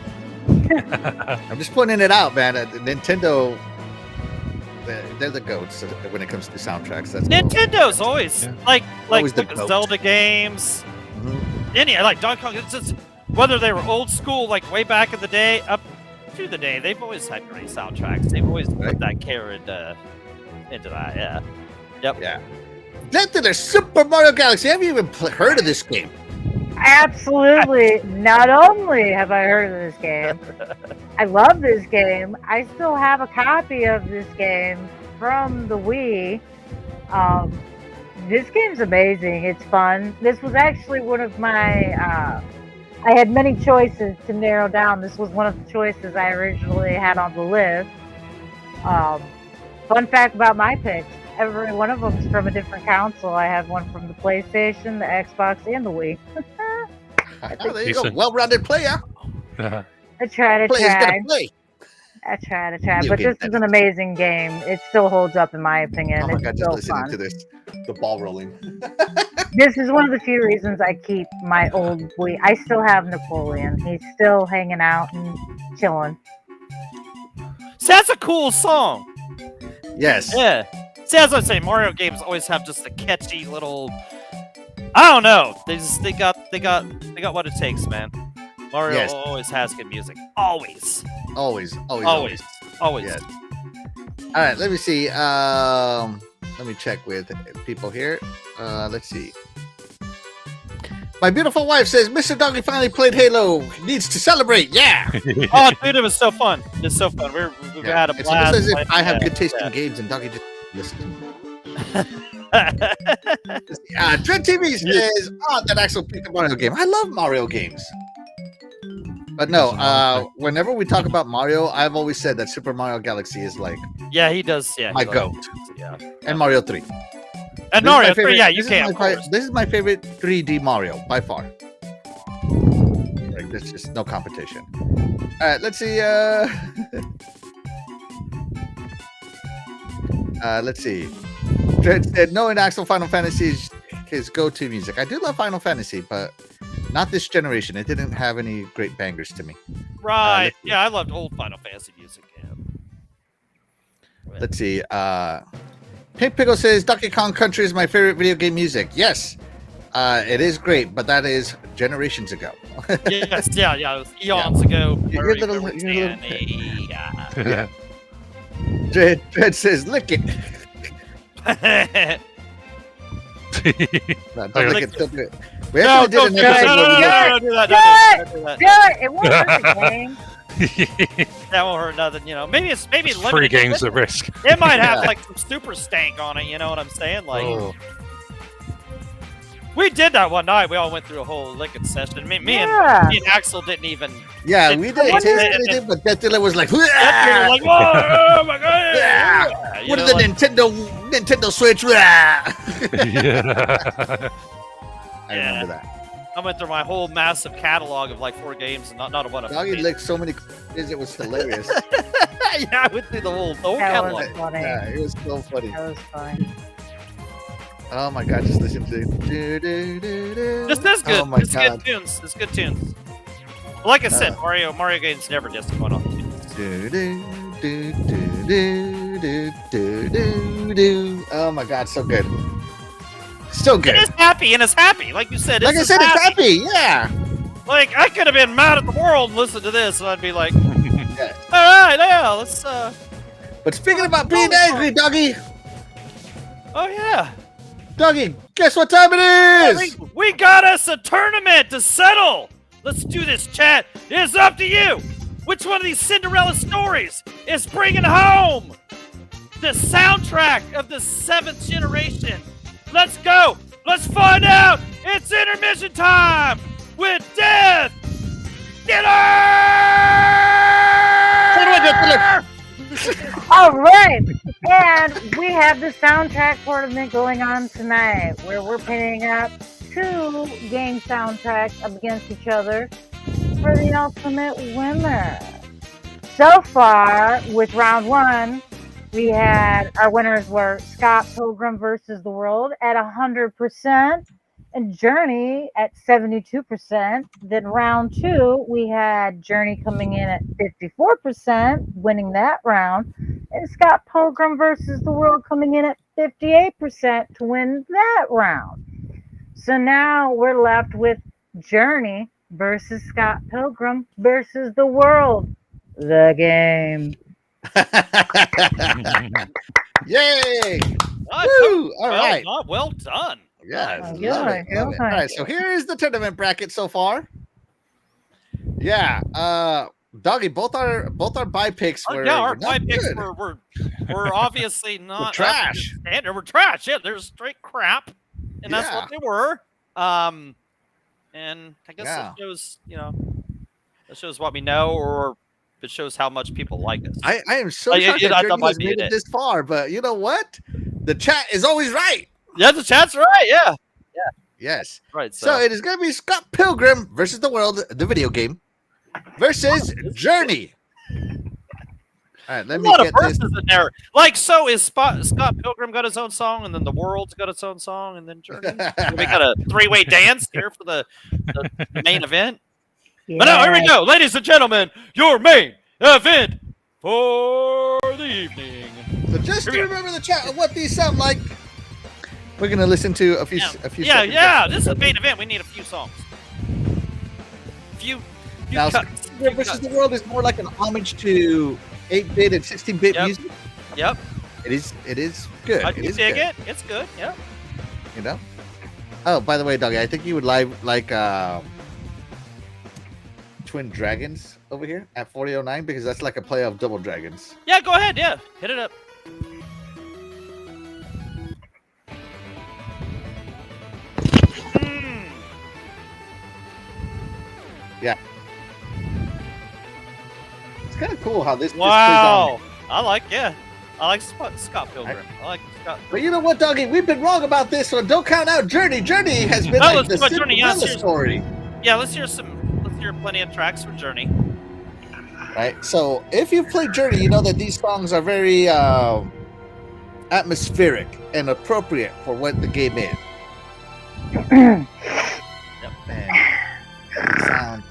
I'm just pointing it out, man. Nintendo, they're the goats when it comes to soundtracks. That's Nintendo's always Yeah. like Always the look at goat. Zelda games. Mhm. Any like Donkey Kong. It's just whether they were old school, like way back in the day, up to the day, they've always had great soundtracks. They've always Right. put that care into that. Yeah. Yep. Yeah. Death Dealers Super Mario Galaxy. Have you even heard of this game? Absolutely. Not only have I heard of this game, I love this game. I still have a copy of this game from the Wii. This game's amazing. It's fun. This was actually one of my. I had many choices to narrow down. This was one of the choices I originally had on the list. Fun fact about my picks: every one of them's from a different console. I have one from the PlayStation, the Xbox, and the Wii. Oh, there you go. Decent. Well-rounded player. I tried. Player's gonna play. I tried. You But get this is that. an amazing game. It still holds up in my opinion. Oh my It's god, just so listening fun. to this. The ball rolling. This is one of the few reasons I keep my old Wii. I still have Napoleon. He's still hanging out and chilling. So that's a cool song. Yes. Yeah. See, as I say, Mario games always have just a catchy little. I don't know. They got what it takes, man. Mario Yes. always has good music. Always. Always. Always. Yes. All right, let me see. Let me check with people here. Let's see. My beautiful wife says Mr. Doggy finally played Halo. He needs to celebrate. Yeah. Oh, dude, it was so fun. It's so fun. We've had a It's almost blast. as if playing I have that. good taste Yeah. in games and Doggy just listens. Dread TV says, that actual picked a Mario game. I love Mario games. But no, whenever we talk about Mario, I've always said that Super Mario Galaxy is like Yeah, he does. Yeah, my he does. goat. Yeah. And Mario 3. And This is my Mario 3, favorite- yeah, you this is can. my Of fi- course. This is my favorite 3D Mario by far. Like, there's just no competition. All right, let's see. Let's see. Dread said, knowing Axel Final Fantasy is his go-to music. I do love Final Fantasy, but not this generation. It didn't have any great bangers to me. Right. let's see. Yeah, I loved old Final Fantasy music. Yeah. Let's see. Pink Pickle says Donkey Kong Country is my favorite video game music. Yes, it is great, but that is generations ago. Yes, yeah. It was eons ago. You're Very little- good you're little- Danny, yeah. Yeah. Dread says, lick it. No, don't lick it. Don't do it. We No, actually don't did do an that. episode No, where we no, licked no, don't do that. Do Don't do that. Do it. It won't hurt the game. That won't hurt nothing, you know. Maybe it's Three limited. games at risk. It might have Yeah. like some super stank on it, you know what I'm saying? Like Oh. we did that one night. We all went through a whole licking session. Me Yeah. and Axel didn't even. Yeah, we didn't What taste is it? anything, but Death Dealer was like, We were like, whoa, oh my god! Yeah. you What know, is the like, Nintendo Switch? Rah! Yeah. I remember that. I went through my whole massive catalog of like 4 games and not one of them. Doggy licked so many kids, it was hilarious. Yeah, I went through the whole That was catalog. funny. Yeah, it was so funny. That was fun. Oh my god, just listen to it. This is good. Oh my It's god. good tunes. It's good tunes. Well, like I said, Mario games never disappoint on tunes. Oh my god, so good. So good. It's happy and it's happy, like you said. Like I said, it's happy. Yeah. Like I could have been mad at the world and listened to this, and I'd be like, Yeah. all right, yeah, let's. But speaking about being angry, Doggy, Oh yeah, Doggy, guess what time it is? we got us a tournament to settle. Let's do this, chat. It's up to you. Which one of these Cinderella stories is bringing home the soundtrack of the 7th generation? Let's go. Let's find out. It's intermission time with Death Killer. All right, and we have the soundtrack tournament going on tonight, where we're pitting up 2 game soundtracks up against each other for the ultimate winner. So far, with round 1, we had our winners were Scott Pilgrim versus the World at 100%. And Journey at 72%. Then round 2, we had Journey coming in at 54%, winning that round. And Scott Pilgrim versus the World coming in at 58% to win that round. So now we're left with Journey versus Scott Pilgrim versus the World. The game. Yay! Nice. Woo! All right. Well done. Yeah, Oh, love good, it, love it. good. All right, so here is the tournament bracket so far. Yeah, Doggy, both our bye picks were Yeah, our not five picks good. were obviously not trash. Standard. We're trash. Yeah, they're straight crap, and that's Yeah. what they were. And I guess Yeah. it shows, it shows what we know, or it shows how much people like us. I am so Like, shocked I that thought Journey might has be made it. it this far, but you know what? The chat is always right. Yeah, the chat's right. Yeah, Yes. right. So it is going to be Scott Pilgrim versus the World, the video game, versus Journey. All right, let a me lot of get this. verses in there. Like, so is Scott Pilgrim got his own song, and then the World's got its own song, and then Journey. So we got a 3-way dance here for the main event. But now, here we go, ladies and gentlemen, your main event for the evening. So just Here to we go. remember the chat of what these sound like, we're going to listen to a few. Yeah, seconds. this is a main event. We need a few songs. Few Now, cuts. Scott Pilgrim versus the World is more like an homage to 8-bit and 16-bit Yep. music. Yep, It is good. I It do is dig good, it. It's good. Yep. You know. Oh, by the way, Doggy, I think you would like Twin Dragons over here at 4009 because that's like a play of Double Dragons. Yeah, go ahead. Yeah, hit it up. Mm. It's kind of cool how this Wow. I like Scott Pilgrim. I like Scott. But you know what, Doggy? We've been wrong about this, so don't count out Journey. Journey has been No, like let's the talk about Journey. Yeah, Cinderella seriously. story, Yeah, let's hear plenty of tracks from Journey. right? So if you've played Journey, you know that these songs are very atmospheric and appropriate for what the game is. Yep. Man, sound.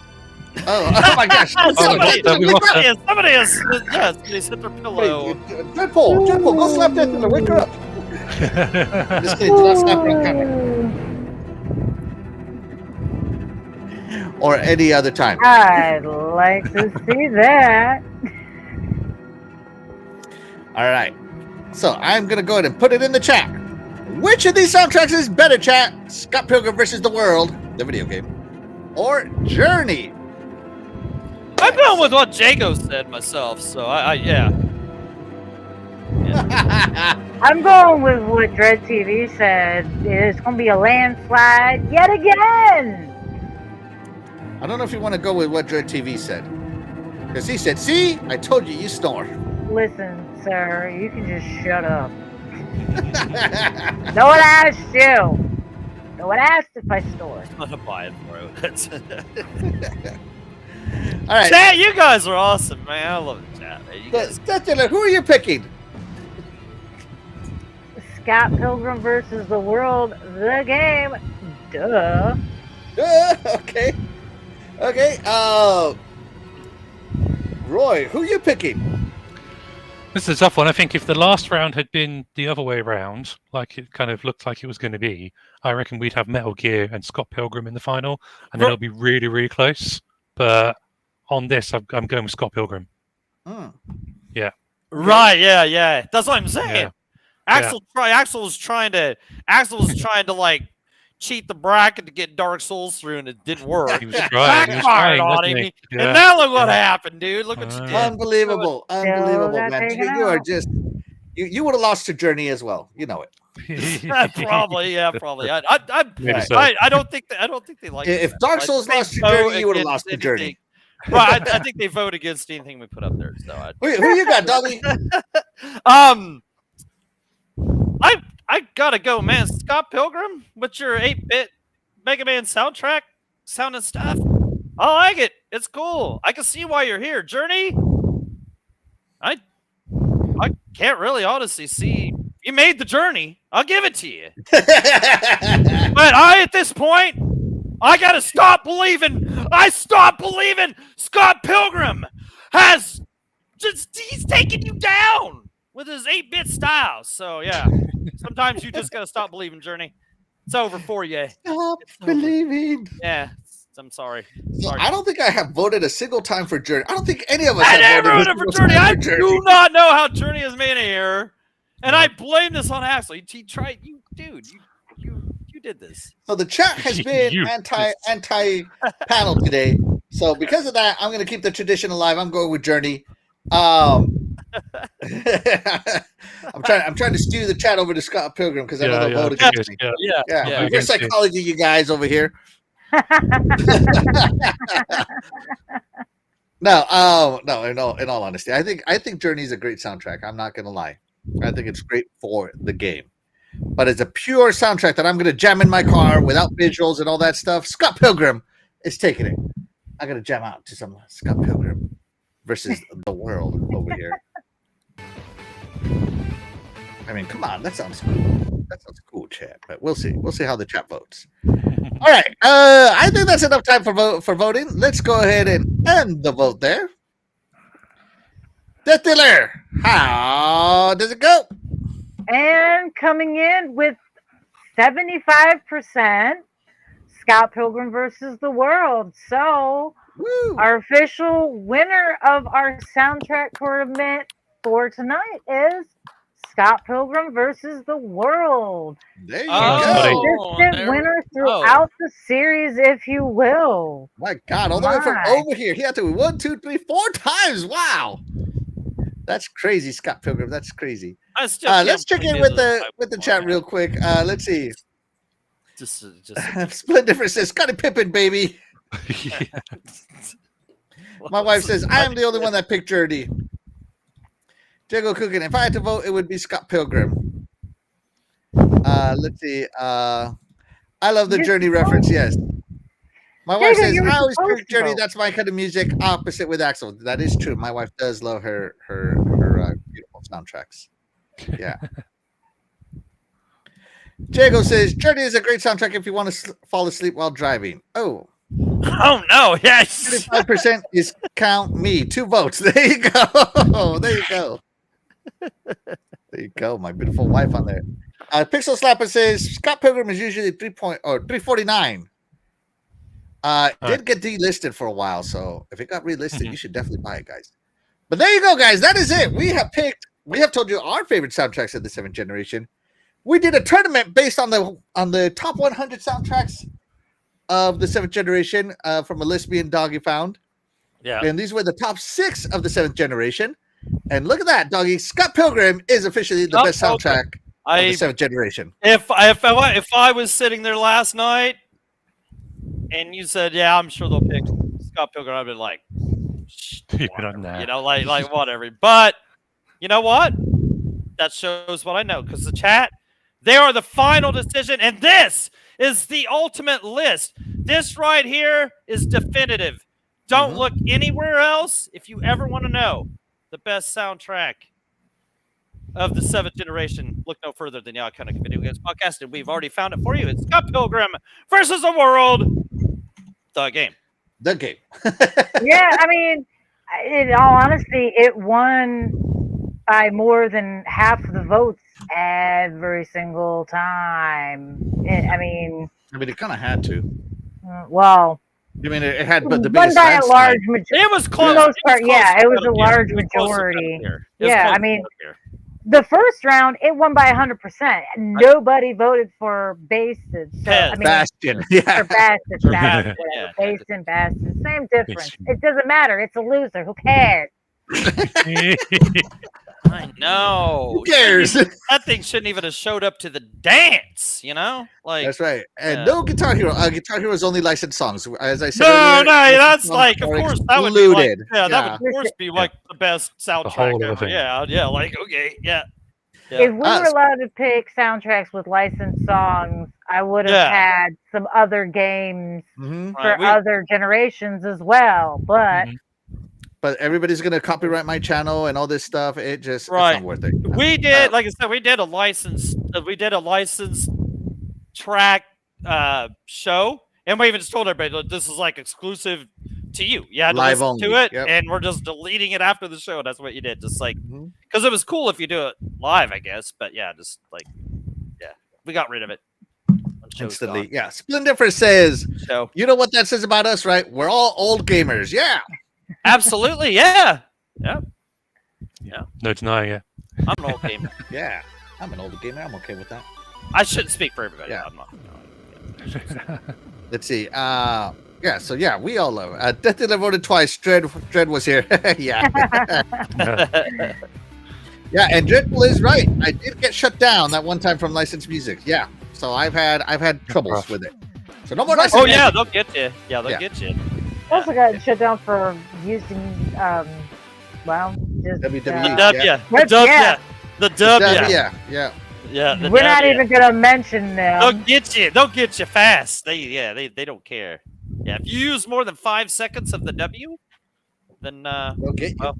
Oh my gosh! Somebody we lost her. somebody is somebody's hit their pillow. Dreadpool, go slap that pillow, wake her up. Just kidding, do not slap her on camera. Or any other time. I'd like to see that. All right. So I'm gonna go ahead and put it in the chat. Which of these soundtracks is better, chat? Scott Pilgrim versus the World, the video game, or Journey? I'm going with what Jago said myself, so yeah. I'm going with what Dread TV said. It's going to be a landslide yet again. I don't know if you want to go with what Dread TV said, because he said, "See, I told you, you snore." Listen, sir, you can just shut up. No one asked you. No one asked if I store. I'm gonna buy it, bro. That's All right. chat, you guys are awesome, man. I love the chat, man. You guys. Titular, who are you picking? Scott Pilgrim versus the World, the game. Duh. Okay. Okay. Roy, who are you picking? This is a tough one. I think if the last round had been the other way around, like it kind of looked like it was going to be, I reckon we'd have Metal Gear and Scott Pilgrim in the final, and then it'll be really, really close. But on this, I'm going with Scott Pilgrim. Yeah. Right? Yeah. That's what I'm saying. Yeah. Axel was trying to like cheat the bracket to get Dark Souls through, and it didn't work. He was trying. He was Backfired trying, on wasn't him. he? And Yeah. now look what happened, dude. Look what you did. Unbelievable. Unbelievable, got man. taken You are out. just you would have lost to Journey as well. You know it. Probably. I Maybe so. don't think they like it. If Dark Souls lost to Journey, you would have lost to Journey. Well, I think they vote against anything we put up there. So Who you got, Doggy? I gotta go, man. Scott Pilgrim with your 8-bit Mega Man soundtrack, sound and stuff. I like it. It's cool. I can see why you're here. Journey, I can't really honestly see. You made the journey. I'll give it to you. But at this point, I gotta stop believing. I stop believing Scott Pilgrim he's taking you down with his 8-bit style. So yeah, sometimes you just gotta stop believing, Journey. It's over for you. Stop believing. Yeah, I'm sorry. I don't think I have voted a single time for Journey. I don't think any of us I have never voted voted for a single Journey. time I for Journey. do not know how Journey has made an error, and I blame this on Axel. He tried. You, dude. You did this. So the chat has been You- anti panel today. So because of that, I'm going to keep the tradition alive. I'm going with Journey. I'm trying to steer the chat over to Scott Pilgrim because I know they'll vote against me. Yeah. Yeah, your against you. psychology, you guys over here. No, in all honesty, I think Journey is a great soundtrack. I'm not gonna lie. I think it's great for the game. But as a pure soundtrack that I'm gonna jam in my car without visuals and all that stuff, Scott Pilgrim is taking it. I'm gonna jam out to some Scott Pilgrim versus the world over here. I mean, come on, that sounds cool. That sounds cool, chat. But we'll see. We'll see how the chat votes. All right. I think that's enough time for voting. Let's go ahead and end the vote there. Death-Dealer, how does it go? And coming in with 75%, Scott Pilgrim versus the World. So Woo. our official winner of our soundtrack tournament for tonight is Scott Pilgrim versus the World. There you Oh. go. Consistent there we winner go. throughout the series, if you will. My God, all the way from My. over here. He had to 1, 2, 3, 4 times. Wow. That's crazy, Scott Pilgrim. That's crazy. I still Let's can't check in believe with the this. chat real quick. Let's see. Just Split difference says Scottie Pippen, baby. My wife says I am the only one that picked Journey. Jago Cooking. If I had to vote, it would be Scott Pilgrim. Let's see. I love the You're Journey supposed- reference. Yes. My wife Jago, says you were I always supposed pick to Journey. vote. That's my kind of music. Opposite with Axel. That is true. My wife does love her beautiful soundtracks. Yeah. Jago says Journey is a great soundtrack if you want to fall asleep while driving. Oh. Oh no! Yes. 25% is count me. 2 votes. There you go. There you go. There you go. My beautiful wife on there. Pixel Slapper says Scott Pilgrim is usually 349. Did get delisted for a while, so if it got relisted, you should definitely buy it, guys. But there you go, guys. That is it. We have told you our favorite soundtracks of the 7th generation. We did a tournament based on the top 100 soundtracks of the 7th generation from a list me and Doggy found. Yeah. And these were the top 6 of the 7th generation. And look at that, Doggy. Scott Pilgrim is officially the Scott best soundtrack of the 7th generation. If I was sitting there last night and you said, "Yeah, I'm sure they'll pick Scott Pilgrim," I'd be like, You'd be like, nah. you know, like whatever. But You know what? That shows what I know because the chat, they are the final decision, and this is the ultimate list. This right here is definitive. Don't look anywhere else if you ever want to know the best soundtrack of the 7th generation. Look no further than the Iconic Video Games Podcast, and we've already found it for you. It's Scott Pilgrim versus the World, the game. The game. Yeah, I mean, in all honesty, it won by more than half of the votes every single time. I mean, it kind of had to. well, I mean, it had, but the won biggest by a landslide. large majority. It was close. For the most part, yeah, it was a It large was close to majority. clear. It was Yeah, close I to mean, clear. the first round, it won by 100%. Nobody voted for Bastion. So, I mean, Bastion. or Yeah. Bastion, Yeah. whatever. Bastion, Bastion, same difference. It doesn't matter. It's a loser. Who cares? I know. Who cares? That thing shouldn't even have showed up to the dance, you know? Like, That's right. And yeah. no Guitar Hero. Guitar Hero is only licensed songs. As I said no, earlier, that's songs like, of are course, that would be like, excluded. yeah, that Yeah. would of course be like the best whole soundtrack of the ever. thing. Yeah, like, okay, yeah. If we were Us. allowed to pick soundtracks with licensed songs, I would have Yeah. had some other games Mhm. for Right, we- other generations as well. But Mhm. But everybody's gonna copyright my channel and all this stuff. It just Right. it's not worth it. We did, like I said, we did a licensed track show, and we even just told everybody that this is like exclusive to you. You had to Live listen to only, it, yep. and we're just deleting it after the show. That's what you did, just like Mhm. because it was cool if you do it live, I guess. But yeah, just like we got rid of it. When show's Instantly. gone. Yeah. Splendifer says, So you know what that says about us, right? We're all old gamers. Yeah. absolutely, yeah. No denying it. I'm an old gamer. Yeah. I'm an older gamer. I'm okay with that. I shouldn't speak for everybody. Yeah. I'm not. Let's see. Yeah, so yeah, we all love it. Death Dealer voted twice. Dread was here. Yeah. Yeah, and Dreadful is right. I did get shut down that one time from licensed music. Yeah. So I've had troubles rough. with it. So no more Oh, licensed Oh yeah, music. they'll get you. Yeah, they'll Yeah. get you. also got shut down for using, well, just WWE. The Yeah. W. Yeah. The W. Yeah. The W. Yeah. Yeah. the we're not W. even gonna mention They'll them. get you. They'll get you fast. They don't care. Yeah, if you use more than 5 seconds of the W, then They'll get you. well,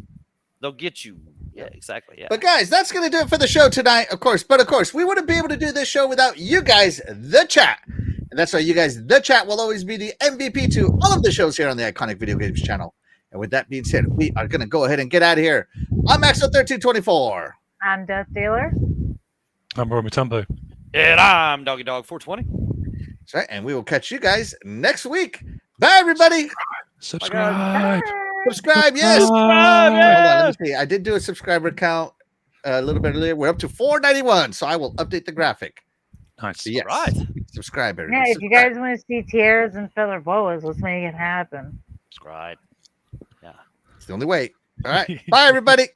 they'll get you. Yeah, exactly. Yeah. But guys, that's going to do it for the show tonight, of course. But of course, we wouldn't be able to do this show without you guys, the chat. And that's why you guys, the chat, will always be the MVP to all of the shows here on the Iconic Video Games channel. And with that being said, we are going to go ahead and get out of here. I'm Maxo1324. I'm Death Dealer. I'm Roy Mutombo. And I'm Doggy Dog 420. That's right. And we will catch you guys next week. Bye, everybody. Subscribe. Subscribe, yes. Subscribe, Hold on, let me see. I did do a subscriber count a little bit earlier. We're up to 491, so I will update the graphic. Nice. So yes, Right. subscribe, Yeah, everybody. if you guys want to see tears and feather boas, let's make it happen. Subscribe. It's the only way. All right. Bye, everybody.